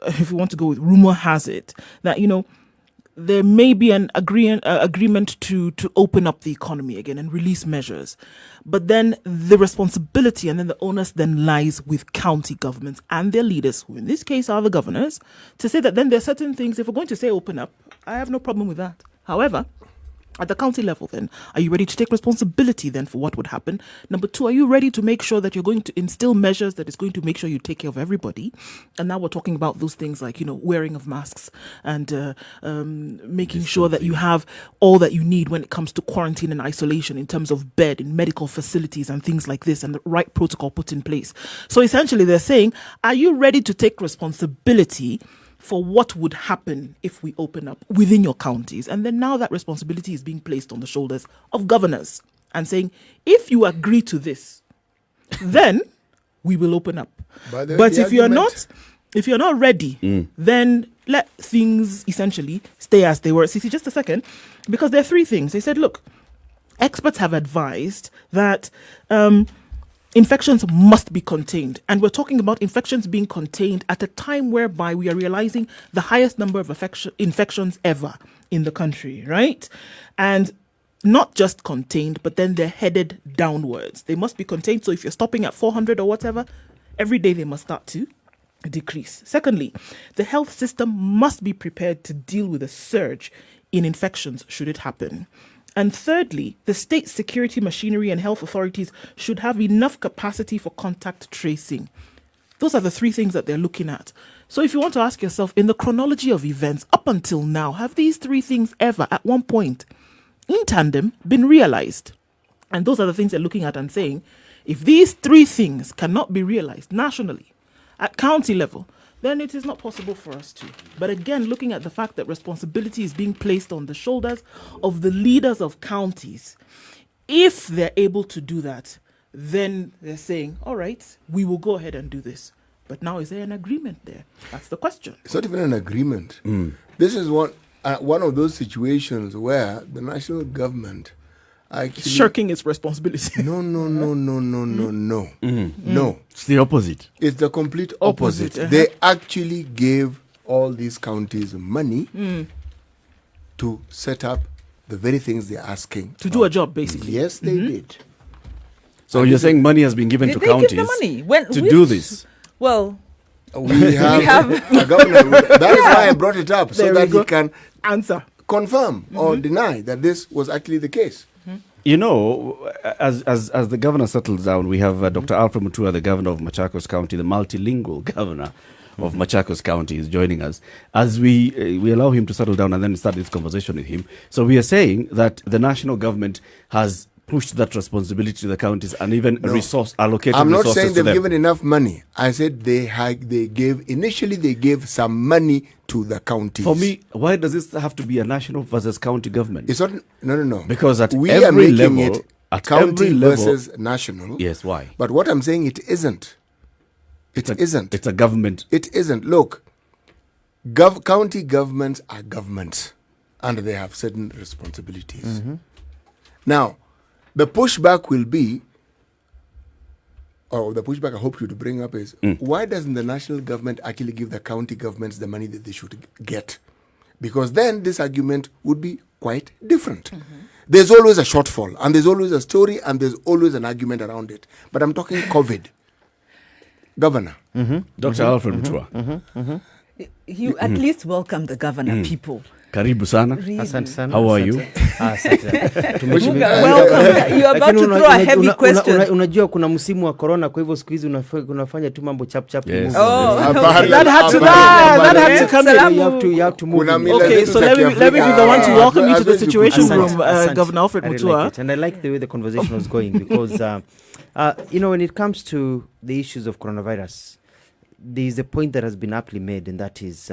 if you want to go with rumor has it that, there may be an agreement to open up the economy again and release measures. But then the responsibility and then the onus then lies with county governments and their leaders, who in this case are the governors, to say that then there are certain things, if we're going to say open up, I have no problem with that. However, at the county level then, are you ready to take responsibility then for what would happen? Number two, are you ready to make sure that you're going to instill measures that is going to make sure you take care of everybody? And now we're talking about those things like, wearing of masks and making sure that you have all that you need when it comes to quarantine and isolation in terms of bed in medical facilities and things like this, and the right protocol put in place. So essentially they're saying, are you ready to take responsibility for what would happen if we open up within your counties? And then now that responsibility is being placed on the shoulders of governors and saying, if you agree to this, then we will open up. But if you're not ready, then let things essentially stay as they were. See, just a second, because there are three things. They said, look, experts have advised that infections must be contained. And we're talking about infections being contained at a time whereby we are realizing the highest number of infections ever in the country, right? And not just contained, but then they're headed downwards. They must be contained. So if you're stopping at 400 or whatever, every day they must start to decrease. Secondly, the health system must be prepared to deal with a surge in infections should it happen. And thirdly, the state security machinery and health authorities should have enough capacity for contact tracing. Those are the three things that they're looking at. So if you want to ask yourself, in the chronology of events up until now, have these three things ever at one point in tandem been realized? And those are the things they're looking at and saying, if these three things cannot be realized nationally, at county level, then it is not possible for us to. But again, looking at the fact that responsibility is being placed on the shoulders of the leaders of counties, if they're able to do that, then they're saying, all right, we will go ahead and do this. But now, is there an agreement there? That's the question.
It's not even an agreement. This is one of those situations where the national government actually
shirking its responsibility.
No. No.
It's the opposite.
It's the complete opposite. They actually gave all these counties money to set up the very things they're asking.
To do a job, basically.
Yes, they did.
So you're saying money has been given to counties
give the money?
to do this?
Well,
we have a governor. That is why I brought it up, so that he can
answer,
confirm or deny that this was actually the case.
As the governor settles down, we have Dr. Alfred Mutua, the governor of Machakos County, the multilingual governor of Machakos County, is joining us as we allow him to settle down and then start this conversation with him. So we are saying that the national government has pushed that responsibility to the counties and even allocated resources to them.
I'm not saying they've given enough money. I said they gave some money to the counties.
For me, why does this have to be a national versus county government?
It's not. No.
Because
we
every
are making
level,
it county versus national.
Yes, why?
But what I'm saying, it isn't. It isn't.
It's a government.
It isn't. Look, county governments are governments, and they have certain responsibilities. Now, the pushback will be, or the pushback I hope you to bring up is, why doesn't the national government actually give the county governments the money that they should get? Because then this argument would be quite different. There's always a shortfall, and there's always a story, and there's always an argument around it. But I'm talking COVID. Governor.
Dr. Alfred Mutua.
You at least welcome the governor, people.
Karibu sana.
Really.
Asante sana.
How are you?
Welcome. You're about to throw a heavy question.
Unajua kuna msimu wa corona, kwa hivyo siku hizi unafanya tu mambo chap chap.
Yes.
That had to come in.
You have to move.
Okay, so let me be the one to welcome you to the Situation Room, Governor Alfred
I really
Mutua.
like it. And I like the way the conversation was going because, when it comes to the issues of coronavirus, there is a point that has been aptly made, and that is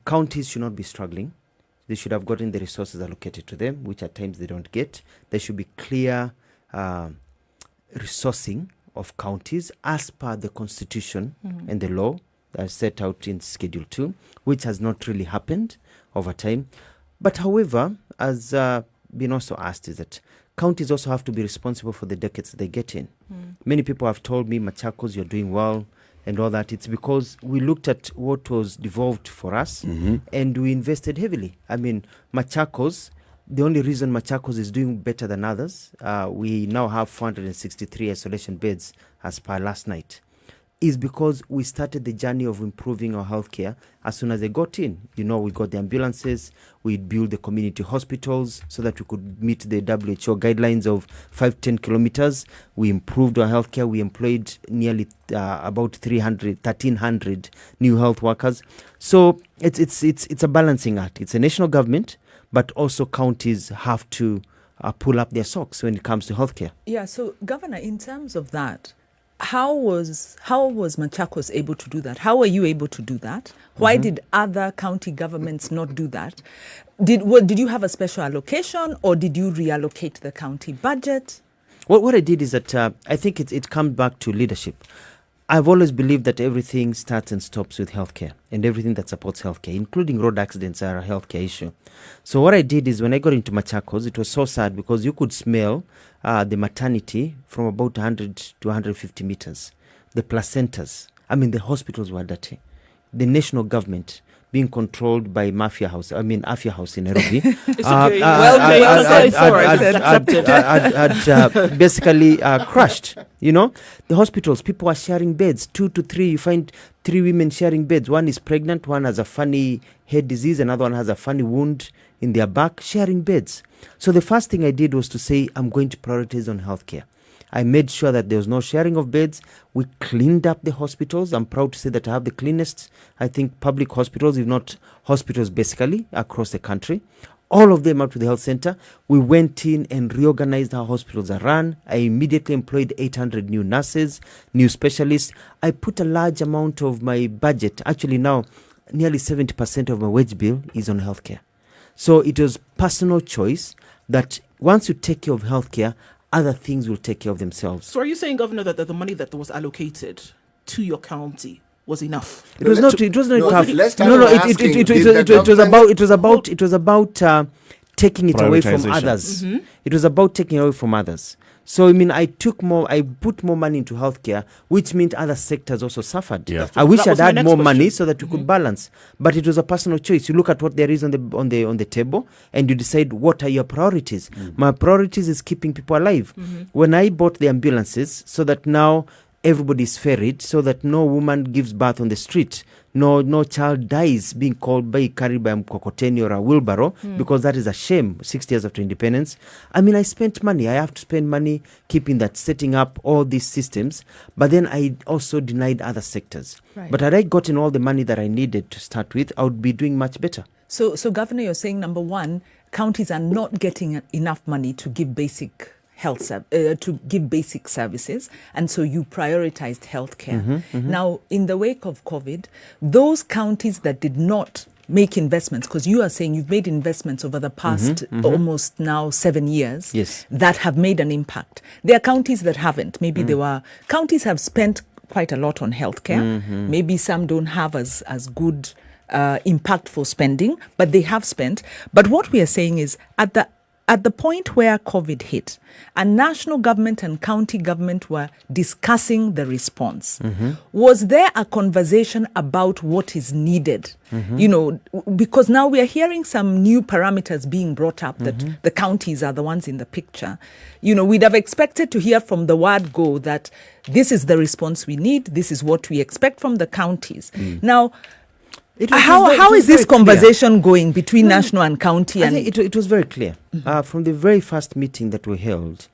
counties should not be struggling. They should have gotten the resources allocated to them, which at times they don't get. There should be clear resourcing of counties as per the constitution and the law that is set out in Schedule 2, which has not really happened over time. But however, as been also asked, is that counties also have to be responsible for the decades they get in. Many people have told me, Machakos, you're doing well, and all that. It's because we looked at what was devolved for us and we invested heavily. I mean, Machakos, the only reason Machakos is doing better than others, we now have 463 isolation beds as per last night, is because we started the journey of improving our healthcare as soon as they got in. We got the ambulances, we built the community hospitals so that we could meet the WHO guidelines of 5-10 kilometers. We improved our healthcare. We employed nearly about 1,300 new health workers. So it's a balancing act. It's a national government, but also counties have to pull up their socks when it comes to healthcare.
Yeah, so Governor, in terms of that, how was Machakos able to do that? How were you able to do that? Why did other county governments not do that? Did you have a special allocation, or did you reallocate the county budget?
What I did is that I think it comes back to leadership. I've always believed that everything starts and stops with healthcare, and everything that supports healthcare, including road accidents, are a healthcare issue. So what I did is when I got into Machakos, it was so sad because you could smell the maternity from about 100 to 150 meters. The placentas, the hospitals were dirty. The national government being controlled by Afia House in Nairobi. Had basically crushed. The hospitals, people are sharing beds, 2 to 3. You find 3 women sharing beds. One is pregnant, one has a funny head disease, another one has a funny wound in their back, sharing beds. So the first thing I did was to say, I'm going to prioritize on healthcare. I made sure that there was no sharing of beds. We cleaned up the hospitals. I'm proud to say that I have the cleanest, I think, public hospitals, if not hospitals basically, across the country. All of them up to the health center. We went in and reorganized how hospitals are run. I immediately employed 800 new nurses, new specialists. I put a large amount of my budget. Actually now, nearly 70% of my wage bill is on healthcare. So it was personal choice that once you take care of healthcare, other things will take care of themselves.
So are you saying, Governor, that the money that was allocated to your county was enough?
It was not enough. It was about taking it away from others. It was about taking away from others. So I put more money into healthcare, which meant other sectors also suffered.
Yeah.
I wish I'd had more
question.
money so that we could balance, but it was a personal choice. You look at what there is on the table, and you decide what are your priorities. My priorities is keeping people alive. When I bought the ambulances, so that now everybody is ferried, so that no woman gives birth on the street, no child dies being carried by a mkokoteni or a wheelbarrow, because that is a shame. 60 years after independence, I spent money. I have to spend money keeping that, setting up all these systems, but then I also denied other sectors.
Right.
But had I gotten all the money that I needed to start with, I would be doing much better.
So Governor, you're saying, number one, counties are not getting enough money to give basic basic services, and so you prioritized healthcare. Now, in the wake of COVID, those counties that did not make investments, because you are saying you've made investments over the past almost now 7 years,
Yes,
that have made an impact. There are counties that haven't. Maybe counties have spent quite a lot on healthcare. Maybe some don't have as good impact for spending, but they have spent. But what we are saying is, at the at the point where COVID hit, and national government and county government were discussing the response, was there a conversation about what is needed? You know, because now we are hearing some new parameters being brought up that the counties are the ones in the picture. You know, we'd have expected to hear from the word go that this is the response we need, this is what we expect from the counties. Now, how is this conversation going between national and county?
I think it was very clear. From the very first meeting that we held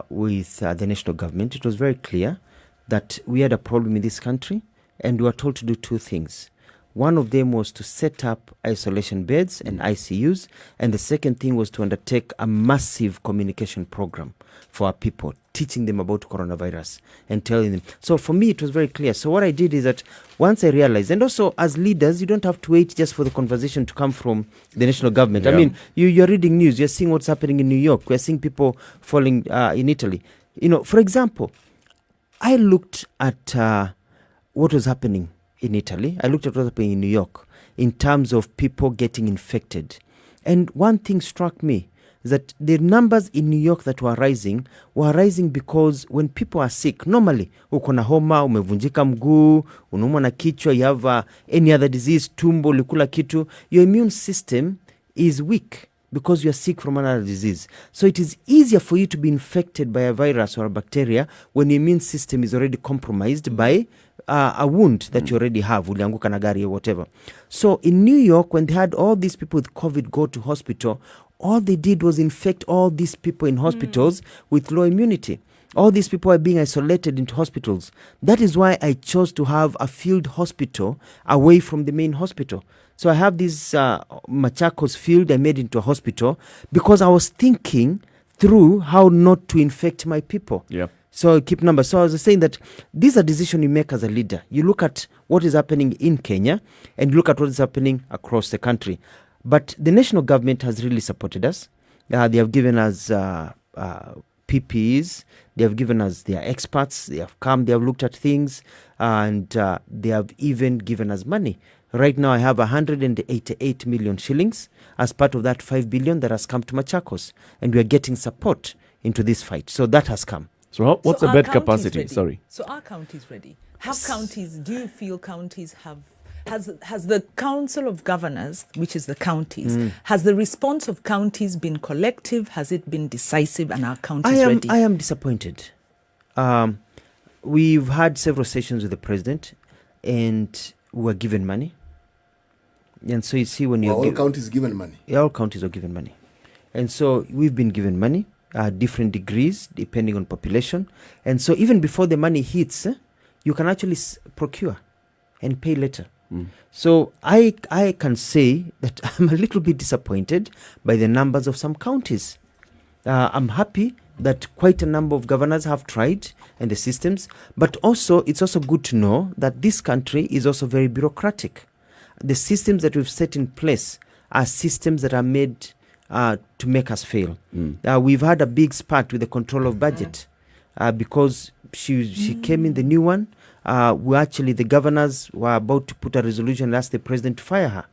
with the national government, it was very clear that we had a problem in this country, and we were told to do two things. One of them was to set up isolation beds and ICUs, and the second thing was to undertake a massive communication program for our people, teaching them about coronavirus and telling them. So for me, it was very clear. So what I did is that once I realized, and also as leaders, you don't have to wait just for the conversation to come from the national government.
Yeah.
I mean, you're reading news, you're seeing what's happening in New York, we're seeing people falling in Italy. You know, for example, I looked at what was happening in Italy. I looked at what was happening in New York in terms of people getting infected. And one thing struck me is that the numbers in New York that were rising because when people are sick, normally, uko na homa, umevunjika mguu, unaumwa na kichwa, you have any other disease, tumbo, likula kitu, your immune system is weak because you are sick from another disease. So it is easier for you to be infected by a virus or a bacteria when your immune system is already compromised by a wound that you already have, ulianguka na gari or whatever. So in New York, when they had all these people with COVID go to hospital, all they did was infect all these people in hospitals with low immunity. All these people are being isolated into hospitals. That is why I chose to have a field hospital away from the main hospital. So I have this Machakos field I made into a hospital because I was thinking through how not to infect my people.
Yep.
So keep numbers. So I was saying that these are decisions you make as a leader. You look at what is happening in Kenya and you look at what is happening across the country. But the national government has really supported us. They have given us PPEs. They have given us their experts. They have come, they have looked at things, and they have even given us money. Right now, I have 188 million shillings as part of that 5 billion that has come to Machakos. And we are getting support into this fight. So that has come.
So what's the
our
bed
counties
capacity?
ready?
Sorry.
So are counties ready? Do you feel counties have, has the Council of Governors, which is the counties, has the response of counties been collective? Has it been decisive, and are counties ready?
I am disappointed. We've had several sessions with the president and we were given money. And so you see when you're...
all counties given money?
Yeah, all counties are given money. And so we've been given money, different degrees, depending on population. And so even before the money hits, you can actually procure and pay later. So I can say that I'm a little bit disappointed by the numbers of some counties. I'm happy that quite a number of governors have tried and the systems, but also it's also good to know that this country is also very bureaucratic. The systems that we've set in place are systems that are made to make us fail. We've had a big spat with the control of budget because she came in, the new one. The governors were about to put a resolution and ask the president to fire her.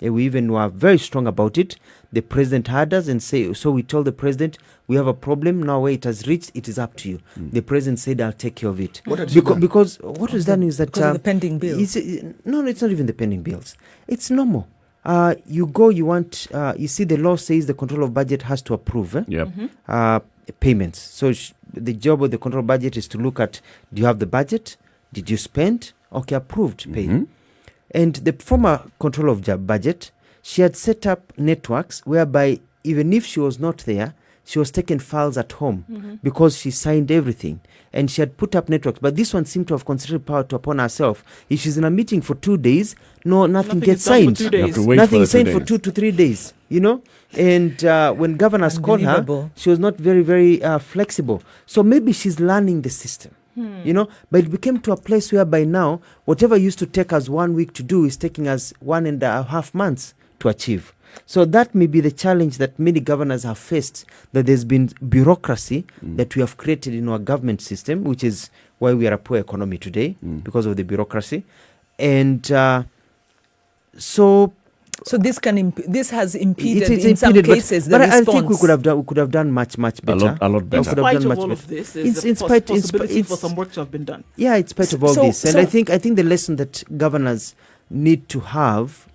We even were very strong about it. The president heard us and so we told the president, we have a problem, now where it has reached, it is up to you. The president said, I'll take care of it.
What had she done?
Because what was done is that...
Because of the pending bills.
It's not even the pending bills. It's normal. You see the law says the control of budget has to approve payments. So the job of the control budget is to look at, do you have the budget? Did you spend? Okay, approved, pay. And the former control of budget, she had set up networks whereby even if she was not there, she was taking files at home because she signed everything. And she had put up networks. But this one seemed to have concentrated power upon herself. If she's in a meeting for 2 days, nothing gets signed. Nothing is signed for 2 to 3 days, you know. And when governors called her, she was not very, very flexible. So maybe she's learning the system. You know, but it became to a place where by now, whatever used to take us 1 week to do is taking us 1.5 months to achieve. So that may be the challenge that many governors have faced, that there's been bureaucracy that we have created in our government system, which is why we are a poor economy today, because of the bureaucracy. And so
So this has impeded
it's
in some
impeded,
cases
but
the
I
response.
think we could have done much better.
A lot
In
better.
Could have
spite
done
of
much
all
better.
of this,
It's
is
in
a
spite-
possibility
it's-
for some work to have been done.
Yeah, in spite of all
So-
this, and
so-
I think the lesson that governors need to have,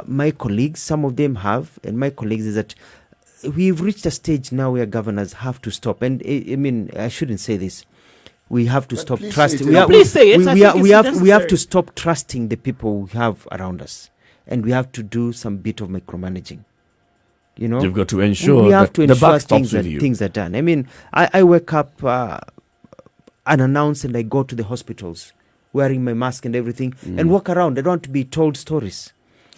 my colleagues, some of them have, and my colleagues, is that we've reached a stage now where governors have to stop. And I mean, I shouldn't say this. We have to
But
stop
please
trusting.
say it.
We
No,
have-
please say it.
We,
I
we,
think
are-
it's
we have to
necessary.
stop trusting the people we have around us, and we have to do some bit of micromanaging. You know,
You've got to ensure
we have
that
to
the
ensure
buck stops with you.
things are done. I mean, I wake up unannounced and I go to the hospitals wearing my mask and everything and walk around. I don't want to be told stories.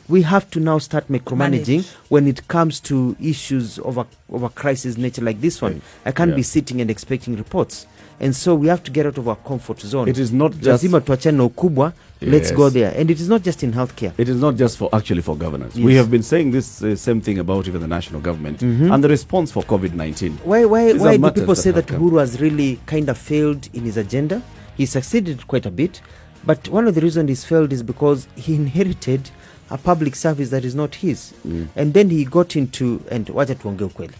We have to now start micromanaging
Manage.
when it comes to issues of a crisis nature like this one.
Right.
I can't
Yeah.
be sitting and expecting reports. And so we have to get out of our comfort zone.
It is not just
Lazima tuachane na ukubwa. Let's
Yes.
go there. And it is not just in healthcare.
It is not just for governance.
Yes.
We have been saying this same thing about even the national government and the response for COVID-19.
Why
These are
do
matters
people
that
say
have
that
come.
Uhuru has really kind of failed in his agenda? He succeeded quite a bit, but one of the reasons he's failed is because he inherited a public service that is not his. And then he got into, and wacha tuongee ukweli,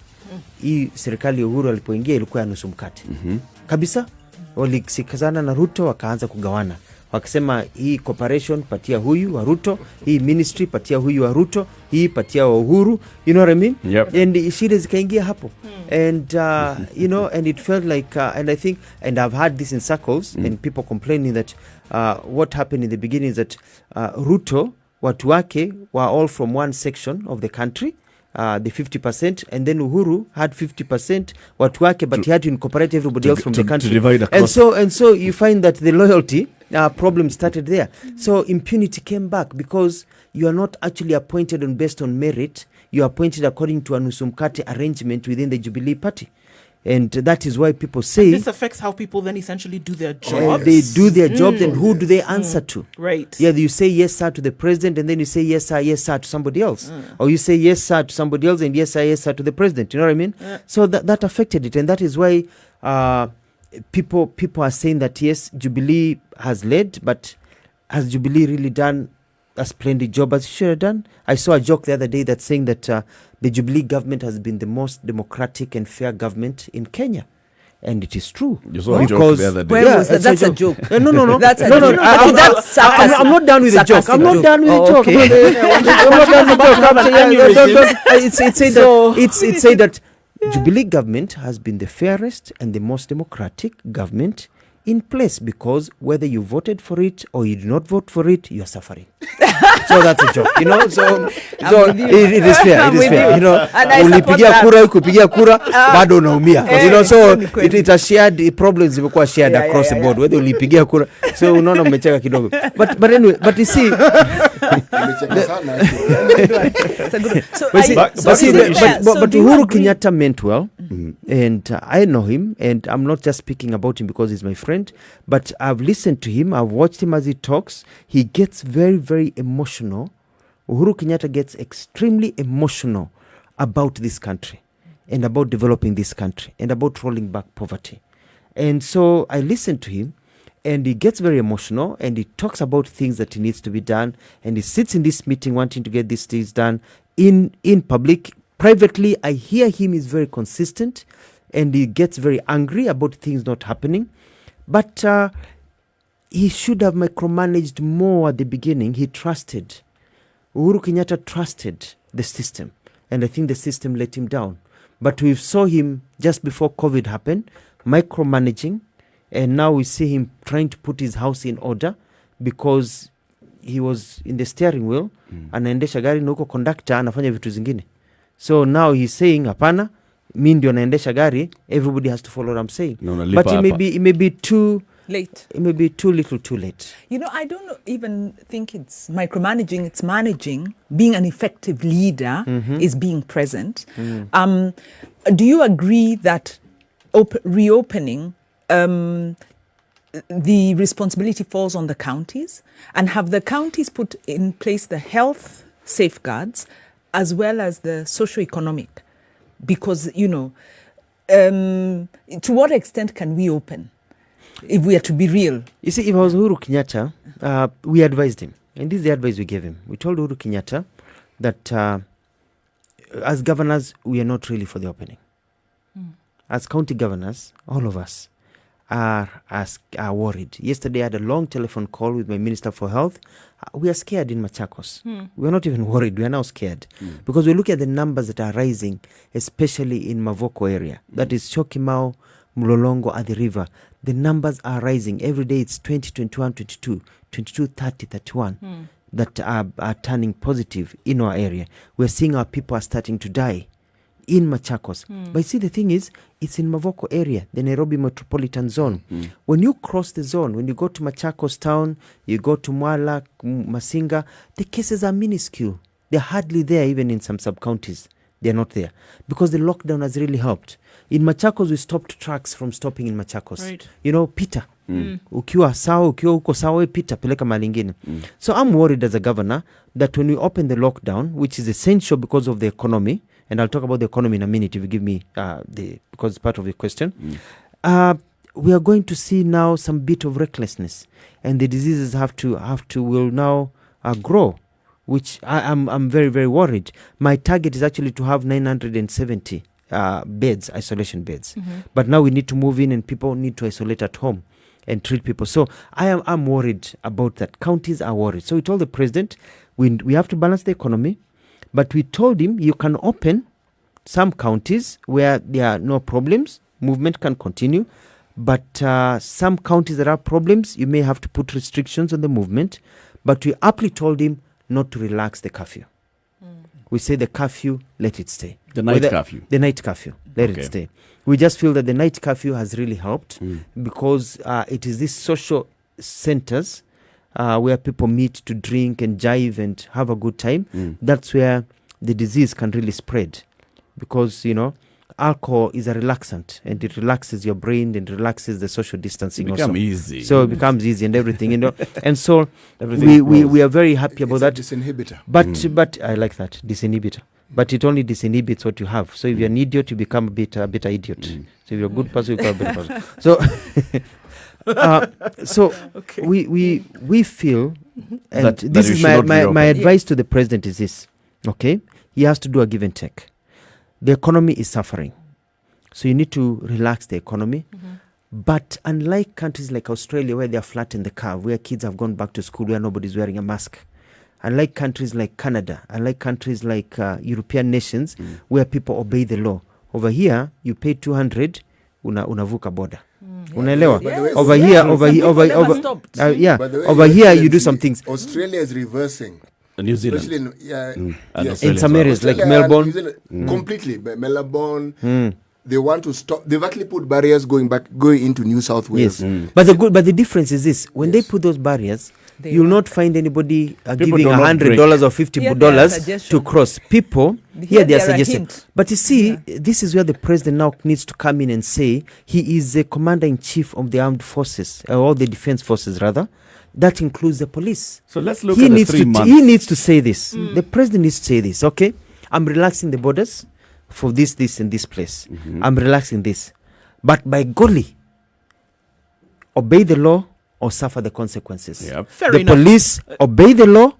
hii serikali ya Uhuru alipoingia ilikuwa ya nusu mkate kabisa. Walisikizana na Ruto wakaanza kugawana, wakasema hii corporation patia huyu wa Ruto, hii ministry patia huyu wa Ruto, hii patia wa Uhuru, you know what I mean?
Yep.
And shida zikaingia hapo. And you know, and it felt like and I think, and I've heard this in circles and people complaining that what happened in the beginning is that Ruto, watu wake were all from one section of the country, the 50%, and then Uhuru had 50% watu wake, but he had to incorporate everybody else from the country.
To divide across.
And so you find that the loyalty problem started there. So impunity came back because you are not actually appointed based on merit. You are appointed according to a nusumkate arrangement within the Jubilee Party. And that is why people say
This affects how people then essentially do their jobs.
they do their jobs, and who do they answer to?
Right.
Yeah, you say yes sir to the president, and then you say yes sir to somebody else, or you say yes sir to somebody else and yes sir to the president. You know what I mean? So that affected it, and that is why people are saying that yes, Jubilee has led, but has Jubilee really done a splendid job as it should have done? I saw a joke the other day that's saying that the Jubilee government has been the most democratic and fair government in Kenya. And it is true.
You saw a joke the other day.
Where was that?
it's
That's a joke.
No.
That's a
no.
joke. That's sarcastic.
I'm not done with the joke.
Sarcastic
I'm not
joke.
done with the
Oh,
joke.
okay.
I'm not done with the joke. It's said
So-
that it's said that Jubilee government has been the fairest and the most democratic government in place, because whether you voted for it or you did not vote for it, you are suffering. So that's a joke, you know. So
with you.
it is fair.
I'm
It is
with
fair.
you.
You know,
And I support
ulipigia
that.
kura, kupigia kura, bado unaumia. You know, so
kweli, kweli.
it has shared problems zimekuwa shared
Yeah,
across
yeah,
the board, whether ulipigia kura. So unaona mmecheka kidogo. But anyway, but you see,
Nimecheka sana.
It's a good one. So
But see,
I-
but, see,
is it fair?
but
So do you
Uhuru
agree-
Kenyatta meant well, and I know him, and I'm not just speaking about him because he's my friend, but I've listened to him, I've watched him as he talks. He gets very, very emotional. Uhuru Kenyatta gets extremely emotional about this country and about developing this country and about rolling back poverty. And so I listen to him, and he gets very emotional, and he talks about things that he needs to be done, and he sits in this meeting wanting to get these things done in public. Privately, I hear him, he's very consistent, and he gets very angry about things not happening. But he should have micromanaged more at the beginning. He trusted. Uhuru Kenyatta trusted the system, and I think the system let him down. But we saw him just before COVID happened, micromanaging, and now we see him trying to put his house in order because he was in the steering wheel, anaendesha gari na huko conductor anafanya vitu zingine. So now he's saying hapana, mi ndio naendesha gari, everybody has to follow what I'm saying.
No,
But it may be too
late.
It may be too little too late.
You know, I don't even think it's micromanaging, it's managing. Being an effective leader is being present. Do you agree that reopening, the responsibility falls on the counties? And have the counties put in place the health safeguards as well as the socio-economic? Because, you know, to what extent can we open? If we are to be real.
You see, if I was Uhuru Kenyatta, we advised him. And this is the advice we gave him. We told Uhuru Kenyatta, that as governors, we are not really for the opening. As county governors, all of us are worried. Yesterday, I had a long telephone call with my Minister for Health. We are scared in Machakos. We are not even worried. We are now scared because we look at the numbers that are rising, especially in Mavoko area. That is Chokimau, Mlolongo at the river. The numbers are rising. Every day it's 20, 21, 22, 22, 30, 31 that are turning positive in our area. We're seeing our people are starting to die in Machakos. But you see, the thing is, it's in Mavoko area, the Nairobi metropolitan zone. When you cross the zone, when you go to Machakos town, you go to Mwala, Masinga, the cases are minuscule. They're hardly there even in some sub-counties. They're not there because the lockdown has really helped. In Machakos, we stopped trucks from stopping in Machakos.
Right.
You know, Peter. Ukiwa sawa, ukiwa uko sawa, Peter, peleka malingine. So I'm worried as a governor that when we open the lockdown, which is essential because of the economy, and I'll talk about the economy in a minute if you give me because it's part of the question. We are going to see now some bit of recklessness, and the diseases will now grow, which I'm very, very worried. My target is actually to have 970 beds, isolation beds. But now we need to move in, and people need to isolate at home and treat people. So I'm worried about that. Counties are worried. So we told the president we have to balance the economy. But we told him you can open some counties where there are no problems, movement can continue. But some counties that have problems, you may have to put restrictions on the movement. But we aptly told him not to relax the curfew. We say the curfew, let it stay.
The night curfew.
The night curfew, let it stay. We just feel that the night curfew has really helped because it is these social centers where people meet to drink and jive and have a good time. That's where the disease can really spread because, you know, alcohol is a relaxant and it relaxes your brain and relaxes the social distancing.
It becomes easy.
So it becomes easy and everything, you know. And so we are very happy about that.
Disinhibitor.
But I like that, disinhibitor. But it only disinhibits what you have. So if you're an idiot, you become a better idiot. So if you're a good person, you become a better person. So we feel, and
that
this is my advice to the president is this, okay? He has to do a give and take. The economy is suffering. So you need to relax the economy. But unlike countries like Australia where they are flat in the curve, where kids have gone back to school, where nobody's wearing a mask, unlike countries like Canada, unlike countries like European nations where people obey the law. Over here, you pay 200, unavuka border. Unaelewa? Over here you do some things.
Australia is reversing.
New Zealand.
In some areas like Melbourne.
Completely. Melbourne. They want to stop. They've actually put barriers going into New South Wales.
Yes. But the difference is this. When they put those barriers, you'll not find anybody giving $100 or $50 to cross. People, here they are suggesting. But you see, this is where the president now needs to come in and say he is the commander-in-chief of the armed forces, or the defense forces rather. That includes the police.
So let's look at the 3 months.
He needs to say this. The president needs to say this, okay? I'm relaxing the borders for this, and this place. I'm relaxing this. But by golly, obey the law or suffer the consequences.
Yep.
The police obey the law.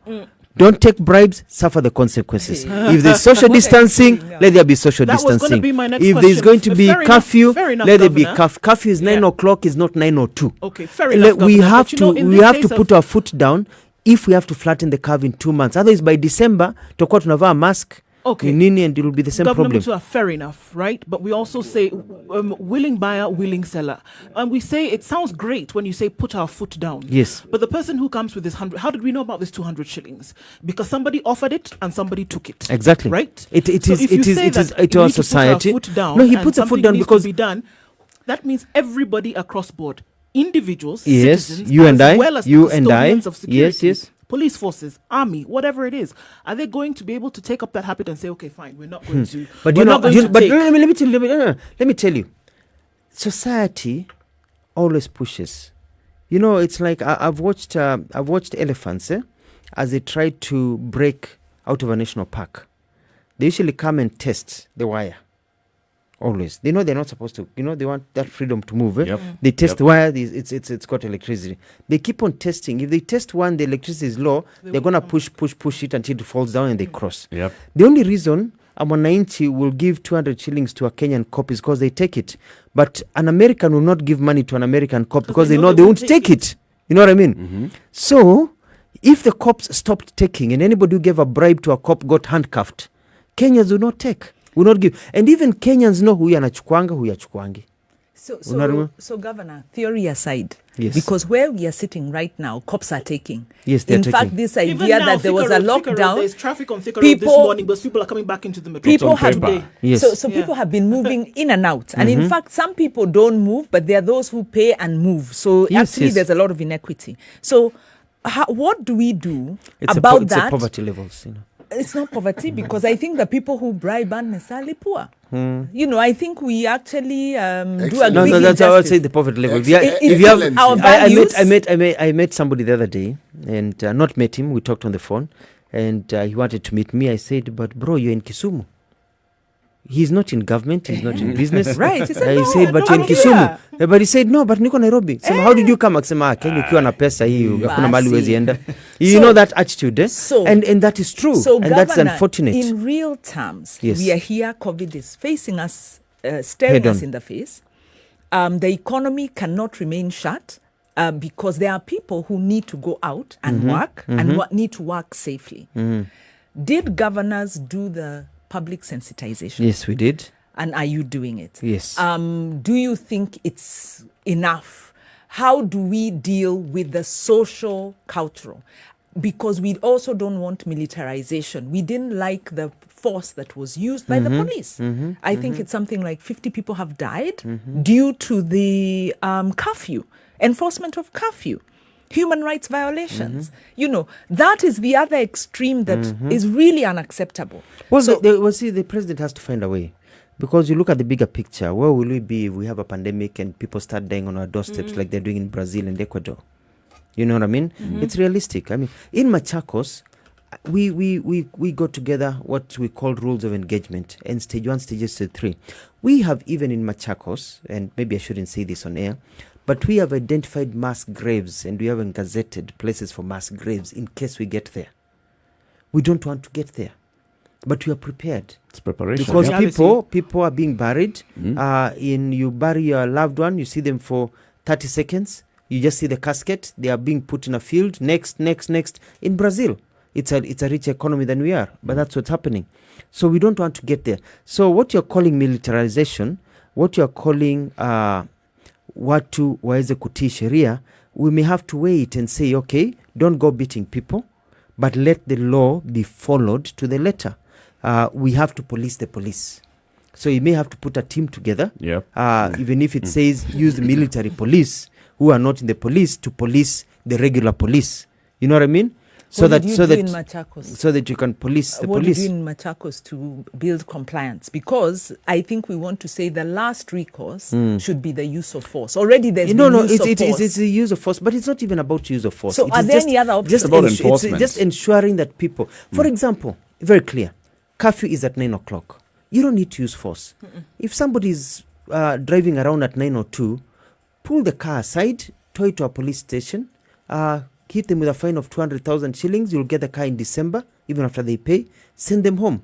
Don't take bribes, suffer the consequences. If there's social distancing, let there be social distancing. If there's going to be curfew, let there be curfew. Curfew is 9 o'clock, is not 9:02.
Okay, fair enough.
We have to put our foot down if we have to flatten the curve in 2 months. Otherwise, by December, tutakuwa tunavaa mask.
Okay.
And it will be the same problem.
Fair enough, right? But we also say willing buyer, willing seller. And we say it sounds great when you say put our foot down.
Yes.
But the person who comes with this 100, how did we know about this 200 shillings? Because somebody offered it and somebody took it.
Exactly.
Right?
It is our society.
No,
he puts a foot down because
that means everybody across board, individuals,
yes,
citizens,
you and I,
well as
you and I,
of security,
yes.
Police forces, army, whatever it is, are they going to be able to take up that habit and say, okay, fine, we're not going to?
But let me tell you, society always pushes. You know, it's like I've watched elephants as they try to break out of a national park. They usually come and test the wire Always. They know they're not supposed to. They want that freedom to move.
Yep.
They test where it's got electricity. They keep on testing. If they test one, the electricity is low, they're going to push it until it falls down and they cross.
Yep.
The only reason a Mwananchi will give 200 shillings to a Kenyan cop is because they take it. But an American will not give money to an American cop because they know they won't take it. You know what I mean?
Mm-hmm.
So, if the cops stopped taking and anybody who gave a bribe to a cop got handcuffed, Kenyans will not take. Will not give. And even Kenyans know huyu anachukwanga, huyu achukwangi.
So, Governor, theory aside,
Yes.
because where we are sitting right now, cops are taking.
Yes, they're
In
taking.
fact, this
Even
idea
now,
that there was a
Thika Road,
lockdown,
there's traffic on Thika Road this morning, but people are coming back into the metro.
people
on
have
paper.
Yes.
So people have been moving in and out, and in fact, some people don't move, but there are those who pay and move. So
Yes,
actually,
yes.
there's a lot of inequity. So, what do we do
It's
about
it's a
that?
poverty levels.
It's not poverty because I think the people who bribe aren't necessarily poor. I think we actually do a
Excellent.
big
That's how I would
injustice.
say the poverty level.
Excellent.
If you have,
Excellent.
Our
I
values.
met somebody the other day, and not met him. We talked on the phone, and he wanted to meet me. I said, "But bro, you're in Kisumu. He's not in government. He's not in business."
Right. He said,
He
"No,
said, "But
I'm
you're in Kisumu."
here."
But he said, "No, but niko Nairobi." Sema, how did you come? Akisema, Kenya ukiwa na pesa hii, hakuna mahali huwezi enda. You
So-
know that attitude, eh?
so-
and that is true,
So,
and that's
Governor,
unfortunate.
in real terms,
Yes.
we are here. COVID is facing us, staring
Head
us
on.
in the face. The economy cannot remain shut because there are people who need to go out and work and need to work safely. Did governors do the public sensitization?
Yes, we did.
And are you doing it?
Yes.
Do you think it's enough? How do we deal with the social, cultural? Because we also don't want militarization. We didn't like the force that was used by the police. I think it's something like 50 people have died due to the curfew, enforcement of curfew. Human rights violations. That is the other extreme that is really unacceptable.
Well,
So-
the president has to find a way. Because you look at the bigger picture, where will we be if we have a pandemic and people start dying on our doorsteps like they're doing in Brazil and Ecuador? You know what I mean? It's realistic. I mean, in Machakos, we got together what we call rules of engagement and stage 1, stages 2, 3. We have even in Machakos, and maybe I shouldn't say this on air, but we have identified mass graves and we have gazetted places for mass graves in case we get there. We don't want to get there, but we are prepared.
It's preparation.
Because
Yeah.
people are being buried. You bury your loved one, you see them for 30 seconds. You just see the casket. They are being put in a field. Next. In Brazil, it's a richer economy than we are, but that's what's happening. So we don't want to get there. So what you're calling militarization, what you're calling watu waweze kutii sheria, we may have to wait and say, okay, don't go beating people, but let the law be followed to the letter. We have to police the police. So you may have to put a team together,
Yep.
even if it says use the military police who are not in the police to police the regular police. You know what I mean?
What did you do in Machakos?
So that you can police the
What
police.
did you do in Machakos to build compliance? Because I think we want to say the last recourse should be the use of force. Already there's
No,
been use of force.
it's the use of force, but it's not even about use of force.
So
It
are
is
there
just-
any other options?
just
About
it's
enforcement.
just ensuring that people, for example, very clear, curfew is at 9 o'clock. You don't need to use force. If somebody is driving around at 9:02, pull the car aside, tow it to a police station, hit them with a fine of 200,000 shillings. You'll get the car in December, even after they pay. Send them home.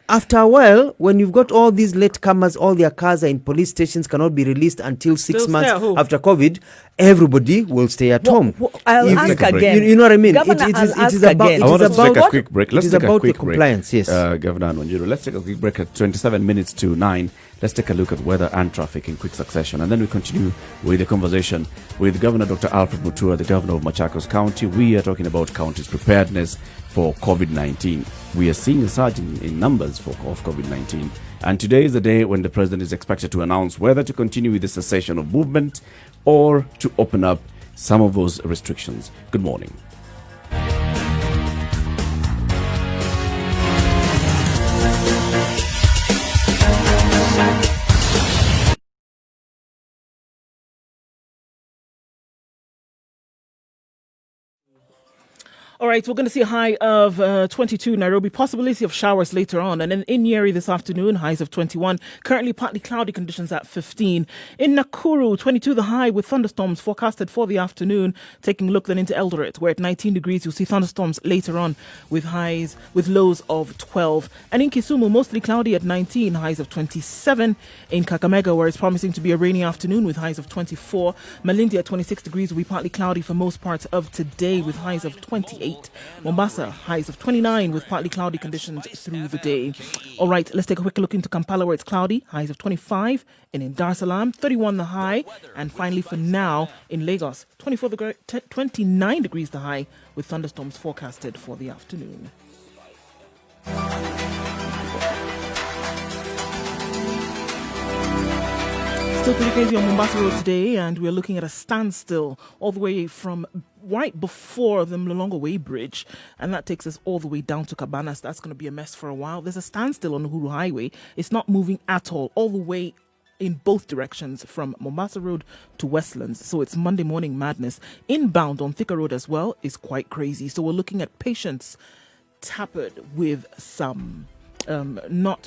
After a while, when you've got all these latecomers, all their cars are in police stations, cannot be released until 6
They'll
months
stay at home.
after COVID, everybody will stay at home.
I'll
If-
ask
Take a break.
again.
You know what I mean?
Governor,
It is
I'll ask
about.
again.
It
I
is
want us to take
about
a quick break. Let's
it is
take a
about
quick
the compliance.
break.
Yes.
Governor Njeri, let's take a quick break at 27 minutes to 9. Let's take a look at weather and traffic in quick succession. And then we continue with the conversation with Governor Dr. Alfred Mutua, the governor of Machakos County. We are talking about county's preparedness for COVID-19. We are seeing a surge in numbers of COVID-19. And today is the day when the president is expected to announce whether to continue with the cessation of movement or to open up some of those restrictions. Good morning.
All right, we're going to see a high of 22 in Nairobi, possibility of showers later on. And then in Njeri this afternoon, highs of 21. Currently partly cloudy conditions at 15. In Nakuru, 22 the high with thunderstorms forecasted for the afternoon. Taking a look then into Eldoret, where at 19 degrees, you'll see thunderstorms later on with lows of 12. And in Kisumu, mostly cloudy at 19, highs of 27. In Kakamega, where it's promising to be a rainy afternoon with highs of 24. Malindi at 26 degrees will be partly cloudy for most parts of today with highs of 28. Mombasa, highs of 29 with partly cloudy conditions through the day. All right, let's take a quick look into Kampala, where it's cloudy, highs of 25. And in Dar es Salaam, 31 the high. And finally for now, in Lagos, 29 degrees the high with thunderstorms forecasted for the afternoon. Still pretty crazy on Mombasa Road today, and we're looking at a standstill all the way from right before the Mlolongo Way Bridge, and that takes us all the way down to Cabanas. That's going to be a mess for a while. There's a standstill on the Uhuru Highway. It's not moving at all the way in both directions from Mombasa Road to Westlands. So it's Monday morning madness. Inbound on Thika Road as well is quite crazy. So we're looking at patience tapered with some... not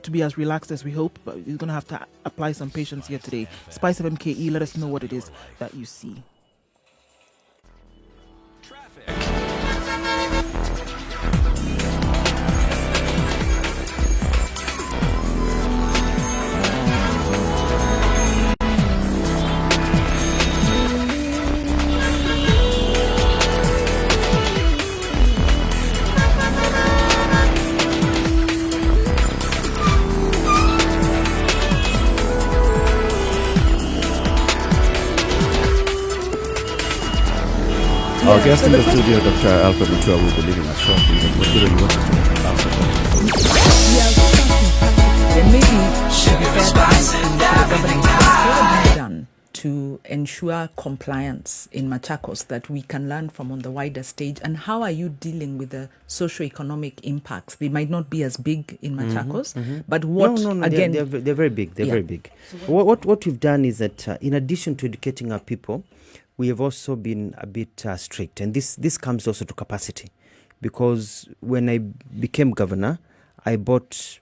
to be as relaxed as we hope, but you're going to have to apply some patience here today. Spice of MKE, let us know what it is that you see.
Our guest in the studio, Dr. Alfred Mutua, will be leaving us shortly. But what do you want to ask about?
There may be done to ensure compliance in Machakos that we can learn from on the wider stage, and how are you dealing with the socio-economic impacts? They might not be as big in Machakos, but what
no,
again?
They're very big. They're very big. So what we've done is that in addition to educating our people, we have also been a bit strict, and this comes also to capacity, because when I became governor, I bought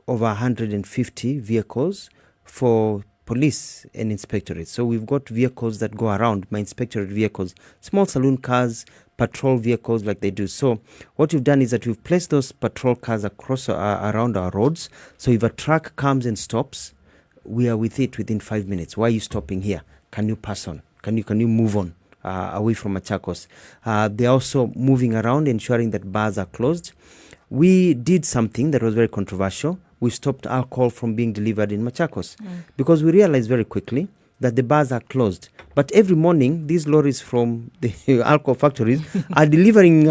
over 150 vehicles for police and inspectorate. So we've got vehicles that go around, my inspectorate vehicles, small saloon cars, patrol vehicles like they do. So what we've done is that we've placed those patrol cars across around our roads. So if a truck comes and stops, we are with it within 5 minutes. Why are you stopping here? Can you pass on? Can you move on away from Machakos? They're also moving around, ensuring that bars are closed. We did something that was very controversial. We stopped alcohol from being delivered in Machakos because we realized very quickly that the bars are closed. But every morning, these lorries from the alcohol factories are delivering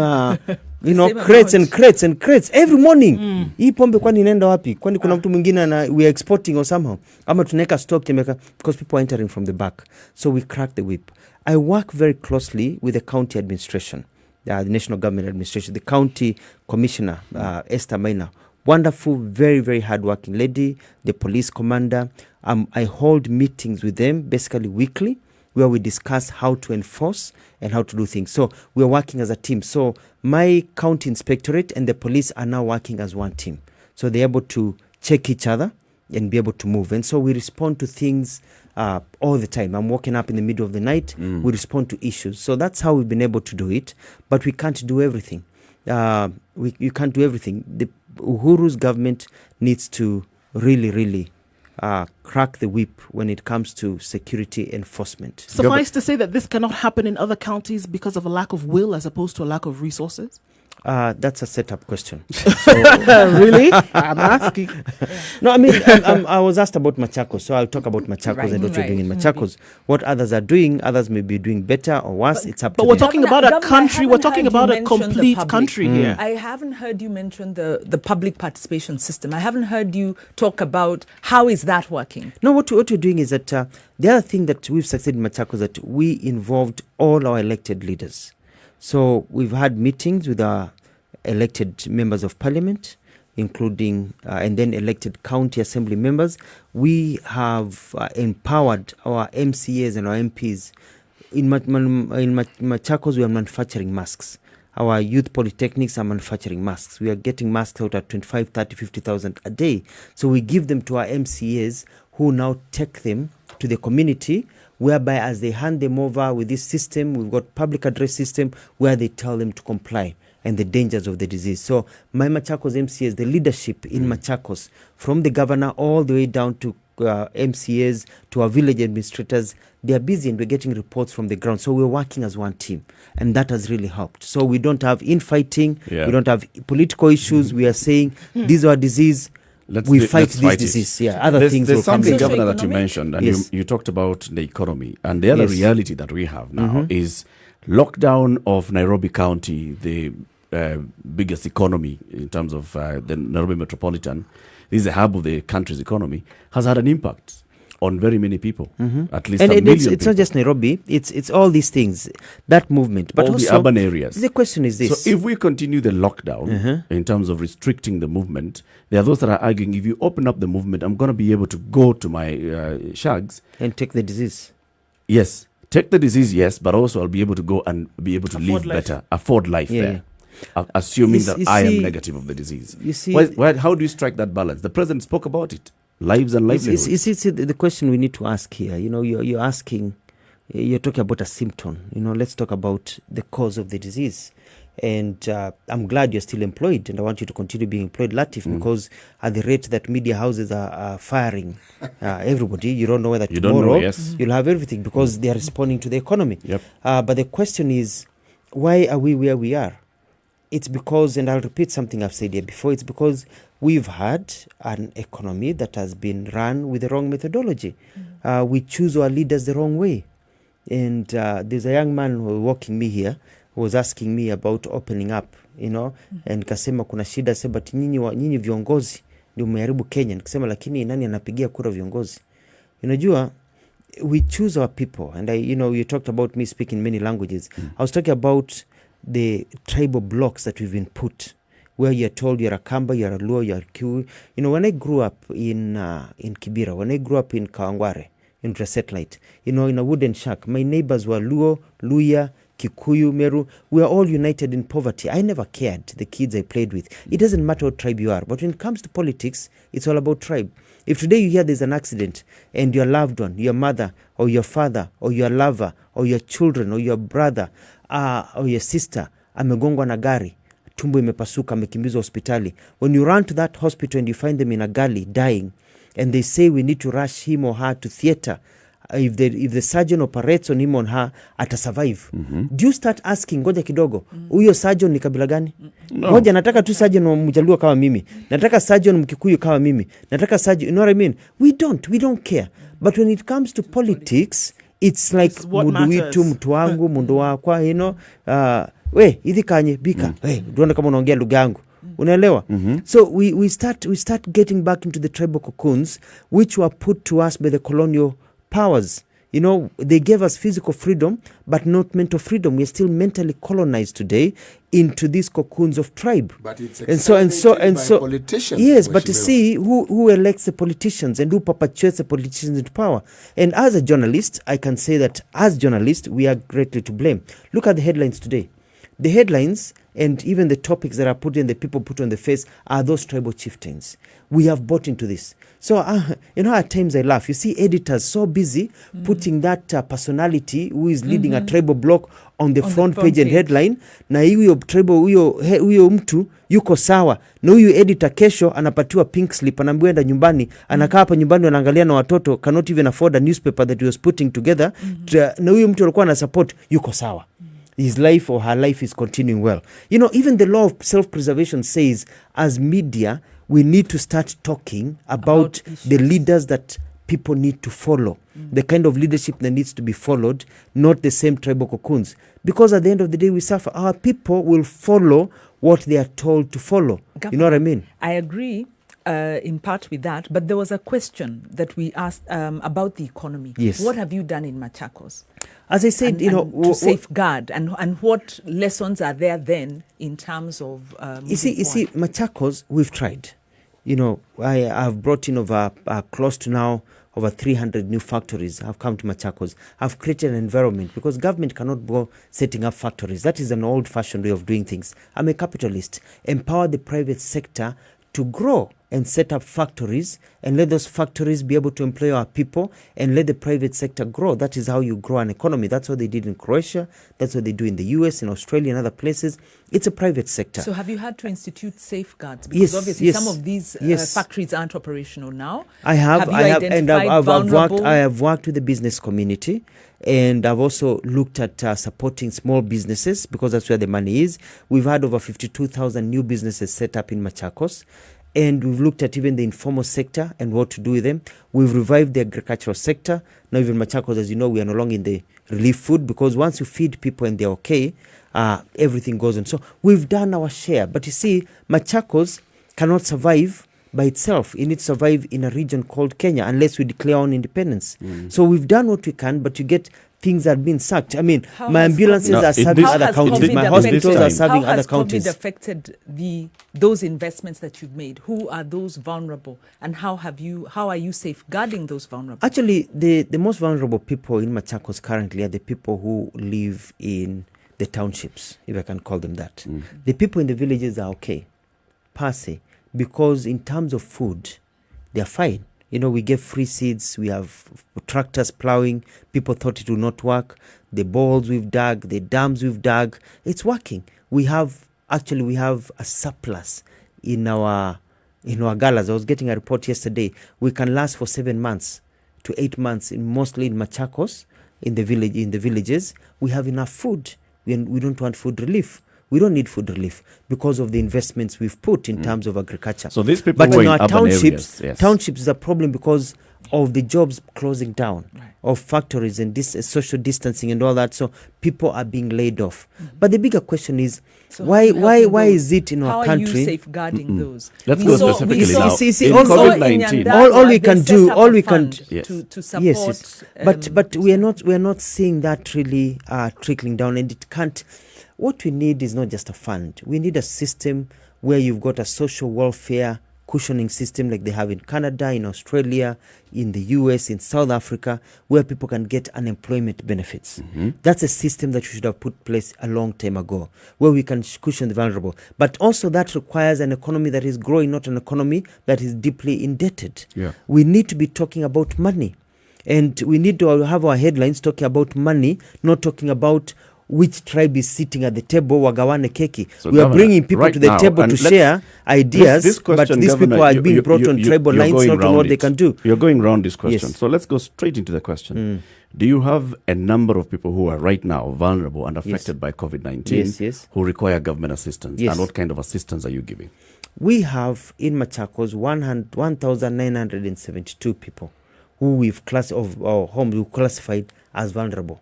crates and crates and crates every morning. Hii pombe kwani inaenda wapi? Kwani kuna mtu mwingine na we are exporting or somehow? Ama tuneka stock temeka, because people are entering from the back. So we crack the whip. I work very closely with the county administration, the national government administration, the county commissioner, Esther Maina. Wonderful, very, very hardworking lady, the police commander. I hold meetings with them basically weekly, where we discuss how to enforce and how to do things. So we are working as a team. So my county inspectorate and the police are now working as one team. So they're able to check each other and be able to move. And so we respond to things all the time. I'm waking up in the middle of the night. We respond to issues. So that's how we've been able to do it. But we can't do everything. You can't do everything. The Uhuru's government needs to really crack the whip when it comes to security enforcement.
Suffice to say that this cannot happen in other counties because of a lack of will as opposed to a lack of resources?
That's a setup question. So,
really? I'm asking.
No, I mean, I was asked about Machakos, so I'll talk about Machakos and what you're doing in Machakos. What others are doing, others may be doing better or worse. It's up to them.
But we're talking about a country. We're talking about a complete country here.
I haven't heard you mention the public participation system. I haven't heard you talk about how is that working.
No, what we're doing is that the other thing that we've succeeded in Machakos is that we involved all our elected leaders. So we've had meetings with our elected members of parliament, including and then elected county assembly members. We have empowered our MCAs and our MPs. In Machakos, we are manufacturing masks. our youth polytechnics are manufacturing masks. We are getting masks out at 25, 30, 50,000 a day. So we give them to our MCAs who now take them to the community, whereby as they hand them over with this system, we've got public address system where they tell them to comply and the dangers of the disease. So my Machakos MCAs, the leadership in Machakos, from the governor all the way down to MCAs, to our village administrators, they are busy and we're getting reports from the ground. So we're working as one team, and that has really helped. So we don't have infighting, we don't have political issues. We are saying these are disease. We fight this disease. Yeah, other things
there's
will come
something,
later.
Governor, that you mentioned, and you talked about the economy. And the other reality that we have now is lockdown of Nairobi County, the biggest economy in terms of the Nairobi metropolitan. This is the hub of the country's economy, has had an impact on very many people, at least
and
a million
it's not just Nairobi, it's all these things, that movement. But
all
also
the urban areas.
The question is this.
So if we continue the lockdown in terms of restricting the movement, there are those that are arguing, if you open up the movement, I'm going to be able to go to my shags.
And take the disease.
Yes. Take the disease, yes, but also I'll be able to go and be able to live better, afford life there. Assuming that I am negative of the disease.
You see,
how do you strike that balance? The president spoke about it. Lives and livelihoods.
It's the question we need to ask here. You know, you're asking, you're talking about a symptom. You know, let's talk about the cause of the disease. And I'm glad you're still employed, and I want you to continue being employed, Latiff, because at the rate that media houses are firing everybody, you don't know whether tomorrow you'll have everything, because they are responding to the economy. But the question is, why are we where we are? It's because, and I'll repeat something I've said here before, it's because we've had an economy that has been run with the wrong methodology. We choose our leaders the wrong way. And there's a young man who was walking me here, who was asking me about opening up, you know, and kasema kuna shida, sema but nyinyi viongozi ndio mmeharibu Kenya. Nikasema lakini nani anapigia kura viongozi? Unajua, we choose our people. And you talked about me speaking many languages. I was talking about the tribal blocks that we've been put, where you're told you're a Kamba, you're a Luo, you're a Kiu. You know, when I grew up in Kibera, when I grew up in Kawangware, in Satellite, you know, in a wooden shack, my neighbors were Luo, Luya, Kikuyu, Meru. We are all united in poverty. I never cared the kids I played with. It doesn't matter what tribe you are. But when it comes to politics, it's all about tribe. If today you hear there's an accident and your loved one, your mother or your father or your lover or your children or your brother or your sister amegongwa na gari, tumbo imepasuka, amekimbizwa hospitali, when you run to that hospital and you find them in a galley dying, and they say we need to rush him or her to theater, if the surgeon operates on him or her, ata survive. Do you start asking, ngoja kidogo, huyo surgeon ni kabila gani? Ngoja nataka tu surgeon mjaluo kama mimi, nataka surgeon mkikuyu kama mimi, nataka surgeon, you know what I mean? We don't care. But when it comes to politics, it's like mundu witu, mtu wangu, mundu wakwa, you know, we hithi kanye bika, tuone kama unaongea lugha yangu. Unaelewa? So we start getting back into the tribal cocoons which were put to us by the colonial powers. You know, they gave us physical freedom, but not mental freedom. We're still mentally colonized today into these cocoons of tribe.
But it's
and so
politicians.
Yes, but to see who elects the politicians and who perpetuates the politicians into power. And as a journalist, I can say that as journalists, we are greatly to blame. Look at the headlines today. The headlines and even the topics that are put in, the people put on the face, are those tribal chieftains. We have bought into this. So, you know, at times I laugh. You see editors so busy putting that personality who is leading a tribal block on the front page and headline. Na huyo tribal, huyo mtu yuko sawa. Na huyo editor kesho anapatiwa pink slip, anaambiwa enda nyumbani, anakaa hapa nyumbani anaangalia na watoto, cannot even afford a newspaper that he was putting together. Na huyo mtu alikuwa na support, yuko sawa. His life or her life is continuing well. You know, even the law of self-preservation says, as media, we need to start talking about the leaders that people need to follow, the kind of leadership that needs to be followed, not the same tribal cocoons. Because at the end of the day, we suffer. Our people will follow what they are told to follow. You know what I mean?
I agree in part with that, but there was a question that we asked about the economy.
Yes.
What have you done in Machakos?
As I said,
to safeguard, and what lessons are there then in terms of
you see, Machakos, we've tried. You know, I have brought in over close to now over 300 new factories have come to Machakos, have created an environment, because government cannot go setting up factories. That is an old-fashioned way of doing things. I'm a capitalist. Empower the private sector to grow and set up factories, and let those factories be able to employ our people, and let the private sector grow. That is how you grow an economy. That's what they did in Croatia. That's what they do in the US, in Australia, and other places. It's a private sector.
So have you had to institute safeguards? Because obviously some of these factories aren't operational now.
I have.
Vulnerable?
I have worked with the business community, and I've also looked at supporting small businesses, because that's where the money is. We've had over 52,000 new businesses set up in Machakos. And we've looked at even the informal sector and what to do with them. We've revived the agricultural sector. Now even Machakos, as you know, we are no longer in the relief food, because once you feed people and they're okay, everything goes on. So we've done our share. But you see, Machakos cannot survive by itself. It needs to survive in a region called Kenya unless we declare our own independence. So we've done what we can, but you get things that have been sacked. I mean, my ambulances are serving other counties. My hospitals are serving other counties.
How has COVID affected those investments that you've made? Who are those vulnerable, and how are you safeguarding those vulnerable?
Actually, the most vulnerable people in Machakos currently are the people who live in the townships, if I can call them that. The people in the villages are okay, per se, because in terms of food, they are fine. You know, we get free seeds, we have tractors plowing, people thought it would not work, the boreholes we've dug, the dams we've dug, it's working. We have a surplus in our galas. I was getting a report yesterday. We can last for 7 months to 8 months, mostly in Machakos, in the villages. We have enough food. We don't want food relief. We don't need food relief because of the investments we've put in terms of agriculture.
So these people
but
were
in our
urban
townships,
areas,
townships is a problem because of the jobs closing down, of factories and this social distancing and all that. So people are being laid off. But the bigger question is, why is it in our country?
How are you safeguarding those?
Let's go specifically now.
In
COVID-19,
all we can do,
to support.
But we are not seeing that really trickling down, and it can't. What we need is not just a fund. We need a system where you've got a social welfare cushioning system like they have in Canada, in Australia, in the US, in South Africa, where people can get unemployment benefits. That's a system that we should have put place a long time ago, where we can cushion the vulnerable. But also that requires an economy that is growing, not an economy that is deeply indebted. We need to be talking about money. And we need to have our headlines talking about money, not talking about which tribe is sitting at the table, wagawane keki. So we are bringing people to the table to share ideas, but these people are being brought on tribal lines, not on what they can do.
You're going around this question. So let's go straight into the question. Do you have a number of people who are right now vulnerable and affected by COVID-19 who require government assistance? And what kind of assistance are you giving?
We have in Machakos 1,972 people who we've classified as vulnerable.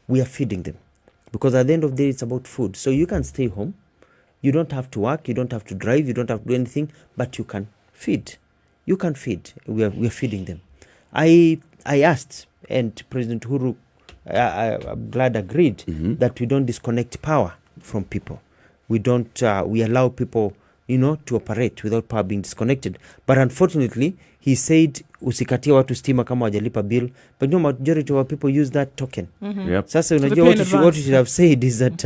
We are feeding them. Because at the end of the day, it's about food. So you can stay home. You don't have to work. You don't have to drive. You don't have to do anything. But you can feed. You can feed. We are feeding them. I asked, and President Uhuru, I'm glad agreed, that we don't disconnect power from people. We don't. We allow people, to operate without power being disconnected. But unfortunately, he said, usikatia watu stima kama wajalipa bill. But majority of our people use that token. Sasa unajua what you should have said is that,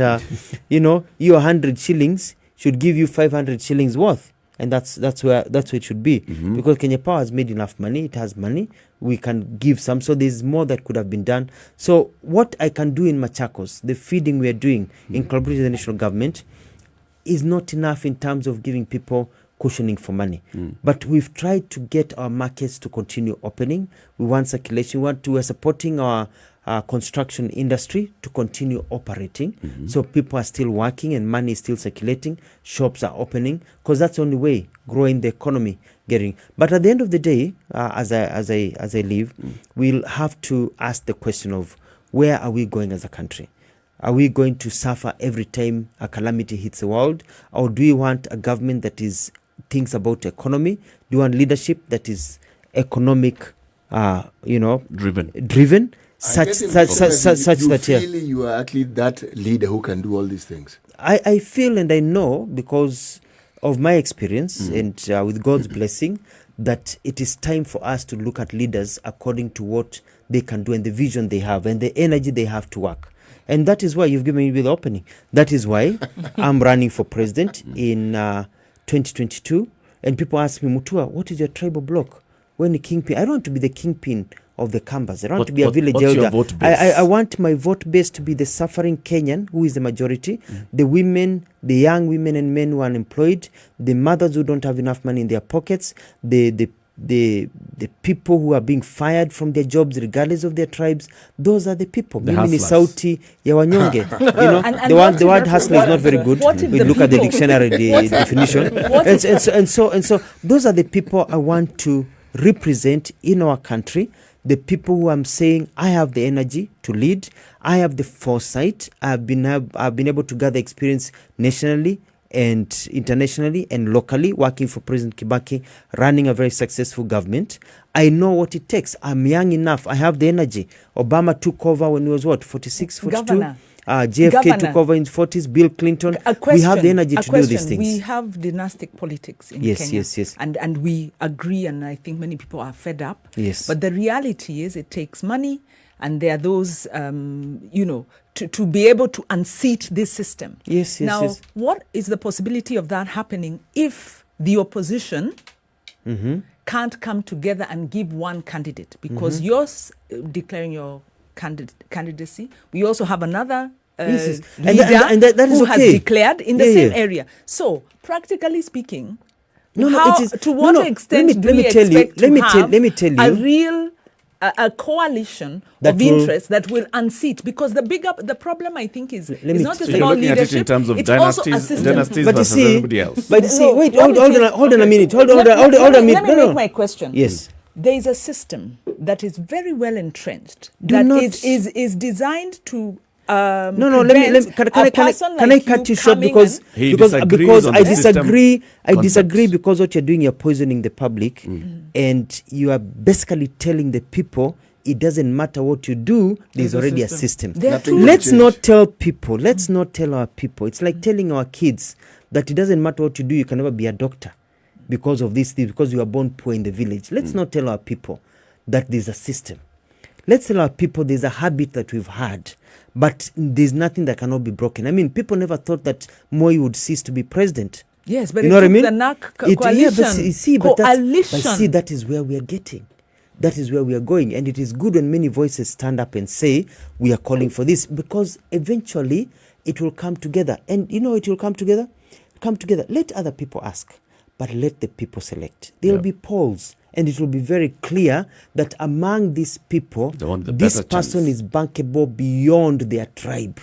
your 100 shillings should give you 500 shillings worth. And that's where it should be. Because Kenya Power has made enough money. It has money. We can give some. So there's more that could have been done. So what I can do in Machakos, the feeding we are doing in collaboration with the national government, is not enough in terms of giving people cushioning for money. But we've tried to get our markets to continue opening. We want circulation. We are supporting our construction industry to continue operating. So people are still working and money is still circulating. Shops are opening because that's the only way growing the economy getting. But at the end of the day, as I leave, we'll have to ask the question of where are we going as a country? Are we going to suffer every time a calamity hits the world? Or do we want a government that thinks about economy? Do you want leadership that is economic, driven? Such that
you are actually that leader who can do all these things.
I feel and I know because of my experience and with God's blessing that it is time for us to look at leaders according to what they can do and the vision they have and the energy they have to work. And that is why you've given me the opening. That is why I'm running for president in 2022. And people ask me, Mutua, what is your tribal block? When the kingpin? I don't want to be the kingpin of the Kambas. I don't want to be a village
what's
elder.
your vote base?
I want my vote base to be the suffering Kenyan, who is the majority, the women, the young women and men who are unemployed, the mothers who don't have enough money in their pockets, the people who are being fired from their jobs regardless of their tribes. Those are the people.
The
Mimi ni
hustlers.
sauti ya wanyonge. You know,
And
the word hustler is not very good.
What if
We
the
look at the
people-
dictionary definition.
What if-
And so those are the people I want to represent in our country. The people who I'm saying I have the energy to lead. I have the foresight. I've been able to gather experience nationally and internationally and locally, working for President Kibaki, running a very successful government. I know what it takes. I'm young enough. I have the energy. Obama took over when he was 46, 42?
Governor.
JFK
Governor.
took over in 40s. Bill Clinton.
A question,
We have the energy
a
to do these
question.
things.
We have dynastic politics in
Yes,
Kenya.
yes.
And we agree, and I think many people are fed up.
Yes.
But the reality is it takes money, and there are those, to be able to unseat this system.
Yes.
Now, what is the possibility of that happening if the opposition can't come together and give one candidate? Because you're declaring your candidacy. We also have another
Yes.
leader
And that is
who has
okay.
declared in the
Yeah,
same
yeah.
area. So, practically speaking,
No,
how,
it is,
to what extent
let
do
me
we
tell you,
expect
let me
to
tell-
have
let me tell
a
you-
real a coalition
That
of
will-
interest that will unseat? Because the problem, I think, is
Let me
not just
tell
So
about
you're looking at it
leadership.
in terms of
it's also a
dynasties
system.
dynasties
But you
versus
see-
everybody else.
But you see,
No,
wait,
what
hold
it
on
is-
a minute. Hold on
Let
a
me
minute.
make my question.
Yes.
There is a system that is very well entrenched
Do
that
not-
is designed to
No, let me can I cut you short because
He disagrees on
I
the system
disagree
concept.
because what you're doing, you're poisoning the public, and you are basically telling the people it doesn't matter what you do. There's
There's a
already a
system.
system.
There are
Nothing
two-
will
Let's
change.
not tell people. Let's not tell our people. It's like telling our kids that it doesn't matter what you do. You can never be a doctor because of this thing, because you are born poor in the village. Let's not tell our people that there's a system. Let's tell our people there's a habit that we've had, but there's nothing that cannot be broken. I mean, people never thought that Moi would cease to be president.
Yes, but
You
it
know what I
took
mean?
the NAC
Yeah,
coalition.
but see, but
coalition.
see, that is where we are getting. That is where we are going. And it is good when many voices stand up and say, we are calling for this, because eventually it will come together. And it will come together. Let other people ask, but let the people select. There will be polls, and it will be very clear that among these people,
They want the
this
better
person
chance.
is bankable beyond their tribe.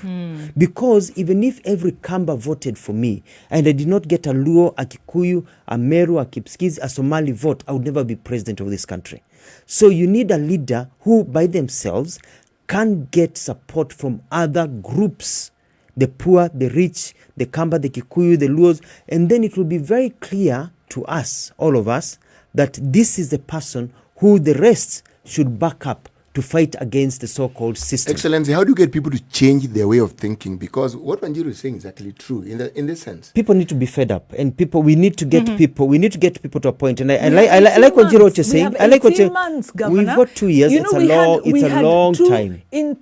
Because even if every Kamba voted for me and I did not get a Luo, a Kikuyu, a Meru, a Kipsigis, a Somali vote, I would never be president of this country. So you need a leader who by themselves can get support from other groups, the poor, the rich, the Kamba, the Kikuyu, the Luos, and then it will be very clear to us, all of us, that this is the person who the rest should back up to fight against the so-called system.
Excellency, how do you get people to change their way of thinking? Because what Njeri is saying is actually true in this sense.
People need to be fed up, and we need to get people. We need to get people to a point. And I
We
like
have
what
18
you're
months.
saying.
We
I like what
18
you're
months,
We've
Governor.
got 2 years.
You know,
It's a long time.
In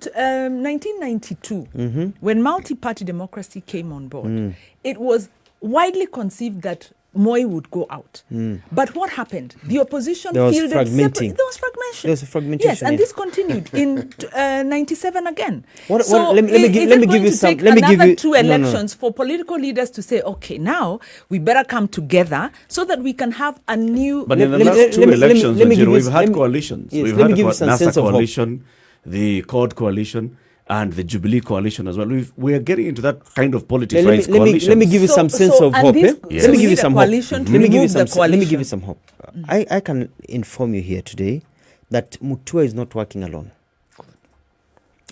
1992, when multi-party democracy came on board, it was widely conceived that Moi would go out. But what happened? The opposition
There was
fielded
fragmenting.
There was fragmentation.
There was a fragmentation,
Yes, and
yeah.
this continued in 97 again.
Let me
is
give
it
you
going to
some.
take
Let me give
another
you
two elections for political leaders to say, okay, now we better come together so that we can have a new...
But in the
let me-
last two
let me-
elections,
let me give
Njeri,
you-
we've
let
had
me-
coalitions.
yes,
We've
let me
had
give you
the
some sense
NASA
of hope.
coalition, the CORD coalition, and the Jubilee coalition as well. We are getting into that kind of politics where it's coalitions.
let me give you some sense of
and
hope.
this-
Yes.
Let me
we
give you
need a
some hope.
coalition to
Let me give you
remove the
some. Let me give you
coalition.
some hope. I can inform you here today that Mutua is not working alone.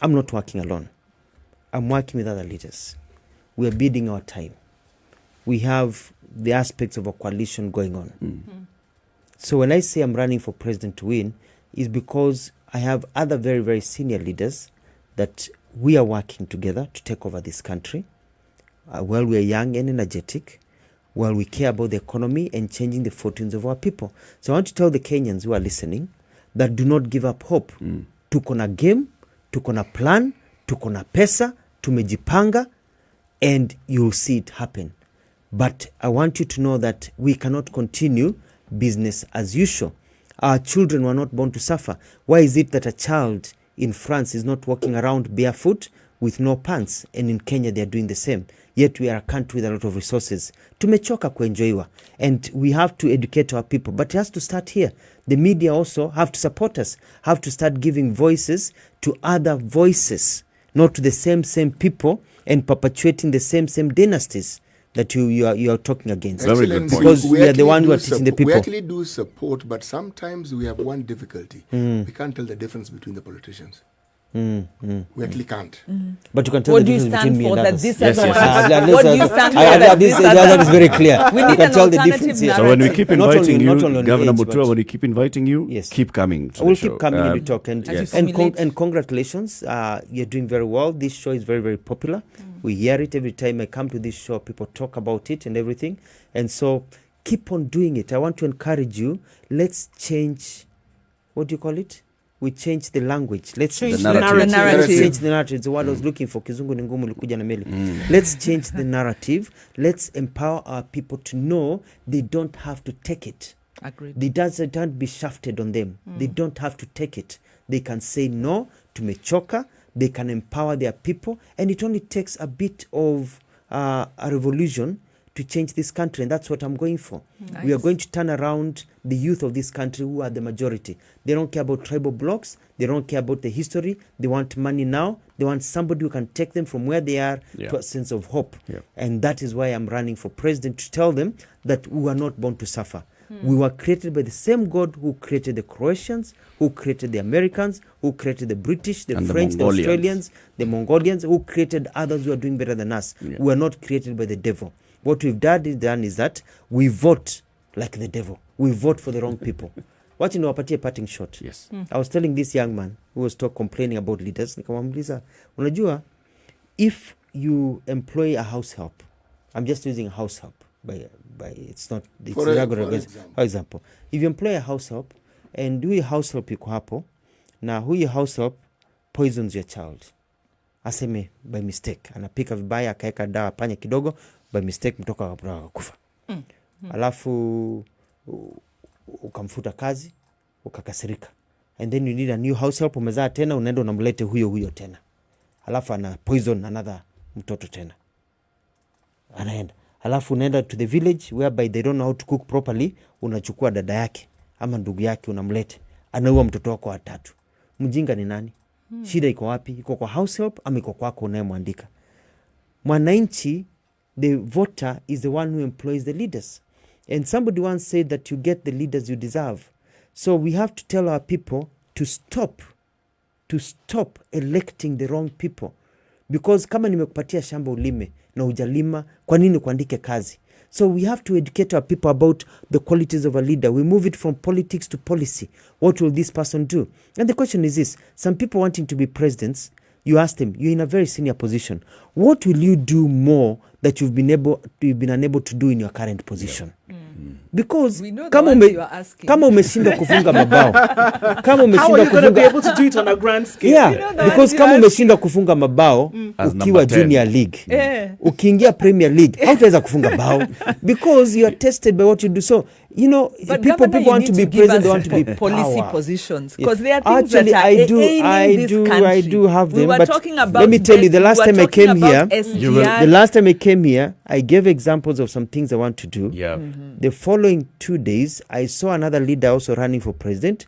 I'm not working alone. I'm working with other leaders. We are biding our time. We have the aspects of a coalition going on. So when I say I'm running for president to win, is because I have other very, very senior leaders that we are working together to take over this country. While we are young and energetic, while we care about the economy and changing the fortunes of our people. So I want to tell the Kenyans who are listening that do not give up hope. Tuko na game, tuko na plan, tuko na pesa, tumejipanga, and you'll see it happen. But I want you to know that we cannot continue business as usual. Our children were not born to suffer. Why is it that a child in France is not walking around barefoot with no pants, and in Kenya they are doing the same? Yet we are a country with a lot of resources. Tumechoka kuenjoiwa, and we have to educate our people. But it has to start here. The media also have to support us, have to start giving voices to other voices, not to the same people, and perpetuating the same dynasties that you are talking against.
Very good point.
Because we are the one who are teaching the people.
We actually do support, but sometimes we have one difficulty. We can't tell the difference between the politicians. We actually can't.
But you can tell
What
the
do you
difference
stand
between me
for
and
that
others.
this
Yes,
is
yes.
what do you stand for
That is very clear.
We
You
need
can
an
tell the
alternative
difference. Yes.
So when we keep
Not only-
inviting
not
you,
only on
Governor
age,
Mutua,
but-
when we keep inviting you,
Yes.
keep coming to
I will
the show.
keep coming and we talk. And,
As you formulate.
and congratulations. You're doing very well. This show is very, very popular. We hear it every time I come to this show. People talk about it and everything. And so keep on doing it. I want to encourage you. Let's change, what do you call it? We change the language. Let's
Change
the narrative.
Let's change the narrative. It's what I was looking for. Kizungu ni ngumu, likuja na meli. Let's change the narrative. Let's empower our people to know they don't have to take it.
Agreed.
They don't be shafted on them. They don't have to take it. They can say no, tumechoka. They can empower their people. And it only takes a bit of a revolution to change this country, and that's what I'm going for.
Nice.
We are going to turn around the youth of this country who are the majority. They don't care about tribal blocks. They don't care about the history. They want money now. They want somebody who can take them from where they are to a sense of hope.
Yeah.
And that is why I'm running for president, to tell them that we are not born to suffer. We were created by the same God who created the Croatians, who created the Americans, who created the British, the
And the
French, the
Mongolians.
Australians, the Mongolians, who created others who are doing better than us.
Yeah.
We are not created by the devil. What we've done is that we vote like the devil. We vote for the wrong people. What in wapatie parting shot?
Yes.
I was telling this young man who was complaining about leaders, nikamwambia, unajua, if you employ a house help, I'm just using house help, by it's not, it's
For
example, if you employ a house help and huyu house help yuko hapo na huyu house help poisons your child, aseme by mistake, anapika vibaya akaeka dawa panya kidogo, by mistake mtoka akakufa. Alafu ukamfuta kazi, ukakasirika, and then you need a new house help, umezaa tena, unaenda unamlete huyo tena, alafu ana poison another mtoto tena, anaenda, alafu unaenda to the village whereby they don't know how to cook properly, unachukua dada yake ama ndugu yake unamlete, anaua mtoto wako wa tatu. Mjinga ni nani? Shida iko wapi? Iko kwa house help ama iko kwako unayemwandika? Mwananchi, the voter, is the one who employs the leaders. And somebody once said that you get the leaders you deserve. So we have to tell our people to stop electing the wrong people. Because kama nimekupatia shamba ulime na hujalima, kwa nini kuandike kazi? So we have to educate our people about the qualities of a leader. We move it from politics to policy. What will this person do? And the question is this: some people wanting to be presidents, you ask them, you're in a very senior position, what will you do more that you've been unable to do in your current position? Because
We know the
kama
ones you are asking.
kama umeshindwa kufunga mabao, kama
How are
umeshindwa
you going to be
kufunga,
able to do it on a grand scale?
yeah,
You know the
because
ones you
kama
ask.
umeshindwa kufunga mabao
As
ukiwa
number 10.
junior league,
ukiingia
Premier League, hautaweza kufunga bao because you are tested by what you do. So you know,
But
people
Governor, you
want
need
to be
give
president, they
us
want to be
policy
power.
positions,
Yeah.
because there are things
Actually,
that are ailing this country.
I do have them.
We were
but
talking about
let me tell you, the
debt,
last
we were
time I
talking
came
about
here,
SGR.
the last time I came here, I gave examples of some things I want to do.
Yeah.
The following 2 days, I saw another leader also running for president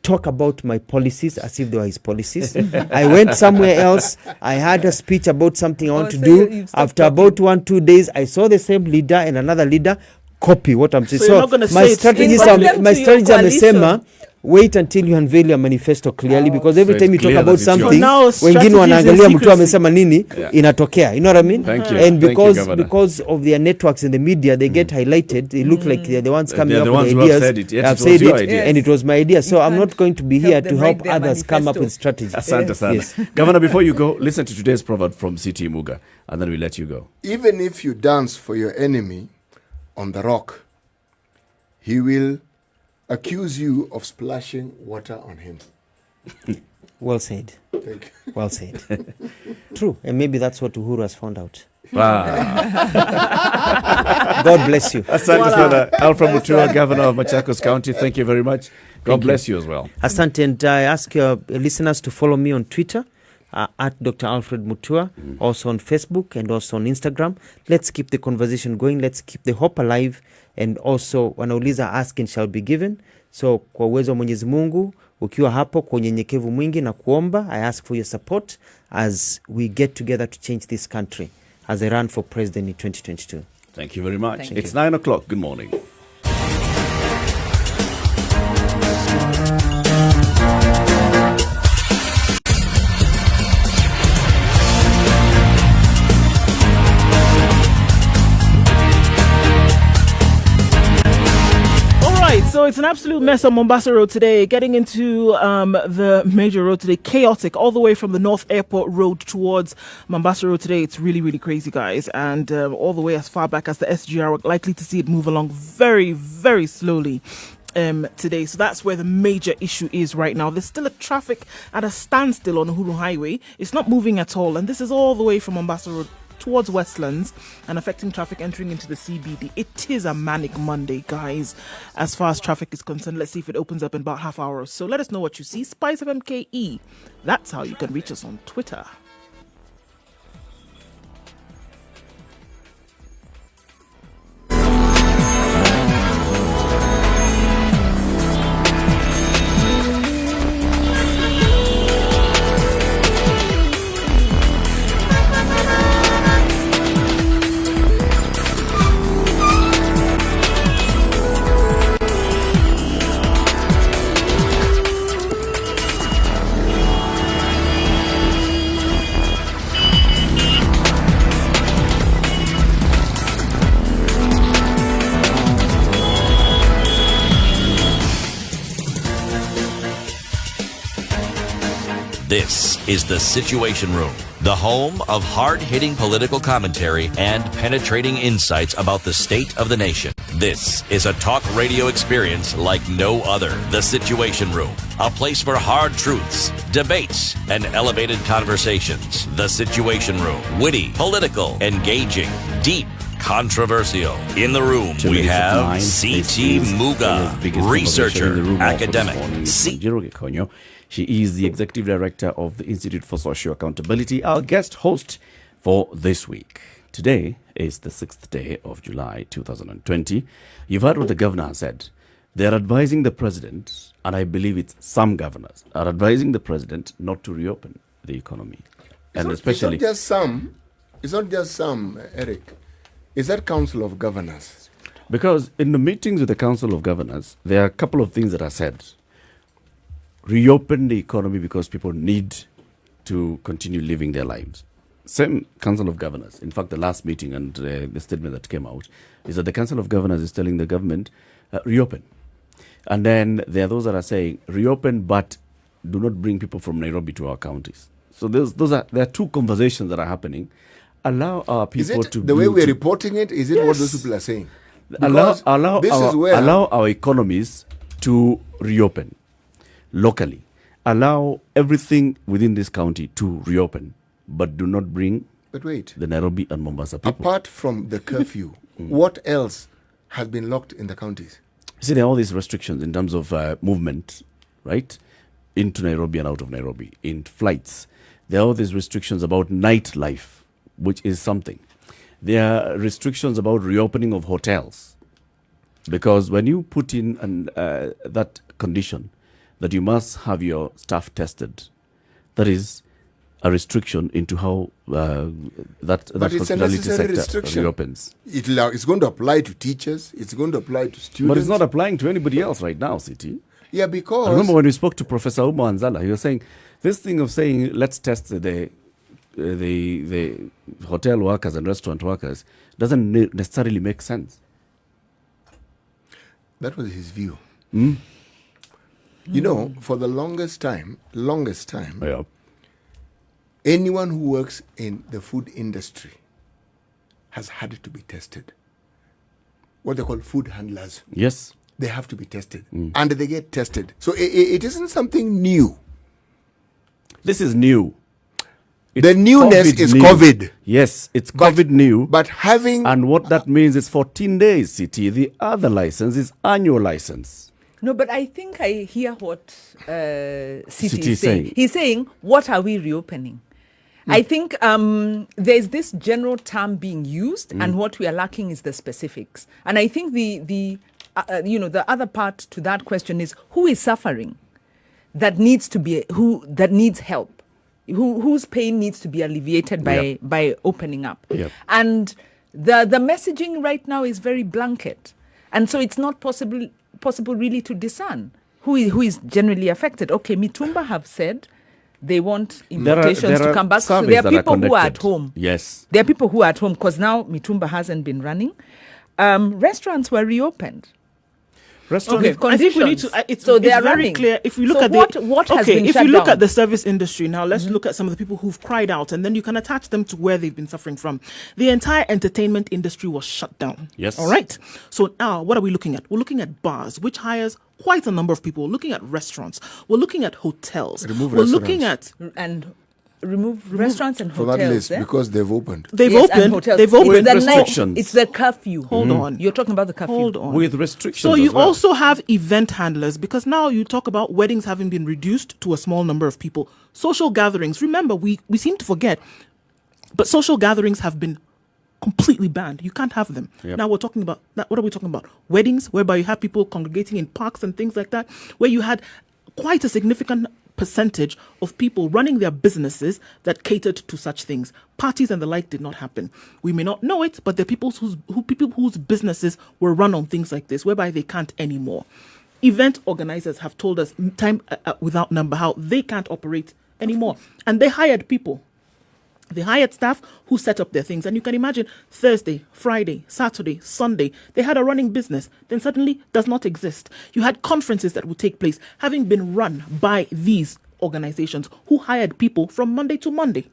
talk about my policies as if they were his policies. I went somewhere else. I had a speech about something I want to
so
do.
you've stopped
After about 1-2 days, I saw the same leader and another leader copy what I'm saying.
So you're not gonna
my
say it's
strategy,
Invite them
my
to your
strategy,
coalition.
amesema, wait until you unveil your manifesto clearly, because every
So
time you
it's
talk
clear
about
that it's yours.
something,
So now
wengine
strategy is in
wanaangalia mtu
secrecy.
amesema nini, inatokea. You know what I mean?
Thank you.
And
Thank you,
because
Governor.
because of their networks in the media, they get highlighted. They look like they're the ones coming
They're
up
the
with
ones who
ideas.
have said it. Yet
Have
it was
said
your
it,
idea.
and it was my idea. So I'm
can't
not going to be
help
here
them
to
write
help
their
others come up
manifesto.
with strategy.
Asante sana.
Yes.
Governor, before you go, listen to today's proverb from CT Muga, and then we let you go.
Even if you dance for your enemy, on the rock, he will accuse you of splashing water on him.
Well said.
Thank you.
Well said. True. And maybe that's what Uhuru has found out. God bless you.
Asante sana, Alfred Mutua, Governor of Machakos County. Thank you very much. God bless you as well.
Asante, and I ask your listeners to follow me on Twitter at Dr. Alfred Mutua, also on Facebook and also on Instagram. Let's keep the conversation going. Let's keep the hope alive. And also, wanauliza ask and shall be given. So, kwa uwezo wa Mwenyezi Mungu, ukiwa hapo kwa unyenyekevu mwingi na kuomba, I ask for your support as we get together to change this country as I run for president in 2022.
Thank you very much.
Thank
It's
you.
9 o'clock. Good morning.
So it's an absolute mess on Mombasa Road today. Getting into the major road today, chaotic all the way from the North Airport Road towards Mombasa Road today. It's really, really crazy, guys. And all the way as far back as the SGR, we're likely to see it move along very, very slowly today. So that's where the major issue is right now. There's still a traffic at a standstill on Uhuru Highway. It's not moving at all. And this is all the way from Mombasa Road towards Westlands and affecting traffic entering into the CBD. It is a manic Monday, guys, as far as traffic is concerned. Let's see if it opens up in about half hour or so. Let us know what you see. Spice of MKE. That's how you can reach us on Twitter.
This is The Situation Room, the home of hard-hitting political commentary and penetrating insights about the state of the nation. This is a talk radio experience like no other. The Situation Room, a place for hard truths, debates, and elevated conversations. The Situation Room, witty, political, engaging, deep, controversial. In the room, we have C.T. Muga, researcher, academic.
Njeri Thorne. She is the executive director of the Institute for Social Accountability, our guest host for this week. Today is the 6th day of July 2020. You've heard what the governor has said. They're advising the president, and I believe it's some governors, are advising the president not to reopen the economy.
It's not just some, Eric. Is that Council of Governors?
Because in the meetings with the Council of Governors, there are a couple of things that are said. Reopen the economy because people need to continue living their lives. Same Council of Governors. In fact, the last meeting and the statement that came out is that the Council of Governors is telling the government, reopen. And then there are those that are saying, reopen, but do not bring people from Nairobi to our counties. So there are two conversations that are happening. Allow our people
is it
to
the way we're reporting it? Is it what those people are saying?
Allow our economies to reopen locally. Allow everything within this county to reopen, but do not bring the Nairobi and Mombasa people.
Apart from the curfew, what else has been locked in the counties?
See, there are all these restrictions in terms of movement, right? Into Nairobi and out of Nairobi, in flights. There are all these restrictions about nightlife, which is something. There are restrictions about reopening of hotels. Because when you put in that condition, that you must have your staff tested, that is a restriction into how that hospitality sector reopens.
It's going to apply to teachers. It's going to apply to students.
But it's not applying to anybody else right now, City.
Yeah, because...
I remember when we spoke to Professor Uma Anzala, he was saying, this thing of saying, let's test the hotel workers and restaurant workers doesn't necessarily make sense.
That was his view. You know, for the longest time,
Yeah.
anyone who works in the food industry has had to be tested. what they call food handlers.
Yes.
They have to be tested, and they get tested. So it isn't something new.
This is new.
The newness is
new.
COVID.
Yes, it's COVID new.
But having...
And what that means is 14 days, CT. The other license is annual license.
No, but I think I hear what City
City
is saying. He's saying, what are we reopening? I think there's this general term being used, and what we are lacking is the specifics. And I think the other part to that question is, who is suffering that needs to be that needs help? Whose pain needs to be alleviated by opening up.
Yep.
And the messaging right now is very blanket. And so it's not possible really to discern who is generally affected. Okay, Mitumba have said they want invitations to come back. So there are people who are at home.
Yes.
There are people who are at home because now Mitumba hasn't been running. Restaurants were reopened.
Restaurant.
With
I think we need
conditions.
to. It's
So they are
very
running.
clear. If we look
So
at
what has been
if
shut
you look
down?
at the service industry now, let's look at some of the people who've cried out, and then you can attach them to where they've been suffering from. The entire entertainment industry was shut down.
Yes.
All right. So now, what are we looking at? We're looking at bars, which hires quite a number of people. We're looking at restaurants. We're looking at hotels.
Remove
We're looking at
And remove restaurants and
from
hotels.
that list
eh?
because they've opened.
they've
Yes, and
opened.
hotels.
They've
It's
opened
the
restrictions.
It's the curfew.
Hold on.
You're talking about the curfew.
Hold on.
With restrictions.
So you
as well.
also have event handlers, because now you talk about weddings having been reduced to a small number of people. Social gatherings. Remember, we seem to forget, but social gatherings have been completely banned. You can't have them.
Yep.
Now we're talking about what are we talking about? Weddings, whereby you have people congregating in parks and things like that, where you had quite a significant percentage of people running their businesses that catered to such things. Parties and the like did not happen. We may not know it, but there are people whose businesses were run on things like this, whereby they can't anymore. Event organizers have told us time without number how they can't operate anymore, and they hired people. They hired staff who set up their things. And you can imagine Thursday, Friday, Saturday, Sunday, they had a running business, then suddenly does not exist. You had conferences that would take place, having been run by these organizations who hired people from Monday to Monday.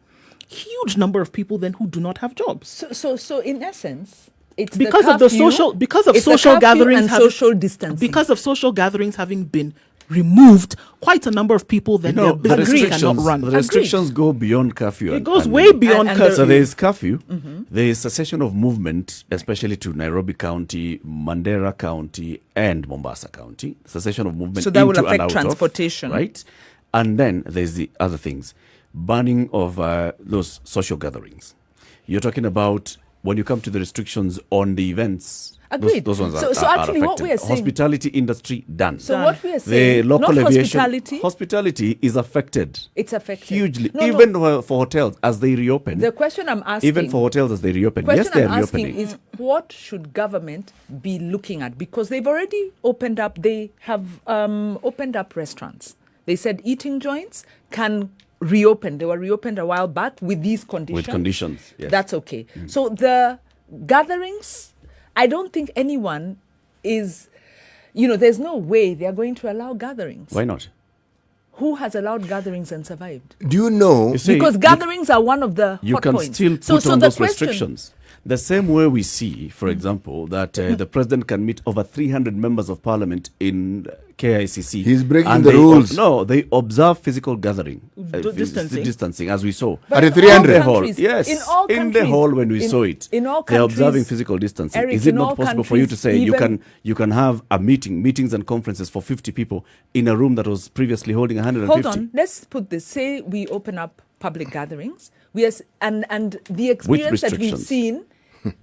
Huge number of people then who do not have jobs.
So in essence, it's
Because
the
of the
curfew,
social, because of
it's the
social
curfew
gatherings,
and
having-
social distancing.
because of social gatherings having been removed, quite a number of people then their
the
businesses cannot
restrictions,
run.
the restrictions go beyond curfew.
It goes way beyond
and
curfew.
So there is curfew, there is cessation of movement, especially to Nairobi County, Mandera County, and Mombasa County. Cessation of movement.
So that will
into and
affect
out of,
transportation.
right? And then there's the other things, banning of those social gatherings. You're talking about when you come to the restrictions on the events.
Agreed.
Those ones
So
are
actually what
affected.
we are saying-
Hospitality industry done.
So what we are
The
saying,
local
not
aviation
hospitality,
is affected
it's affected.
hugely,
No,
even for hotels as they reopen.
The question I'm asking,
Even for hotels as they reopen.
question
Yes, they
I'm
are
asking
reopening.
is, what should government be looking at? Because they've already opened up. They have opened up restaurants. They said eating joints can reopen. They were reopened a while back with these conditions.
With conditions, yes.
That's okay. So the gatherings, I don't think anyone is, there's no way they are going to allow gatherings.
Why not?
Who has allowed gatherings and survived?
Do you know?
You see,
Because gatherings are one of the
you
hot
can
points.
still
So
put on
the
those
question-
restrictions. The same way we see, for example, that the president can meet over 300 members of parliament in KICC.
He's breaking
and
the
they
rules.
No, they observe physical gathering,
Distancing.
as we saw.
At the
in
300?
all
The hall,
countries-
yes,
in all
the
countries-
hall when we saw it,
in all
they're observing
countries,
physical distancing.
Eric,
Is it
in
not
all
possible for you to
countries,
say
even-
you can have a meetings and conferences for 50 people in a room that was previously holding 150?
Hold on, let's put this. Say we open up public gatherings. And the experience that we've
restrictions.
seen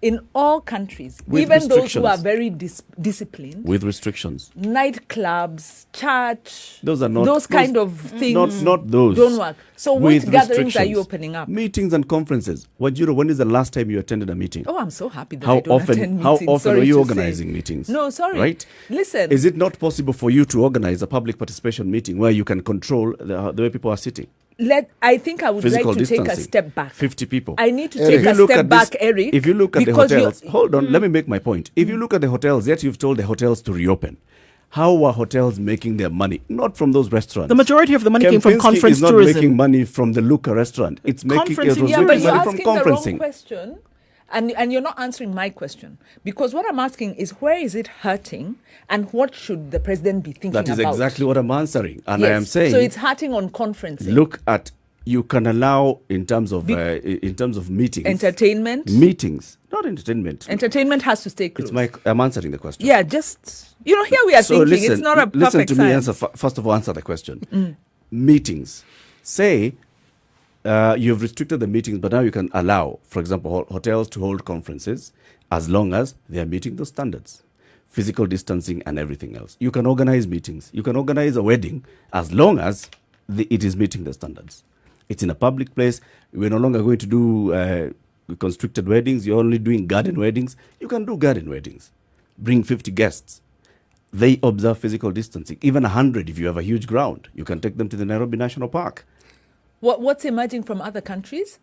in all countries,
With
even those who
restrictions.
are very disciplined,
With restrictions.
nightclubs, church,
Those are not
those kind of things.
Not those.
don't work. So
With
which gatherings are you
restrictions.
opening up?
Meetings and conferences. Wajiro, when is the last time you attended a meeting?
Oh, I'm so happy that
How
I don't
often?
attend
How
meetings.
often
Sorry
are you
to
organizing
say.
meetings?
No, sorry.
Right?
Listen.
Is it not possible for you to organize a public participation meeting where you can control the way people are sitting?
I think I would
Physical
like to take a
distancing.
step back.
50 people.
I need to
Eric.
take
If
a
you look
step
at
back,
this-
Eric.
If you look at the
because
hotels,
you're-
hold on, let me make my point. If you look at the hotels, yet you've told the hotels to reopen. How are hotels making their money? Not from those restaurants.
The majority of the money came from
Kempinski
conference
is not
tourism.
making money from the Luca restaurant. It's making
Conferencing,
it was
yeah,
Yeah, but
making
you're
money from
asking the wrong
conferencing.
question. And you're not answering my question, because what I'm asking is, where is it hurting, and what should the president be thinking about?
That is exactly what I'm answering. And I am saying,
so it's hurting on conferencing.
look at, you can allow in terms of meetings.
Entertainment?
Meetings, not entertainment.
Entertainment has to stay close.
I'm answering the question.
Yeah, just, here we are thinking.
Listen,
it's not a perfect
listen to
science.
me first of all, answer the question. Meetings. Say you've restricted the meetings, but now you can allow, for example, hotels to hold conferences as long as they are meeting those standards. Physical distancing and everything else. You can organize meetings. You can organize a wedding as long as it is meeting the standards. It's in a public place. We're no longer going to do constricted weddings. You're only doing garden weddings. You can do garden weddings. Bring 50 guests. They observe physical distancing. Even 100 if you have a huge ground. You can take them to the Nairobi National Park.
What's emerging from other countries?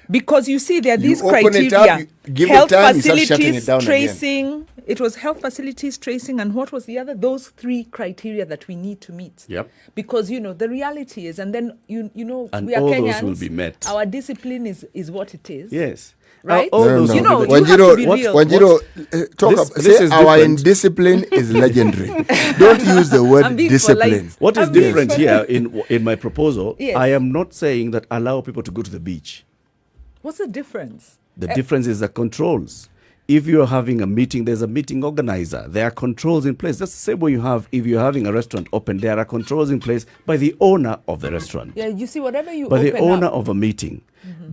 Because you see, there are these
open it
criteria.
up, you give it
Health
time, you start shutting it
facilities,
down
tracing. It was health facilities, tracing, and what was the other? Those 3 criteria that we need to meet.
Yep.
Because, the reality is, and then,
And
we are
all
Kenyans.
those will be met.
Our discipline is what it is.
Yes.
Right?
All those
No,
will
no.
be met.
you have to be real.
Wanjiro,
This is
our
different.
indiscipline is legendary. Don't use the word
I'm being
discipline.
polite.
What is
I'm being
different
polite.
here in my proposal,
Yes.
I am not saying that allow people to go to the beach.
What's the difference?
The difference is the controls. If you're having a meeting, there's a meeting organizer. There are controls in place. That's the same way you have if you're having a restaurant open. There are controls in place by the owner of the restaurant.
Yeah, you see, whatever you
By
open
the owner
up,
of a meeting.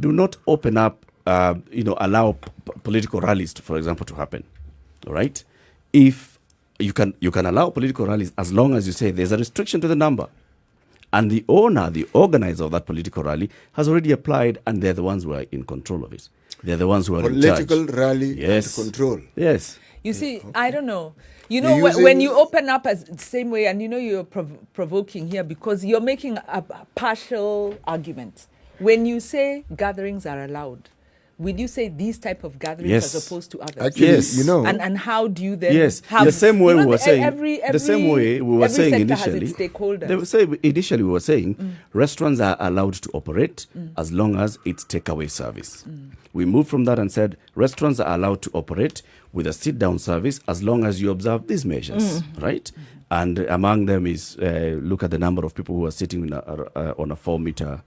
Do not open up, allow political rallies, for example, to happen. All right? If you can allow political rallies as long as you say there's a restriction to the number. And the owner, the organizer of that political rally has already applied, and they're the ones who are in control of it. They're the ones who are in charge.
Political rally
Yes.
and control.
Yes.
you see, I don't know.
You're
When
using-
you open up as the same way, and you're provoking here because you're making a partial argument. When you say gatherings are allowed, will you say these type of gatherings
Yes.
as opposed to others?
Actually,
Yes.
And how do you then
Yes,
have
the same way we were
the-
saying.
every
The same way we were
every
saying
sector has
initially.
its stakeholders.
They were saying initially we were saying restaurants are allowed to operate as long as it's takeaway service. We moved from that and said restaurants are allowed to operate with a sit-down service as long as you observe these measures, right? And among them is look at the number of people who are sitting in on a 4-meter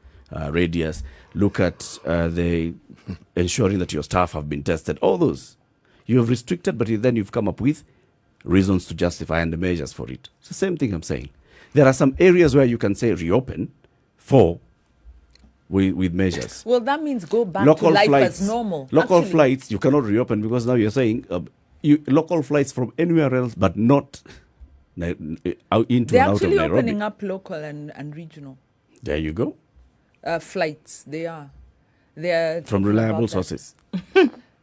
radius. Look at the ensuring that your staff have been tested. All those you have restricted, but then you've come up with reasons to justify and the measures for it. It's the same thing I'm saying. There are some areas where you can say reopen with measures.
Well, that means go back
Local
to life
flights,
as normal.
local
Actually,
flights you cannot reopen because now you're saying local flights from anywhere else, but not out into
they're
and out of
actually
Nairobi.
opening up local and regional
There you go.
flights. They're
From
thinking
reliable
about that.
sources.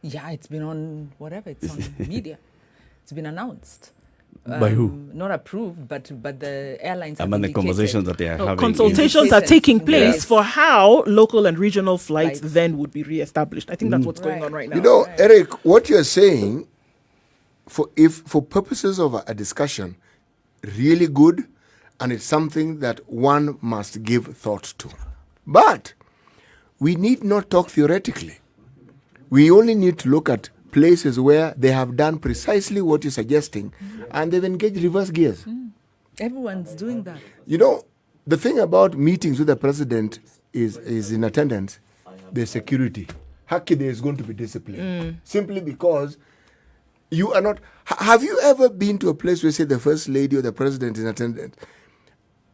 Yeah, it's been on whatever. It's on media. It's been announced.
By who?
Not approved, but the airlines.
I
have
mean the
indicated.
conversations that they are having.
Consultations are
Indications.
taking place
Yes.
for how local and regional flights
Flights.
then would be re-established. I think that's what's going on right now.
You know, Eric, what you're saying, for purposes of a discussion, really good, and it's something that one must give thought to. But we need not talk theoretically. We only need to look at places where they have done precisely what you're suggesting, and they've engaged reverse gears.
Everyone's doing that.
You know, the thing about meetings with the president is in attendance, there's security. Haki, there is going to be discipline. Simply because you are not... Have you ever been to a place where, say, the first lady or the president is in attendance?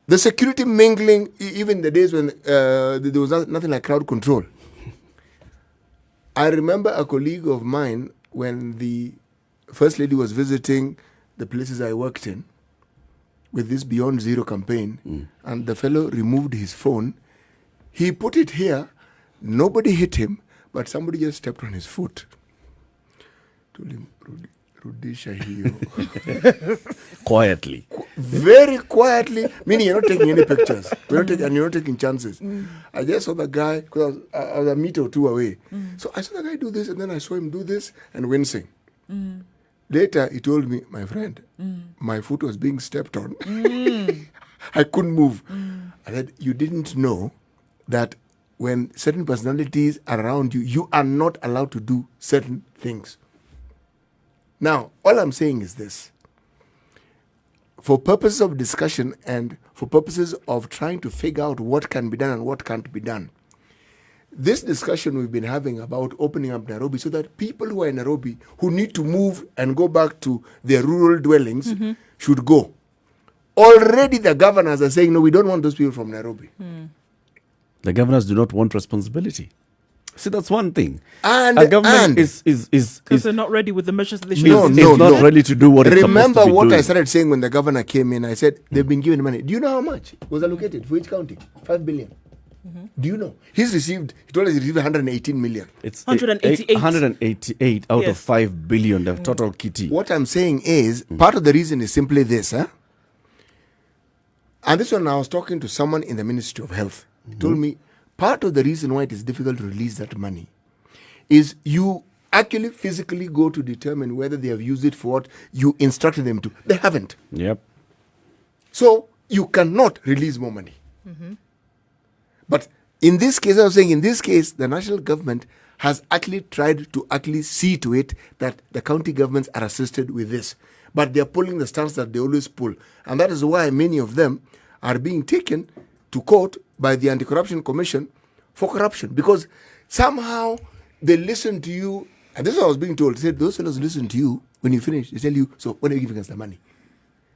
The security mingling, even the days when there was nothing like crowd control. I remember a colleague of mine when the first lady was visiting the places I worked in with this Beyond Zero campaign, and the fellow removed his phone. He put it here. Nobody hit him, but somebody just stepped on his foot. Told him, Rudisha hiyo.
Quietly.
Very quietly, meaning you're not taking any pictures. And you're not taking chances. I just saw the guy, because I was a meter or two away. So I saw the guy do this, and then I saw him do this and wincing. Later, he told me, my friend, my foot was being stepped on. I couldn't move. I said, you didn't know that when certain personalities are around you, you are not allowed to do certain things. Now, all I'm saying is this. For purposes of discussion and for purposes of trying to figure out what can be done and what can't be done, this discussion we've been having about opening up Nairobi so that people who are in Nairobi who need to move and go back to their rural dwellings should go. Already the governors are saying, no, we don't want those people from Nairobi.
The governors do not want responsibility. See, that's one thing.
And
a government is
because they're not ready with the measures that they should.
No,
is
no,
not
no.
ready to do what it's supposed
Remember
to be
what
doing.
I started saying when the governor came in. I said, they've been given money. Do you know how much was allocated for each county? 5 billion. Do you know? He told us he received 118 million.
It's
188.
188 out of
Yes.
5 billion, the total kitty.
What I'm saying is, part of the reason is simply this. And this one, I was talking to someone in the Ministry of Health. He told me, part of the reason why it is difficult to release that money is you actually physically go to determine whether they have used it for what you instructed them to. They haven't.
Yep.
So you cannot release more money. But in this case, I was saying, in this case, the national government has actually tried to actually see to it that the county governments are assisted with this. But they are pulling the stance that they always pull. And that is why many of them are being taken to court by the Anti-Corruption Commission for corruption. Because somehow they listen to you. And this is what I was being told. They said, those fellows listen to you. When you finish, they tell you, so when are you giving us the money?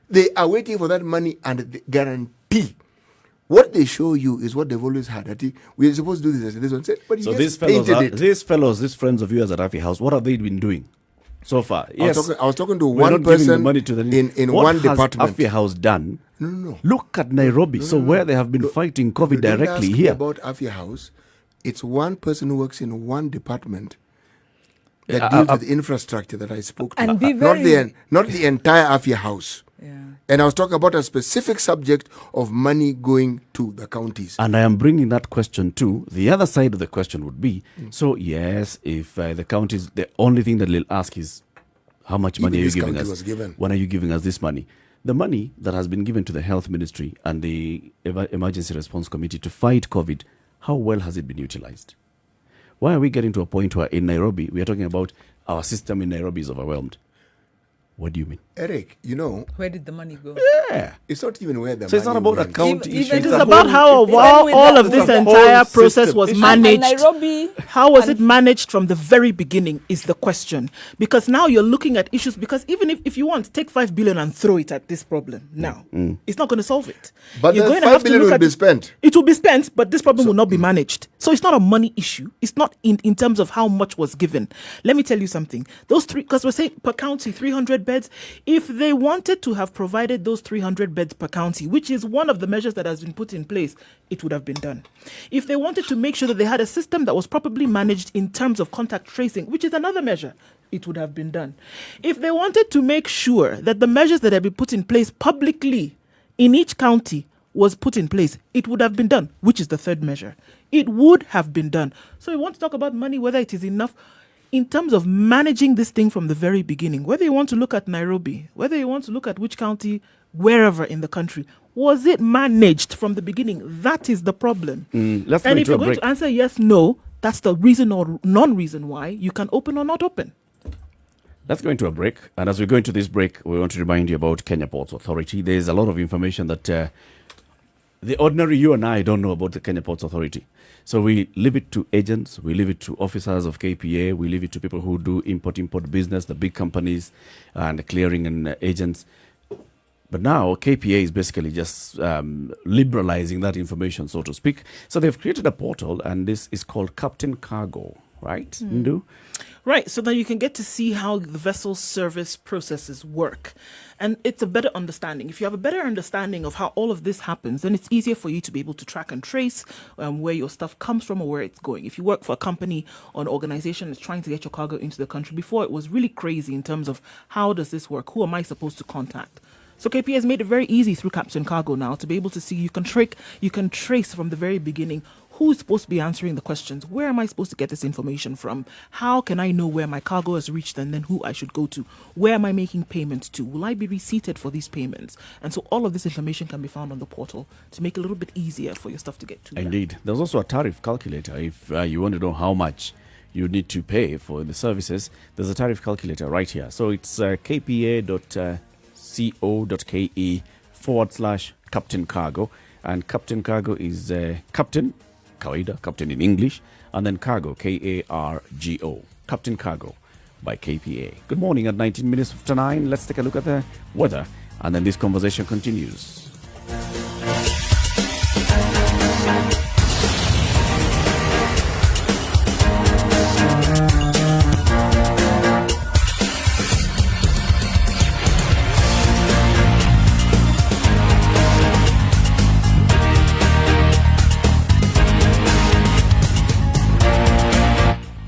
They are waiting for that money and they guarantee. What they show you is what they've always had. That we're supposed to do this. This one said, but
So
you
these friends of yours at Afi House, what have they been doing so far?
I was talking to
we're
one
not giving
person
the money to the
in
what
one
has
department.
Afi House done?
No.
Look at Nairobi. Where they have been fighting COVID
Don't
directly
ask me
here.
about Afia House. It's one person who works in one department that deals with infrastructure that I spoke to.
And be very-
not the entire Afia House.
Yeah.
And I was talking about a specific subject of money going to the counties.
And I am bringing that question too. The other side of the question would be, so yes, if the counties, the only thing that they'll ask is, how much money
Even
are you
this
giving
county
us?
was given.
When are you giving us this money? The money that has been given to the Health Ministry and the Emergency Response Committee to fight COVID, how well has it been utilized? Why are we getting to a point where in Nairobi, we are talking about our system in Nairobi is overwhelmed? What do you mean?
Eric,
Where did the money go?
Yeah.
it's not even where the
So it's
money
not about a
went.
county
Even-
issue.
even-
It
It's
is
a
about
whole-
how
Even
all
with
all
that-
of this
it's a whole
entire process
system.
was
And
managed.
Nairobi.
How was it managed from the very beginning is the question. Because now you're looking at issues, because even if you want, take 5 billion and throw it at this problem now. It's not going to solve it.
But
You're
the
going to
5
have to
billion
look
will
at
be
it.
spent.
It will be spent, but this problem will not be managed. So it's not a money issue. It's not in terms of how much was given. Let me tell you something. Those three, because we're saying per county, 300 beds. If they wanted to have provided those 300 beds per county, which is one of the measures that has been put in place, it would have been done. If they wanted to make sure that they had a system that was properly managed in terms of contact tracing, which is another measure, it would have been done. If they wanted to make sure that the measures that had been put in place publicly in each county was put in place, it would have been done, which is the third measure. It would have been done. So we want to talk about money, whether it is enough in terms of managing this thing from the very beginning. Whether you want to look at Nairobi, whether you want to look at which county, wherever in the country, was it managed from the beginning? That is the problem.
Let's go
And
into
if you're
a
going
break.
to answer yes, no, that's the reason or non-reason why you can open or not open.
Let's go into a break. And as we go into this break, we want to remind you about Kenya Ports Authority. There's a lot of information that the ordinary you and I don't know about the Kenya Ports Authority. So we leave it to agents, we leave it to officers of KPA, we leave it to people who do import business, the big companies and clearing and agents. But now KPA is basically just liberalizing that information, so to speak. So they've created a portal, and this is called Captain Cargo, right, Nduh?
Right, so that you can get to see how the vessel service processes work. And it's a better understanding. If you have a better understanding of how all of this happens, then it's easier for you to be able to track and trace where your stuff comes from or where it's going. If you work for a company or an organization that's trying to get your cargo into the country, before it was really crazy in terms of how does this work? Who am I supposed to contact? So KPA has made it very easy through Captain Cargo now to be able to see you can trace from the very beginning who's supposed to be answering the questions? Where am I supposed to get this information from? How can I know where my cargo has reached and then who I should go to? Where am I making payments to? Will I be receipted for these payments? And so all of this information can be found on the portal to make it a little bit easier for your stuff to get to.
Indeed. There's also a tariff calculator. If you want to know how much you need to pay for the services, there's a tariff calculator right here. So it's kpa.co.ke/Captain Cargo. And Captain Cargo is Captain, Kawaida, Captain in English, and then Cargo, K-A-R-G-O. Captain Cargo by KPA. Good morning at 19 minutes after 9. Let's take a look at the weather, and then this conversation continues.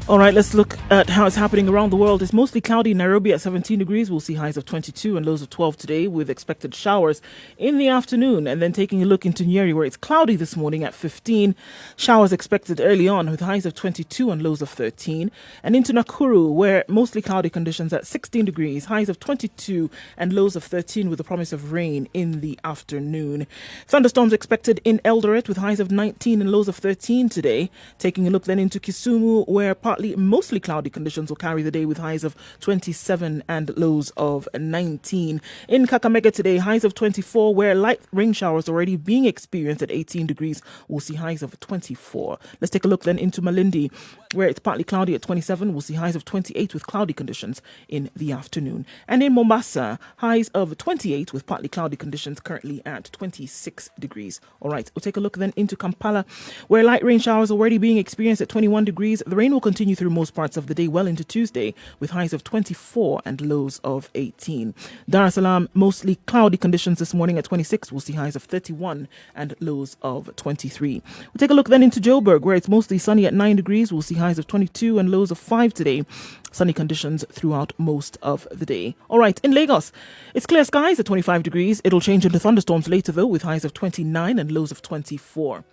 All right, let's look at how it's happening around the world. It's mostly cloudy in Nairobi at 17 degrees. We'll see highs of 22 and lows of 12 today with expected showers in the afternoon. And then taking a look into Njeri, where it's cloudy this morning at 15. Showers expected early on with highs of 22 and lows of 13. And into Nakuru, where mostly cloudy conditions at 16 degrees, highs of 22 and lows of 13 with the promise of rain in the afternoon. Thunderstorms expected in Eldoret with highs of 19 and lows of 13 today. Taking a look then into Kisumu, where mostly cloudy conditions will carry the day with highs of 27 and lows of 19. In Kakamega today, highs of 24, where light rain showers already being experienced at 18 degrees. We'll see highs of 24. Let's take a look then into Malindi, where it's partly cloudy at 27. We'll see highs of 28 with cloudy conditions in the afternoon. And in Mombasa, highs of 28 with partly cloudy conditions currently at 26 degrees. All right, we'll take a look then into Kampala, where light rain showers already being experienced at 21 degrees. The rain will continue through most parts of the day well into Tuesday with highs of 24 and lows of 18. Dar es Salaam, mostly cloudy conditions this morning at 26. We'll see highs of 31 and lows of 23. We'll take a look then into Joburg, where it's mostly sunny at 9 degrees. We'll see highs of 22 and lows of 5 today. Sunny conditions throughout most of the day. All right, in Lagos, it's clear skies at 25 degrees. It'll change into thunderstorms later, though, with highs of 29 and lows of 24.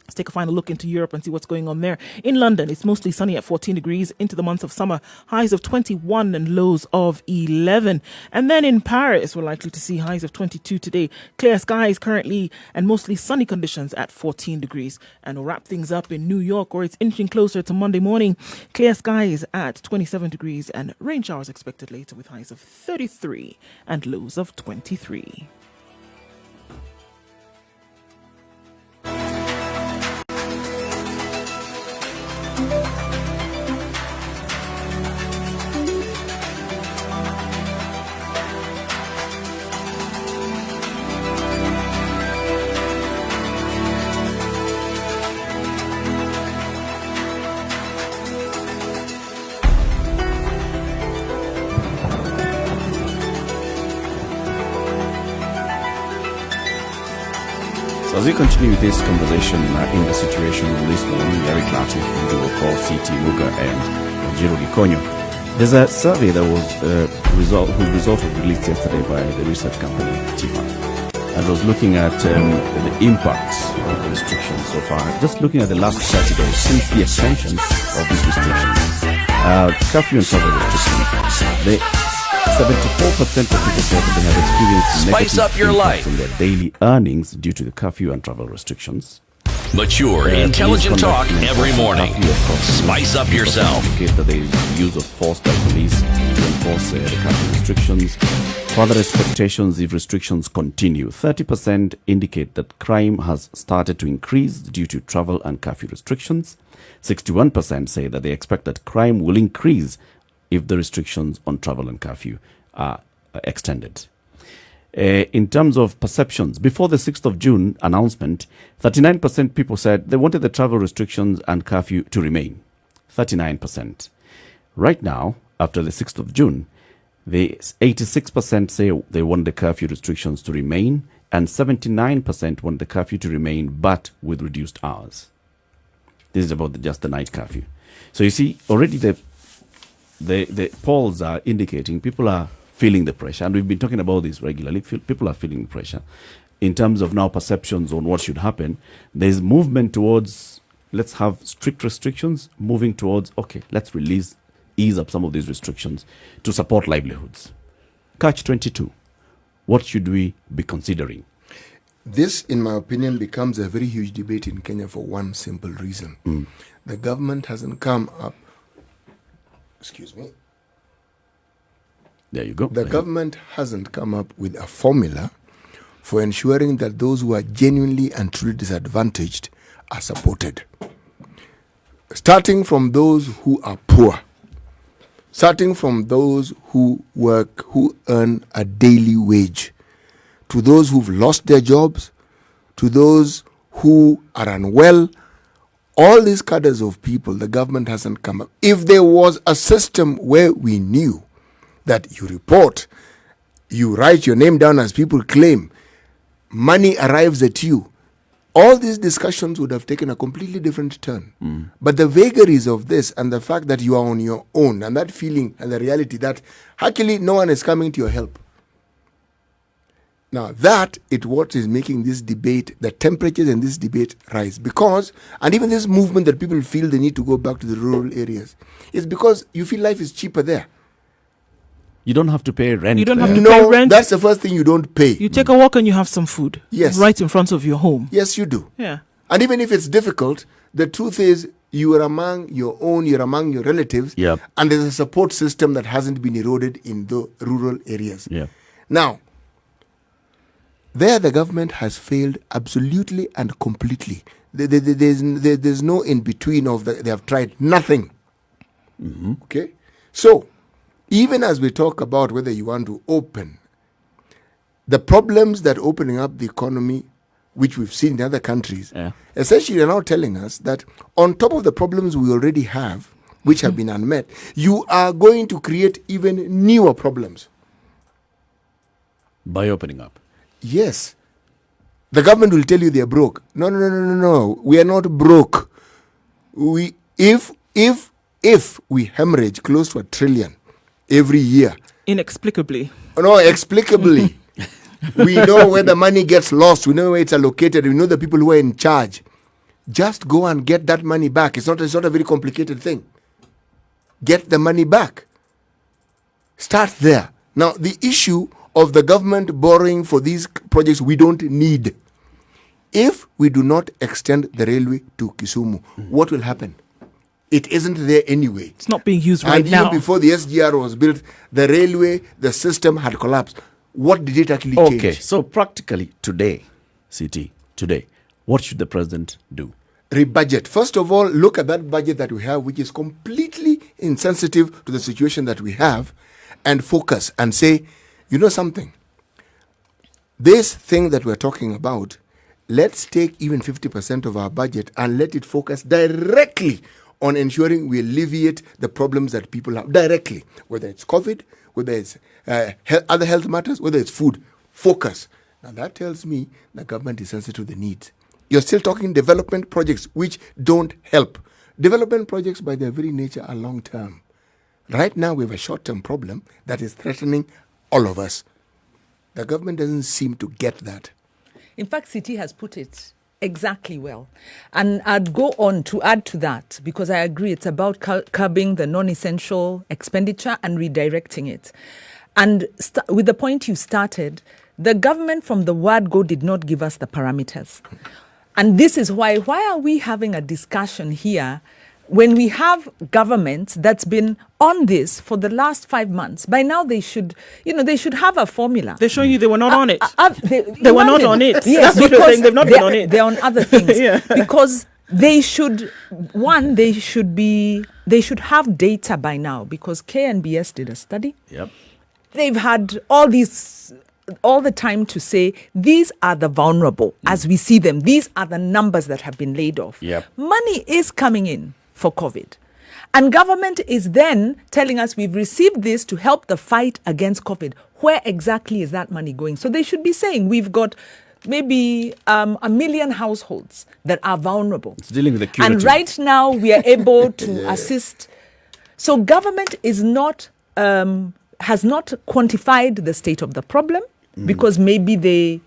Let's take a final look into Europe and see what's going on there. In London, it's mostly sunny at 14 degrees into the months of summer, highs of 21 and lows of 11. And then in Paris, we're likely to see highs of 22 today. Clear skies currently and mostly sunny conditions at 14 degrees. And we'll wrap things up in New York, where it's inching closer to Monday morning. Clear skies at 27 degrees and rain showers expected later with highs of 33 and lows of 23.
As we continue with this conversation in the situation room this morning, Latiff, Nduh Okoh, CT Muga, and Njeri Thorne, there's a survey that was whose result was released yesterday by the research company Latiff, and was looking at the impact of the restrictions so far. Just looking at the last 30 days since the extension of these restrictions, curfew and travel restrictions, 74% of people said that they have experienced
Spice up your life
in their daily earnings due to the curfew and travel restrictions.
Mature, intelligent talk every morning. Spice up yourself.
Indicate that there is use of force by police to enforce the curfew restrictions. Further expectations if restrictions continue. 30% indicate that crime has started to increase due to travel and curfew restrictions. 61% say that they expect that crime will increase if the restrictions on travel and curfew are extended. In terms of perceptions, before the 6th of June announcement, 39% people said they wanted the travel restrictions and curfew to remain. 39%. Right now, after the 6th of June, the 86% say they want the curfew restrictions to remain, and 79% want the curfew to remain, but with reduced hours. This is about just the night curfew. So you see, already the polls are indicating people are feeling the pressure, and we've been talking about this regularly. People are feeling the pressure in terms of now perceptions on what should happen. There's movement towards let's have strict restrictions, moving towards, okay, let's ease up some of these restrictions to support livelihoods. Catch 22. What should we be considering?
This, in my opinion, becomes a very huge debate in Kenya for one simple reason. The government hasn't come up. Excuse me.
There you go.
The government hasn't come up with a formula for ensuring that those who are genuinely and truly disadvantaged are supported. Starting from those who are poor, starting from those who work, who earn a daily wage, to those who've lost their jobs, to those who are unwell, all these cadres of people, the government hasn't come up. If there was a system where we knew that you report, you write your name down as people claim, money arrives at you, all these discussions would have taken a completely different turn. But the vagaries of this and the fact that you are on your own and that feeling and the reality that actually no one is coming to your help. Now that is what is making this debate, the temperatures in this debate rise. Because, and even this movement that people feel they need to go back to the rural areas, is because you feel life is cheaper there.
You don't have to pay rent.
You don't have
there.
to pay rent.
That's the first thing you don't pay.
You take a walk and you have some food.
Yes.
Right in front of your home.
Yes, you do.
Yeah.
And even if it's difficult, the truth is you are among your own, you're among your relatives,
Yep.
and there's a support system that hasn't been eroded in the rural areas.
Yeah.
Now, there the government has failed absolutely and completely. There's no in between of they have tried nothing. Okay? So, even as we talk about whether you want to open, the problems that opening up the economy, which we've seen in other countries, essentially are now telling us that on top of the problems we already have, which have been unmet, you are going to create even newer problems.
By opening up.
Yes. The government will tell you they are broke. No. We are not broke. If we hemorrhage close to $1 trillion every year.
Inexplicably.
No, explicably. We know where the money gets lost. We know where it's allocated. We know the people who are in charge. Just go and get that money back. It's not a very complicated thing. Get the money back. Start there. Now, the issue of the government borrowing for these projects we don't need. If we do not extend the railway to Kisumu, what will happen? It isn't there anyway.
It's not being used right now.
And even before the SGR was built, the railway, the system had collapsed. What did it actually change?
Okay, so practically today, what should the president do?
Rebudget. First of all, look at that budget that we have, which is completely insensitive to the situation that we have, and focus and say, you know something? This thing that we're talking about, let's take even 50% of our budget and let it focus directly on ensuring we alleviate the problems that people have directly, whether it's COVID, whether it's other health matters, whether it's food. Focus. Now that tells me the government is sensitive to the needs. You're still talking development projects which don't help. Development projects by their very nature are long-term. Right now we have a short-term problem that is threatening all of us. The government doesn't seem to get that.
In fact, CT has put it exactly well. And I'd go on to add to that, because I agree it's about curbing the non-essential expenditure and redirecting it. And with the point you started, the government from the word go did not give us the parameters. And this is why are we having a discussion here when we have government that's been on this for the last 5 months? By now they should have a formula.
They're showing you they were not on it.
They
were not on it.
Yes,
that's what you're saying. They've not been on it.
They're on other things.
Yeah.
Because they should have data by now, because KNBS did a study.
Yep.
They've had all the time to say, these are the vulnerable as we see them. These are the numbers that have been laid off.
Yep.
Money is coming in for COVID. And government is then telling us we've received this to help the fight against COVID. Where exactly is that money going? So they should be saying we've got maybe 1 million households that are vulnerable.
It's dealing with the curative.
And right now we are able to assist. So government is not has not quantified the state of the problem, because maybe they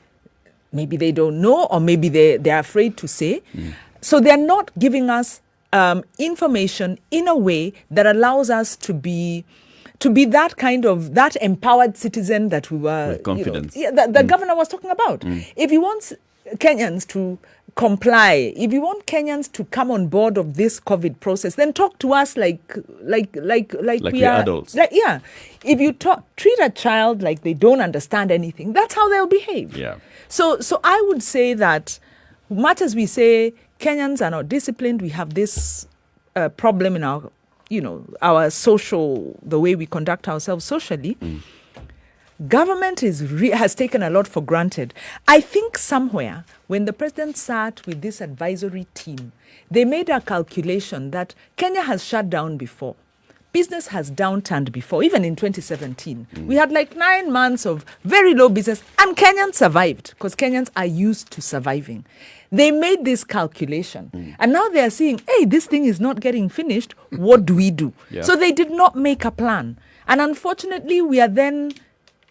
don't know, or maybe they're afraid to say. So they're not giving us information in a way that allows us to be that kind of that empowered citizen that we were.
With confidence.
The governor was talking about. If he wants Kenyans to comply, if you want Kenyans to come on board of this COVID process, then talk to us like we are
adults.
If you treat a child like they don't understand anything, that's how they'll behave.
Yeah.
So I would say that much as we say Kenyans are not disciplined, we have this problem in our social, the way we conduct ourselves socially. Government has taken a lot for granted. I think somewhere when the president sat with this advisory team, they made a calculation that Kenya has shut down before. Business has downturned before, even in 2017. We had like 9 months of very low business, and Kenyans survived because Kenyans are used to surviving. They made this calculation, and now they are seeing, hey, this thing is not getting finished. What do we do?
Yeah.
So they did not make a plan. And unfortunately, we are then...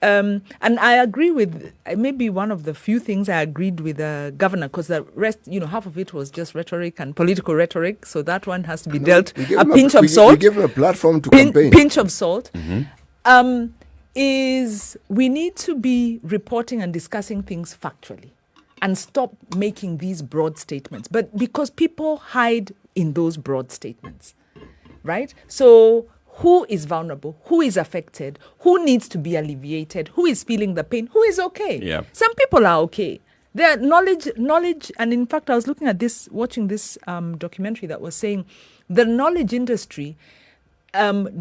and I agree with maybe one of the few things I agreed with the governor, because the rest, half of it was just rhetoric and political rhetoric. So that one has to be dealt a pinch of salt.
We give him a platform to campaign.
Pinch of salt. Is we need to be reporting and discussing things factually and stop making these broad statements. But because people hide in those broad statements, right? So who is vulnerable? Who is affected? Who needs to be alleviated? Who is feeling the pain? Who is okay?
Yeah.
Some people are okay. Their knowledge, and in fact, I was watching this documentary that was saying the knowledge industry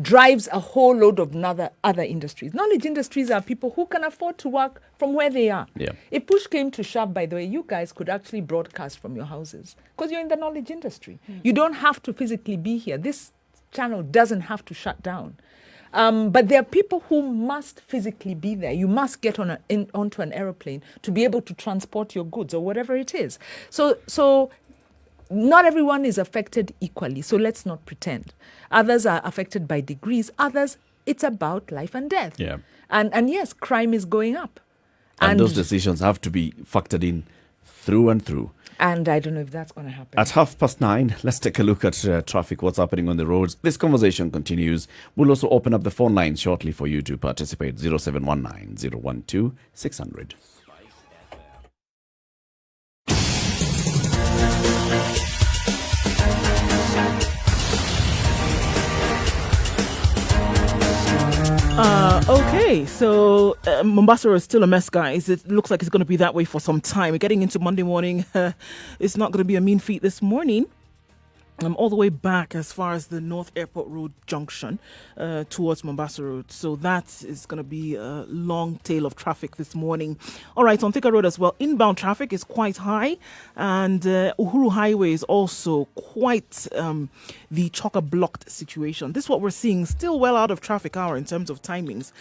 drives a whole load of other industries. Knowledge industries are people who can afford to work from where they are.
Yeah.
If push came to shove, by the way, you guys could actually broadcast from your houses because you're in the knowledge industry. You don't have to physically be here. This channel doesn't have to shut down. But there are people who must physically be there. You must get onto an aeroplane to be able to transport your goods or whatever it is. So not everyone is affected equally. So let's not pretend. Others are affected by degrees. Others, it's about life and death.
Yeah.
And yes, crime is going up.
And those decisions have to be factored in through and through.
And I don't know if that's going to happen.
At 9:30, let's take a look at traffic, what's happening on the roads. This conversation continues. We'll also open up the phone line shortly for you to participate. 0719 012 600.
Okay, so Mombasa is still a mess, guys. It looks like it's going to be that way for some time. We're getting into Monday morning. It's not going to be a mean feat this morning. All the way back as far as the North Airport Road junction towards Mombasa Road. So that is going to be a long tail of traffic this morning. All right, on Thika Road as well, inbound traffic is quite high. And Uhuru Highway is also quite the chock-a-blocked situation. This is what we're seeing, still well out of traffic hour in terms of timings.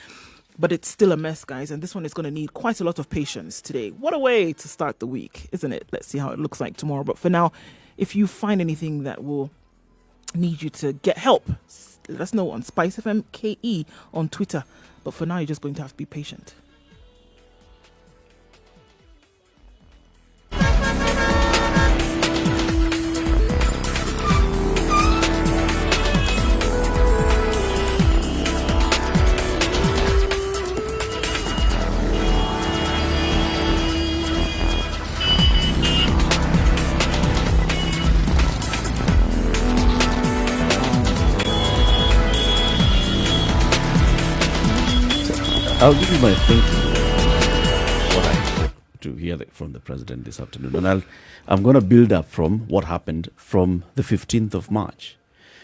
But it's still a mess, guys. And this one is going to need quite a lot of patience today. What a way to start the week, isn't it? Let's see how it looks like tomorrow. But for now, if you find anything that will need you to get help, let us know on Spice FM KE on Twitter. But for now, you're just going to have to be patient.
I'll give you my thinking, what I hope to hear from the president this afternoon. And I'm going to build up from what happened from the 15th of March.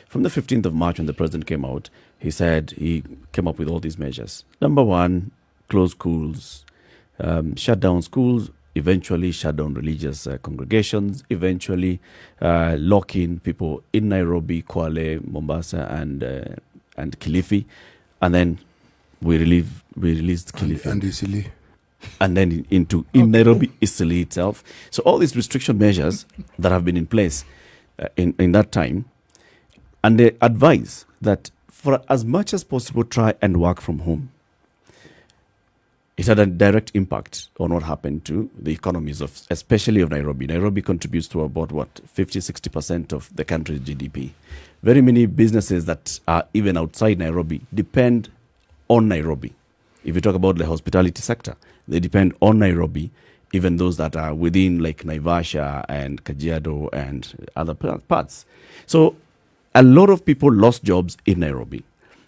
From the 15th of March, when the president came out, he said he came up with all these measures. Number one, close schools, shut down schools, eventually shut down religious congregations, eventually lock in people in Nairobi, Kwale, Mombasa, and Kilifi. And then we released Kilifi.
And Isili.
And then in Nairobi, Isili itself. So all these restriction measures that have been in place in that time, and they advise that for as much as possible, try and work from home. it had a direct impact on what happened to the economies of, especially of Nairobi. Nairobi contributes to about 50-60% of the country's GDP. Very many businesses that are even outside Nairobi depend on Nairobi. If you talk about the hospitality sector, they depend on Nairobi, even those that are within like Naivasha and Kajiado and other parts. So a lot of people lost jobs in Nairobi.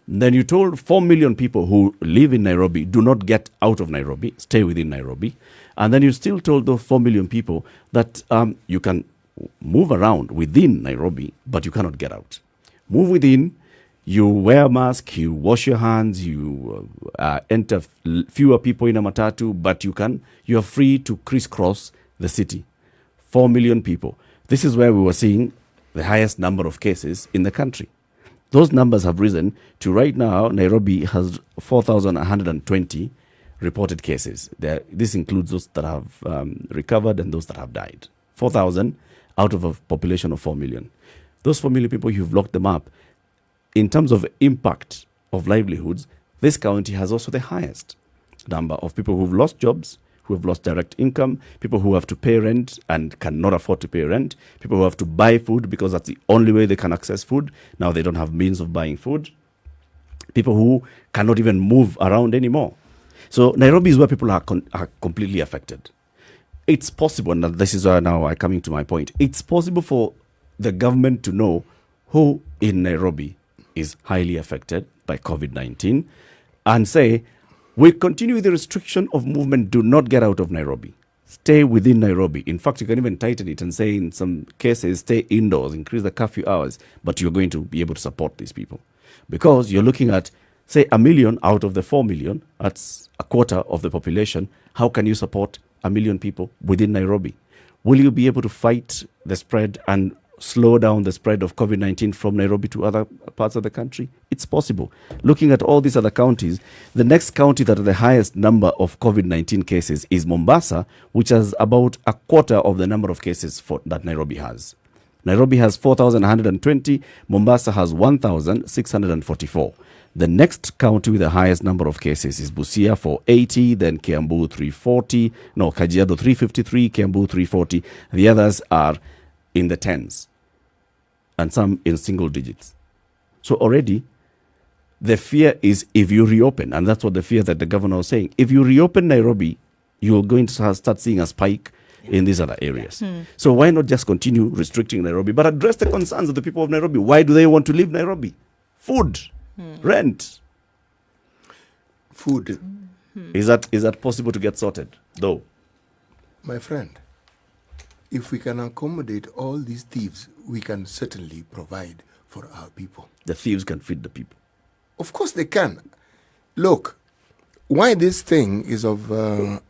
Then you told 4 million people who live in Nairobi, do not get out of Nairobi, stay within Nairobi. And then you still told those 4 million people that you can move around within Nairobi, but you cannot get out. Move within, you wear a mask, you wash your hands, you enter fewer people in a matatu, but you are free to crisscross the city. 4 million people. This is where we were seeing the highest number of cases in the country. Those numbers have risen to right now, Nairobi has 4,120 reported cases. This includes those that have recovered and those that have died. 4,000 out of a population of 4 million. Those 4 million people, you've locked them up. In terms of impact of livelihoods, this county has also the highest number of people who've lost jobs, who have lost direct income, people who have to pay rent and cannot afford to pay rent, people who have to buy food because that's the only way they can access food. Now they don't have means of buying food. People who cannot even move around anymore. So Nairobi is where people are completely affected. It's possible, and this is where now I'm coming to my point, it's possible for the government to know who in Nairobi is highly affected by COVID-19 and say, we continue the restriction of movement. Do not get out of Nairobi. Stay within Nairobi. In fact, you can even tighten it and say in some cases, stay indoors, increase the curfew hours, but you're going to be able to support these people. Because you're looking at, say, 1 million out of the 4 million, that's a quarter of the population. How can you support 1 million people within Nairobi? Will you be able to fight the spread and slow down the spread of COVID-19 from Nairobi to other parts of the country? It's possible. Looking at all these other counties, the next county that has the highest number of COVID-19 cases is Mombasa, which has about a quarter of the number of cases that Nairobi has. Nairobi has 4,120. Mombasa has 1,644. The next county with the highest number of cases is Busia, 480, then Kiambu, 340. No, Kajiado, 353, Kiambu, 340. The others are in the tens and some in single digits. So already the fear is if you reopen, and that's what the fear that the governor was saying, if you reopen Nairobi, you're going to start seeing a spike in these other areas. So why not just continue restricting Nairobi, but address the concerns of the people of Nairobi? Why do they want to leave Nairobi? Food, rent.
Food.
Is that possible to get sorted, though?
My friend, if we can accommodate all these thieves, we can certainly provide for our people.
The thieves can feed the people.
Of course they can. Look, why this thing is of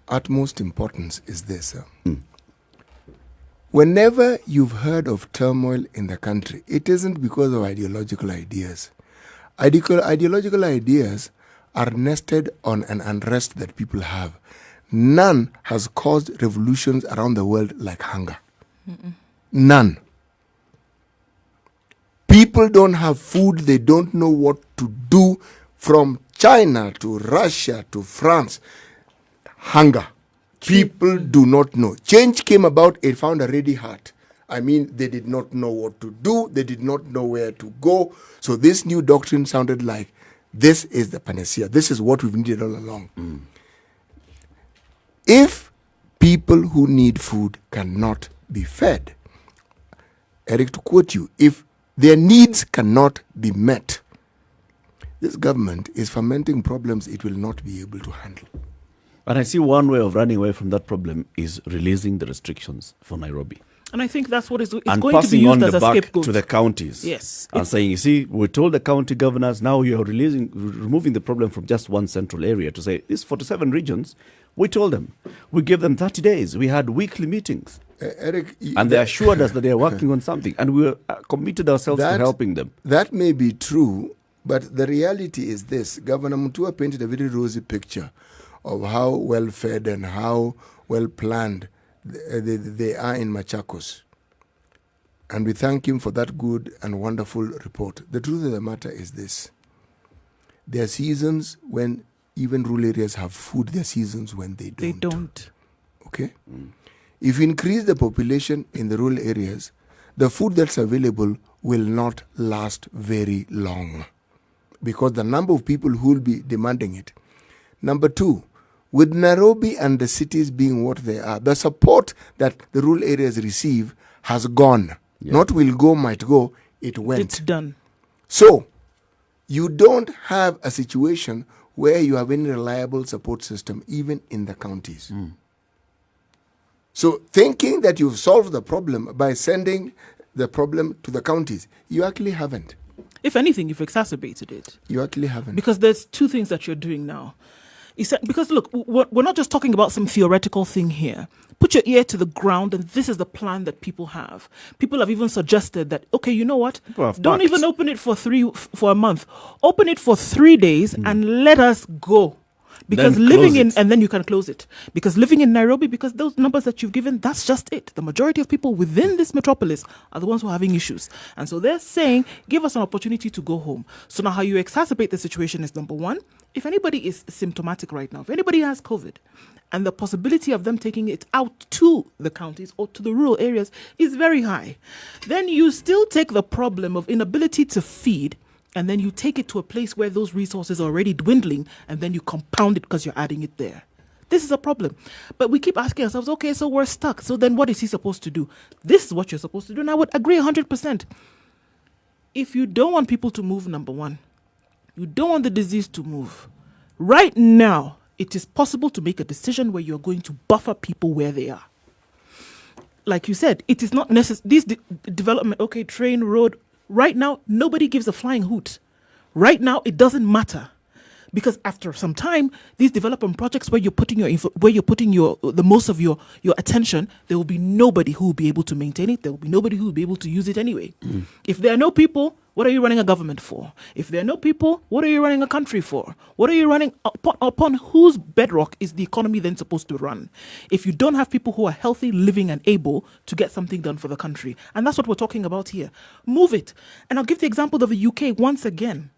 utmost importance is this. Whenever you've heard of turmoil in the country, it isn't because of ideological ideas. Ideological ideas are nested on an unrest that people have. None has caused revolutions around the world like hunger. None. People don't have food. They don't know what to do. From China to Russia to France, hunger. People do not know. Change came about, it found a ready heart. I mean, they did not know what to do. They did not know where to go. So this new doctrine sounded like, this is the panacea. This is what we've needed all along. If people who need food cannot be fed, Eric, to quote you, if their needs cannot be met, this government is fermenting problems it will not be able to handle.
And I see one way of running away from that problem is releasing the restrictions for Nairobi.
And I think that's what it's
and
going to be
passing on
used as
the
a
buck
scapegoat
to the counties.
Yes.
And saying, you see, we told the county governors, now you are removing the problem from just one central area to say, these 47 regions, we told them. We gave them 30 days. We had weekly meetings.
Eric,
and they assured us that they are working on something. And we committed ourselves to helping them.
That may be true, but the reality is this. Governor Mutua painted a very rosy picture of how well fed and how well planned they are in Machakos. And we thank him for that good and wonderful report. The truth of the matter is this. There are seasons when even rural areas have food their seasons when they don't.
They don't.
Okay? If you increase the population in the rural areas, the food that's available will not last very long because the number of people who will be demanding it. Number two, with Nairobi and the cities being what they are, the support that the rural areas receive has gone. Not will go, might go, it went.
It's done.
So, you don't have a situation where you have any reliable support system, even in the counties. So, thinking that you've solved the problem by sending the problem to the counties, you actually haven't.
If anything, you've exacerbated it.
You actually haven't.
Because there's two things that you're doing now. Because look, we're not just talking about some theoretical thing here. Put your ear to the ground, and this is the plan that people have. People have even suggested that, okay, you know what? Don't even open it for a month. Open it for 3 days and let us go. Because and then you can close it. Because living in Nairobi, because those numbers that you've given, that's just it. The majority of people within this metropolis are the ones who are having issues. And so they're saying, give us an opportunity to go home. So now how you exacerbate the situation is, number one, if anybody is symptomatic right now, if anybody has COVID, and the possibility of them taking it out to the counties or to the rural areas is very high, then you still take the problem of inability to feed, and then you take it to a place where those resources are already dwindling, and then you compound it because you're adding it there. This is a problem. But we keep asking ourselves, okay, so we're stuck. So then what is he supposed to do? This is what you're supposed to do. And I would agree 100%. If you don't want people to move, number one, you don't want the disease to move. Right now, it is possible to make a decision where you're going to buffer people where they are. Like you said, it is not necessary. This development, okay, train, road, right now, nobody gives a flying hoot. Right now, it doesn't matter. Because after some time, these development projects where you're putting the most of your attention, there will be nobody who will be able to maintain it. There will be nobody who will be able to use it anyway. If there are no people, what are you running a government for? If there are no people, what are you running a country for? What are you running upon whose bedrock is the economy then supposed to run? If you don't have people who are healthy, living, and able to get something done for the country. And that's what we're talking about here. Move it. And I'll give the example of the UK once again.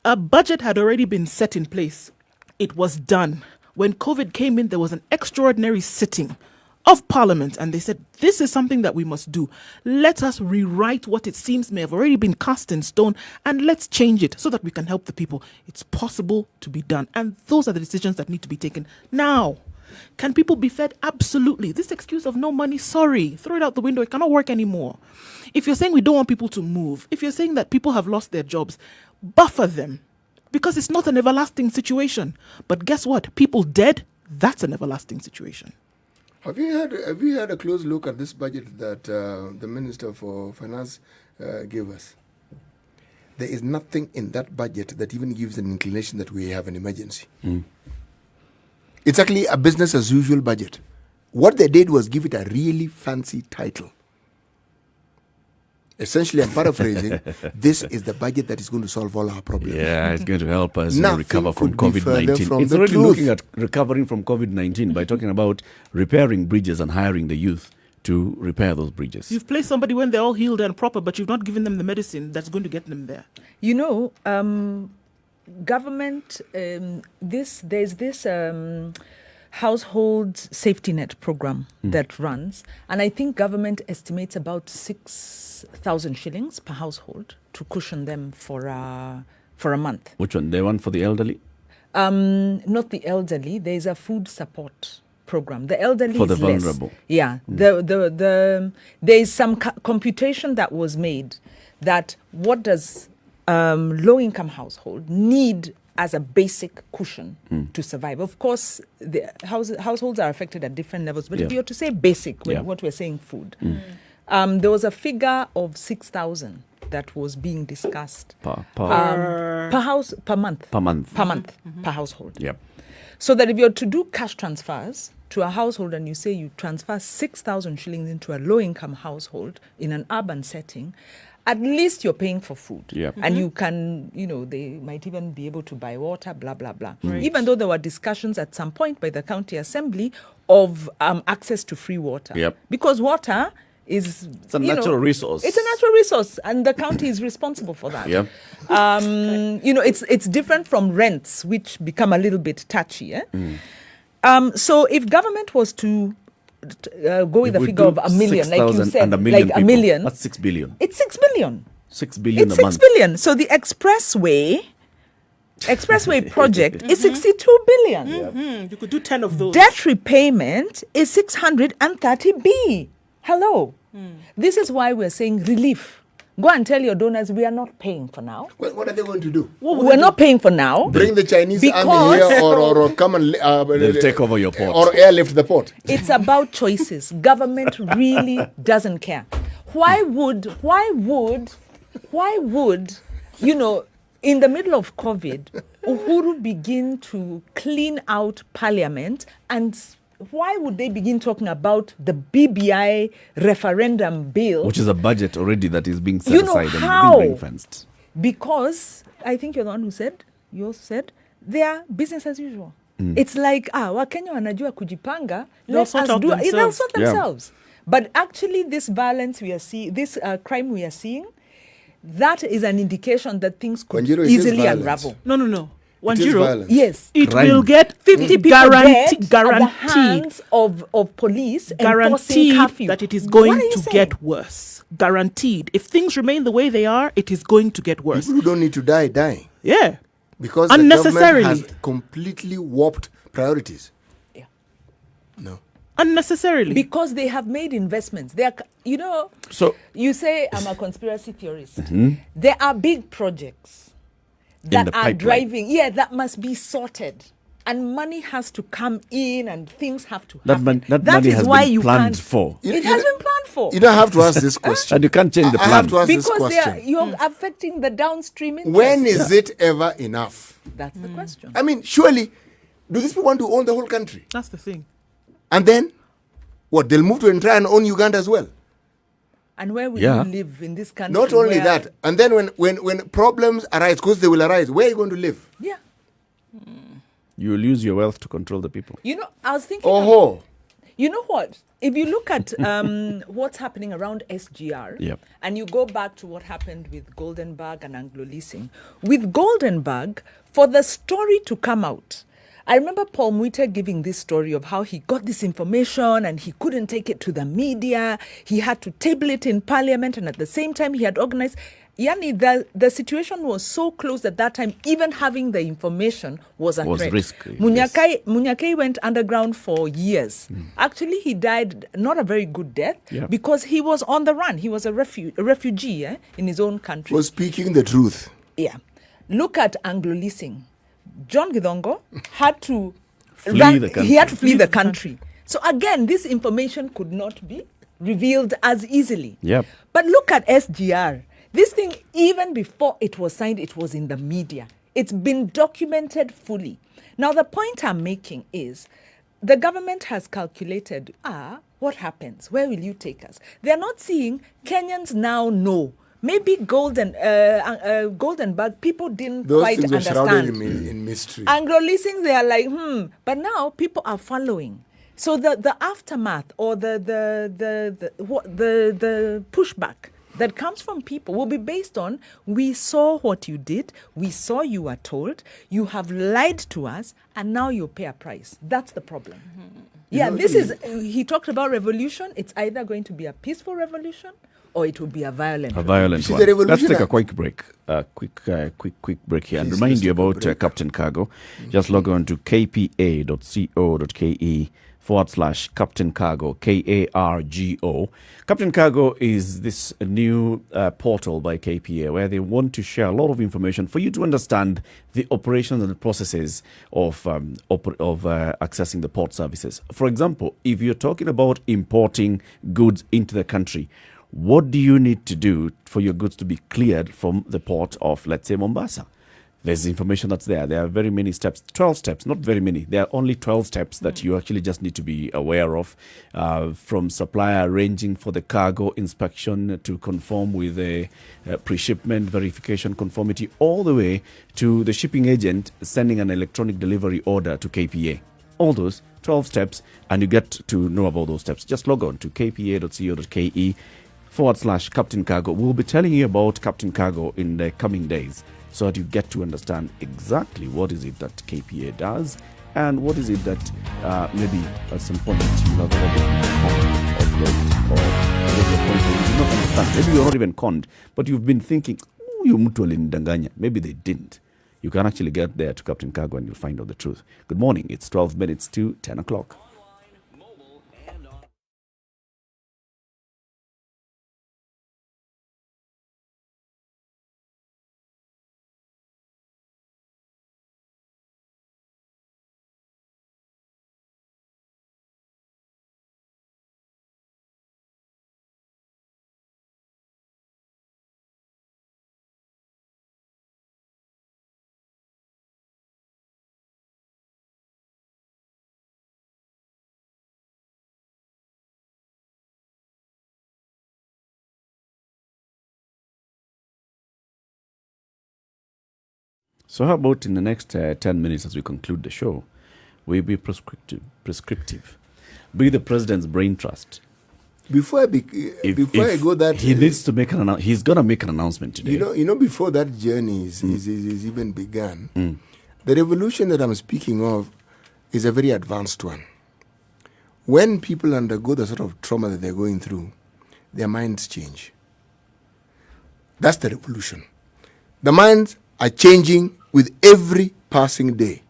A budget had already been set in place. It was done. When COVID came in, there was an extraordinary sitting of Parliament, and they said, this is something that we must do. Let us rewrite what it seems may have already been cast in stone, and let's change it so that we can help the people. It's possible to be done. And those are the decisions that need to be taken now. Can people be fed? Absolutely. This excuse of no money, sorry, throw it out the window. It cannot work anymore. If you're saying we don't want people to move, if you're saying that people have lost their jobs, buffer them, because it's not an everlasting situation. But guess what? People dead, that's an everlasting situation.
Have you had a close look at this budget that the Minister for Finance gave us? There is nothing in that budget that even gives an inclination that we have an emergency. It's actually a business as usual budget. What they did was give it a really fancy title. Essentially, I'm paraphrasing, this is the budget that is going to solve all our problems.
Yeah, it's going to help us recover from COVID-19. It's already looking at recovering from COVID-19 by talking about repairing bridges and hiring the youth to repair those bridges.
You've placed somebody when they're all healed and proper, but you've not given them the medicine that's going to get them there.
You know, government, there's this household safety net program that runs, and I think government estimates about 6,000 shillings per household to cushion them for a month.
Which one? The one for the elderly?
Not the elderly. There's a food support program. The elderly
for the
is
vulnerable.
Less. Yeah. There's some computation that was made that what does low-income household need as a basic cushion to survive. Of course, the households are affected at different levels, but if you're to say basic, what we're saying food, there was a figure of 6,000 that was being discussed per month per household.
Yep.
So that if you're to do cash transfers to a household and you say you transfer 6,000 shillings into a low-income household in an urban setting, at least you're paying for food.
Yep.
And you can, they might even be able to buy water, blah, blah, blah. Right. Even though there were discussions at some point by the county assembly of access to free water.
Yep.
Because water is
It's a natural resource.
It's a natural resource, and the county is responsible for that.
Yeah.
It's different from rents, which become a little bit touchy. So if government was to go with
If
a
we
figure
do
of $1 million, like you
6,000
said,
and a million
like
people,
$1 million,
that's 6 billion.
it's 6 billion.
6 billion
It's
a month.
6 billion. So the expressway project is 62 billion.
You could do 10 of those.
Debt repayment is 630 B. Hello. This is why we're saying relief. Go and tell your donors we are not paying for now.
What are they going to do?
We're not paying for now.
Bring the Chinese army
Because-
here or come and
They'll take over your port.
or airlift the port.
It's about choices. Government really doesn't care. Why would, in the middle of COVID, Uhuru begin to clean out parliament, and why would they begin talking about the BBI referendum bill?
Which is a budget already that is being set
You know
aside
how?
and being ring-fenced.
Because I think you're the one who said, you also said, they are business as usual. It's like, Wakenya wanajua kujipanga,
They'll
let
sort
us
out
do it. They'll
themselves.
sort
Yeah.
themselves. But actually, this violence we are seeing, this crime we are seeing, that is an indication that things could
Wanjiru, it is
easily
violence.
unravel.
No.
It is
1-0.
violence.
Yes.
It
Crime.
will get
50 people
guaranteed,
dead at the
guaranteed,
hands of police enforcing
guaranteed
curfew.
that it is
What
going
are you
to
saying?
get worse. Guaranteed. If things remain the way they are, it is going to get worse.
People who don't need to die.
Yeah.
Because the
Unnecessarily.
government has completely warped priorities.
Yeah.
No.
Unnecessarily.
Because they have made investments. They are,
So
you say I'm a conspiracy theorist. There are big projects that
the
are
pipeline.
driving. Yeah, that must be sorted. And money has to come in and things have to
that,
happen.
that
That
money
is
has
why
been
you
planned
can't.
for.
It has been planned for.
You don't have to ask this question.
And you can't change the
I
plan.
have to ask this
because
question.
you're affecting the downstream interest.
When is it ever enough?
That's the question.
I mean, surely, do these people want to own the whole country?
That's the thing.
And then, what, they'll move to and try and own Uganda as well?
And where will
Yeah.
you live in this country?
Not only
where-
that, and then when problems arise, because they will arise, where are you going to live?
Yeah.
You will use your wealth to control the people.
I was thinking.
Oh,
You know what? If you look at what's happening around SGR,
Yep.
and you go back to what happened with Goldenberg and Anglo Leasing, with Goldenberg, for the story to come out, I remember Paul Muite giving this story of how he got this information and he couldn't take it to the media. He had to table it in parliament, and at the same time he had organized. The situation was so close at that time, even having the information was a
Was
threat.
risky,
Munyakai went underground for years. Actually, he died not a very good death
Yeah.
because he was on the run. He was a refugee in his own country.
was speaking the truth.
Yeah. Look at Anglo Leasing. John Gidongo had to
Flee the country.
He had to flee the country. So again, this information could not be revealed as easily.
Yep.
But look at SGR. This thing, even before it was signed, it was in the media. It's been documented fully. Now, the point I'm making is the government has calculated, what happens? Where will you take us? They're not seeing Kenyans now know. Maybe Goldenberg, people didn't
Those
quite
things were shrouded
understand.
in mystery.
Anglo Leasing, they are like, but now people are following. So the aftermath or the pushback that comes from people will be based on, we saw what you did, we saw you were told, you have lied to us, and now you pay a price. That's the problem. Yeah, he talked about revolution. It's either going to be a peaceful revolution or it will be a violent
A violent
See,
one.
the revolution
Let's take a
act-
quick break. Quick break here, and
Please,
remind
let's
you
take a
about
break.
Captain Cargo. Just log on to kpa.co.ke/Captain Cargo, KARGO. Captain Cargo is this new portal by KPA where they want to share a lot of information for you to understand the operations and the processes of accessing the port services. For example, if you're talking about importing goods into the country, what do you need to do for your goods to be cleared from the port of, let's say, Mombasa? There's information that's there. There are very many steps, 12 steps, not very many. There are only 12 steps that you actually just need to be aware of, from supplier arranging for the cargo inspection to conform with the pre-shipment verification conformity, all the way to the shipping agent sending an electronic delivery order to KPA. all those 12 steps, and you get to know about those steps. Just log on to kpa.co.ke/Captain Cargo. We'll be telling you about Captain Cargo in the coming days so that you get to understand exactly what is it that KPA does and what is it that maybe at some point you have already conned or maybe a point where you do not understand. Maybe you're not even conned, but you've been thinking, you mtu alinidanganya. Maybe they didn't. You can actually get there to Captain Cargo and you'll find out the truth. Good morning. It's 12 minutes to 10 o'clock. So how about in the next 10 minutes as we conclude the show, we'll be prescriptive. Be the president's brain trust.
Before I go that...
He needs to make he's going to make an announcement today.
You know, before that journey is even begun, the revolution that I'm speaking of is a very advanced one. When people undergo the sort of trauma that they're going through, their minds change. That's the revolution. The minds are changing with every passing day.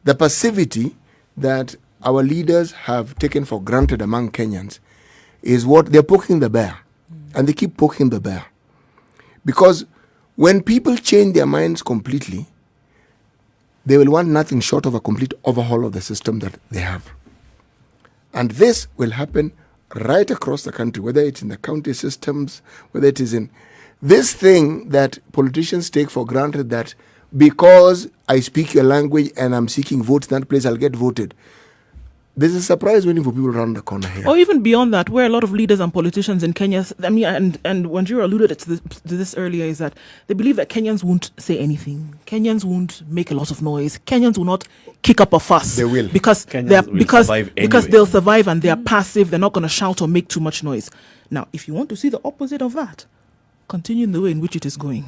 The passivity that our leaders have taken for granted among Kenyans is what they're poking the bear. And they keep poking the bear. Because when people change their minds completely, they will want nothing short of a complete overhaul of the system that they have. And this will happen right across the country, whether it's in the county systems, whether it is in this thing that politicians take for granted, that because I speak your language and I'm seeking votes in that place, I'll get voted. There's a surprise waiting for people around the corner here.
Or even beyond that, where a lot of leaders and politicians in Kenya, and Njeri alluded to this earlier, is that they believe that Kenyans won't say anything. Kenyans won't make a lot of noise. Kenyans will not kick up a fuss.
They will.
Because they'll survive and they're passive. They're not going to shout or make too much noise. Now, if you want to see the opposite of that, continue in the way in which it is going.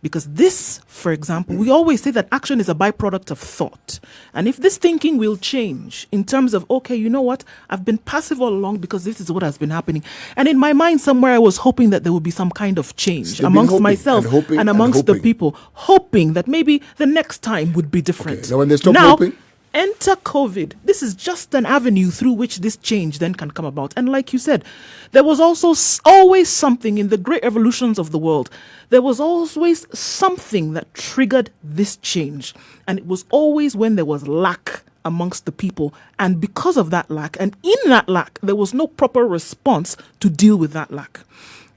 Because this, for example, we always say that action is a byproduct of thought. And if this thinking will change in terms of, okay, you know what, I've been passive all along because this is what has been happening. And in my mind somewhere I was hoping that there would be some kind of change amongst myself and amongst the people, hoping that maybe the next time would be different.
Okay. Now when they stop hoping...
Enter COVID. This is just an avenue through which this change then can come about. And like you said, there was also always something in the great revolutions of the world. There was always something that triggered this change. And it was always when there was lack amongst the people. And because of that lack, and in that lack, there was no proper response to deal with that lack.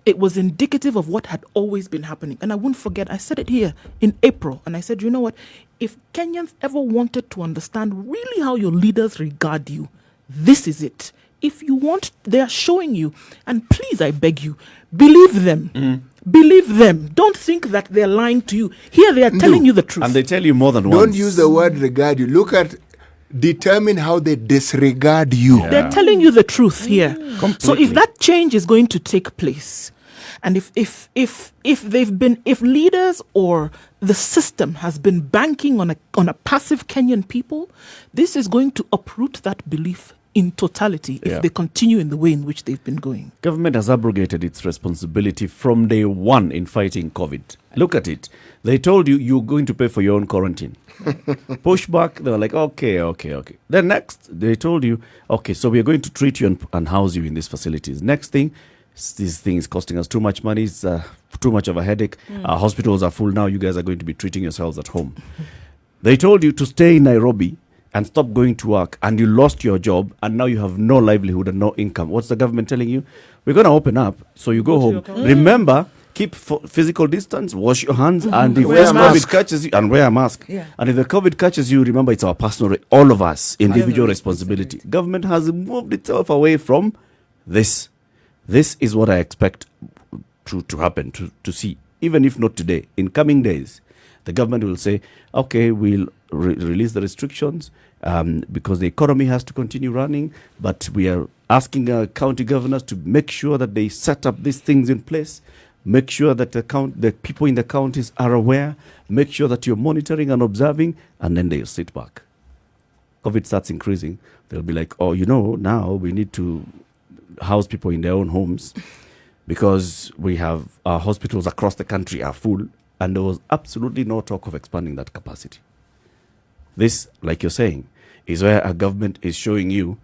It was indicative of what had always been happening. And I won't forget, I said it here in April. And I said, you know what? If Kenyans ever wanted to understand really how your leaders regard you, this is it. If you want, they are showing you. And please, I beg you, believe them. Believe them. Don't think that they're lying to you. Here they are telling you the truth.
And they tell you more than once.
Don't use the word regard you. Look at, determine how they disregard you.
Yeah. They're telling you the truth here.
Completely.
So if that change is going to take place, and if leaders or the system has been banking on a passive Kenyan people, this is going to uproot that belief in totality if they continue in the way in which they've been going.
Government has abrogated its responsibility from day one in fighting COVID. Look at it. They told you you're going to pay for your own quarantine. Pushback, they were like, okay. Then next, they told you, okay, so we are going to treat you and house you in these facilities. Next thing, this thing is costing us too much money. It's too much of a headache. Our hospitals are full now. You guys are going to be treating yourselves at home. They told you to stay in Nairobi and stop going to work, and you lost your job, and now you have no livelihood and no income. What's the government telling you? We're going to open up, so you go home. Remember, keep physical distance, wash your hands, and if COVID catches you, and wear a mask.
Yeah.
And if the COVID catches you, remember it's our personal, all of us, individual responsibility. Government has moved itself away from this. This is what I expect to happen, to see, even if not today, in coming days. The government will say, okay, we'll release the restrictions because the economy has to continue running, but we are asking our county governors to make sure that they set up these things in place, make sure that the people in the counties are aware, make sure that you're monitoring and observing, and then they'll sit back. COVID starts increasing, they'll be like, oh, now we need to house people in their own homes because we have our hospitals across the country are full, and there was absolutely no talk of expanding that capacity. This, like you're saying, is where a government is showing you,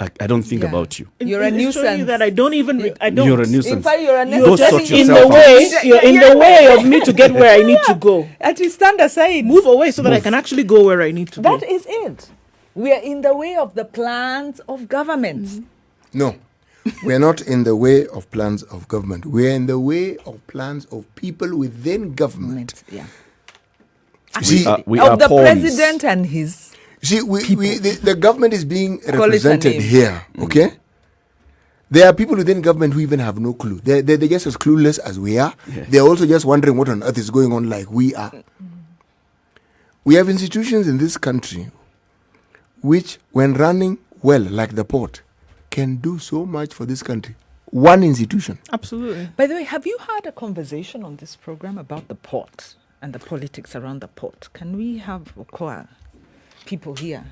I don't think about you.
You're a nuisance.
Showing you that I don't.
You're a nuisance.
In fact, you're a
Go
nuisance.
sort
in the
yourself
way.
out.
You're in the way of me to get where I need to go.
At least stand aside.
Move away so that I can actually go where I need to
That
go.
is it. We are in the way of the plans of government.
No, we are not in the way of plans of government. We are in the way of plans of people within government.
Yeah.
See,
We
Of
are
the
pawns.
president and his.
see, the government is being
Call it a
represented
name.
here, okay? There are people within government who even have no clue. They're just as clueless as we are.
Yes.
They're also just wondering what on earth is going on like we are. We have institutions in this country which, when running well, like the port, can do so much for this country. One institution.
Absolutely.
By the way, have you had a conversation on this program about the port and the politics around the port? Can we have Okoh people here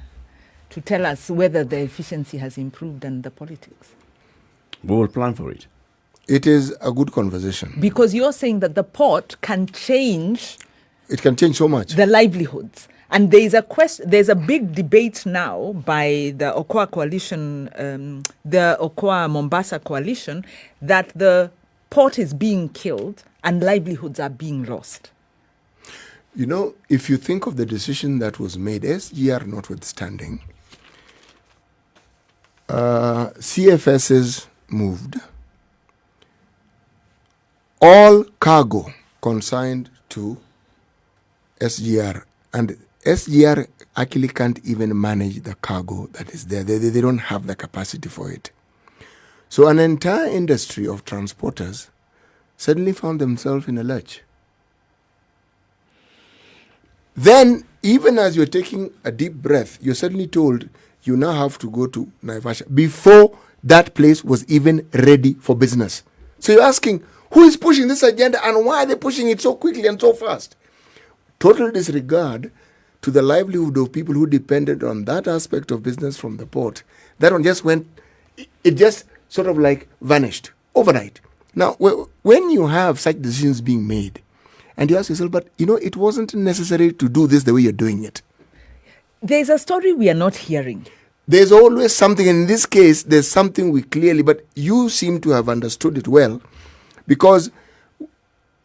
to tell us whether the efficiency has improved and the politics?
We will plan for it.
It is a good conversation.
Because you're saying that the port can change
It can change so much.
the livelihoods. And there's a big debate now by the Okoh coalition, the Okoh Mombasa coalition, that the port is being killed and livelihoods are being lost.
If you think of the decision that was made, SGR notwithstanding, CFSs moved. All cargo consigned to SGR, and SGR actually can't even manage the cargo that is there. They don't have the capacity for it. So an entire industry of transporters suddenly found themselves in a lurch. Then, even as you're taking a deep breath, you're suddenly told you now have to go to Naivasha before that place was even ready for business. So you're asking, who is pushing this agenda and why are they pushing it so quickly and so fast? Total disregard to the livelihood of people who depended on that aspect of business from the port. That one just went, it just sort of like vanished overnight. Now, when you have such decisions being made, and you ask yourself, but it wasn't necessary to do this the way you're doing it.
There's a story we are not hearing.
There's always something. In this case, there's something we clearly, but you seem to have understood it well, because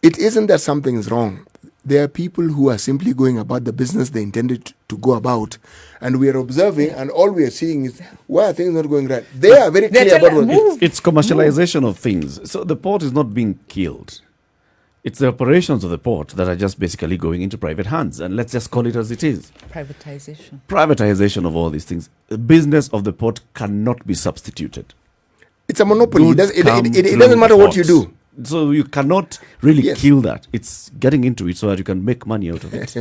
it isn't that something is wrong. There are people who are simply going about the business they intended to go about, and we are observing, and all we are seeing is, why are things not going right? They are very clear about what
It's commercialization of things. So the port is not being killed. It's the operations of the port that are just basically going into private hands. And let's just call it as it is.
Privatization.
Privatization of all these things. The business of the port cannot be substituted.
It's a monopoly.
Goods
It
come
doesn't
through
matter what
port.
you do.
So you cannot really
Yes.
kill that. It's getting into it so that you can make money out of it.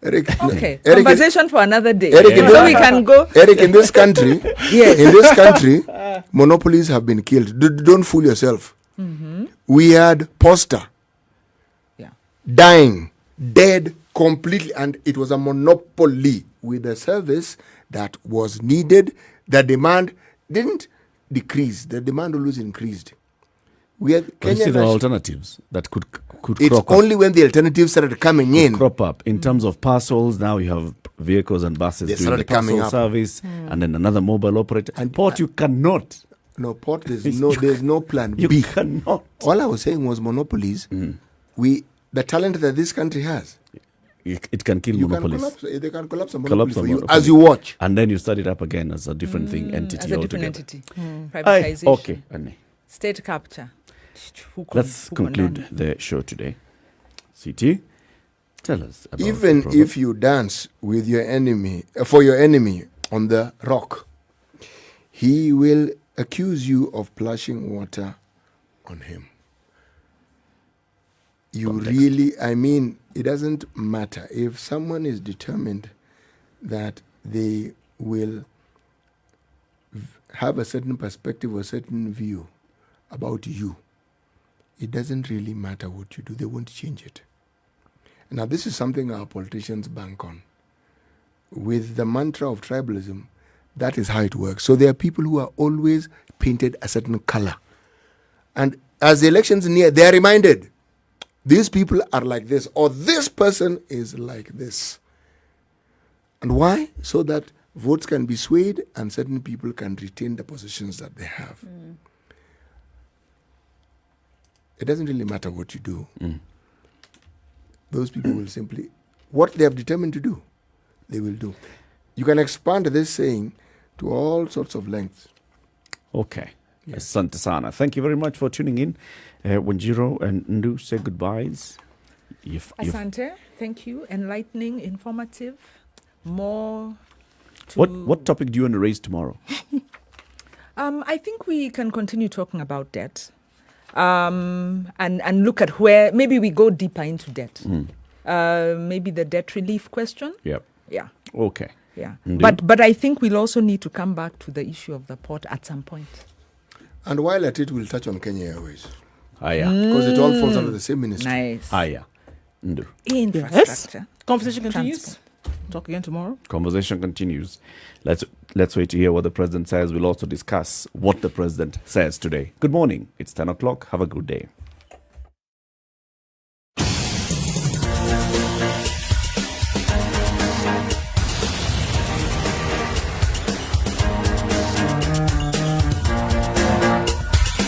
Eric,
Okay,
Eric,
conversation for another day.
Eric,
So we can go.
Eric, in this country,
Yes.
in this country, monopolies have been killed. Don't fool yourself. We had Posta
Yeah.
dying, dead completely, and it was a monopoly with a service that was needed. The demand didn't decrease; the demand always increased. We had
But you see,
Kenya.
there are alternatives that could
It's
crop
only when the alternatives started coming in.
crop up. In terms of parcels, now you have vehicles and buses
They
doing the
started coming
parcel
up.
service, and then another mobile operator. And port, you cannot.
No port. There's no plan
You
B.
cannot.
All I was saying was monopolies. The talent that this country has,
It can kill
you can
monopolies.
collapse. They can collapse a
Collapse
monopoly
a
for you
monopoly.
as you watch.
And then you start it up again as a different thing, entity
As a
altogether.
different entity.
Aye,
Privatization.
okay, Annie.
State capture.
Let's conclude the show today. CT, tell us about
Even
the proverb.
if you dance with your enemy, for your enemy on the rock, he will accuse you of splashing water on him. you
context.
really, I mean, it doesn't matter. If someone is determined that they will have a certain perspective or a certain view about you, it doesn't really matter what you do. They won't change it. Now, this is something our politicians bank on. With the mantra of tribalism, that is how it works. So there are people who are always painted a certain color. And as the elections near, they are reminded, these people are like this, or this person is like this. And why? So that votes can be swayed and certain people can retain the positions that they have. It doesn't really matter what you do. Those people will simply, what they have determined to do, they will do. You can expand this saying to all sorts of lengths.
Okay. Asante sana. Thank you very much for tuning in. Wanjiro and Nduh, say goodbyes.
Asante, thank you. Enlightening, informative, more to...
What topic do you want to raise tomorrow?
I think we can continue talking about debt and look at where, maybe we go deeper into debt. Maybe the debt relief question.
Yep.
Yeah.
Okay.
Yeah.
Nduh?
But I think we'll also need to come back to the issue of the port at some point.
And while at it, we'll touch on Kenya Airways.
Aya.
Because it all falls under the same ministry.
Nice.
Aya. Nduh.
Infrastructure.
Conversation continues. Talk again tomorrow.
Conversation continues. Let's wait to hear what the president says. We'll also discuss what the president says today. Good morning. It's 10 o'clock. Have a good day.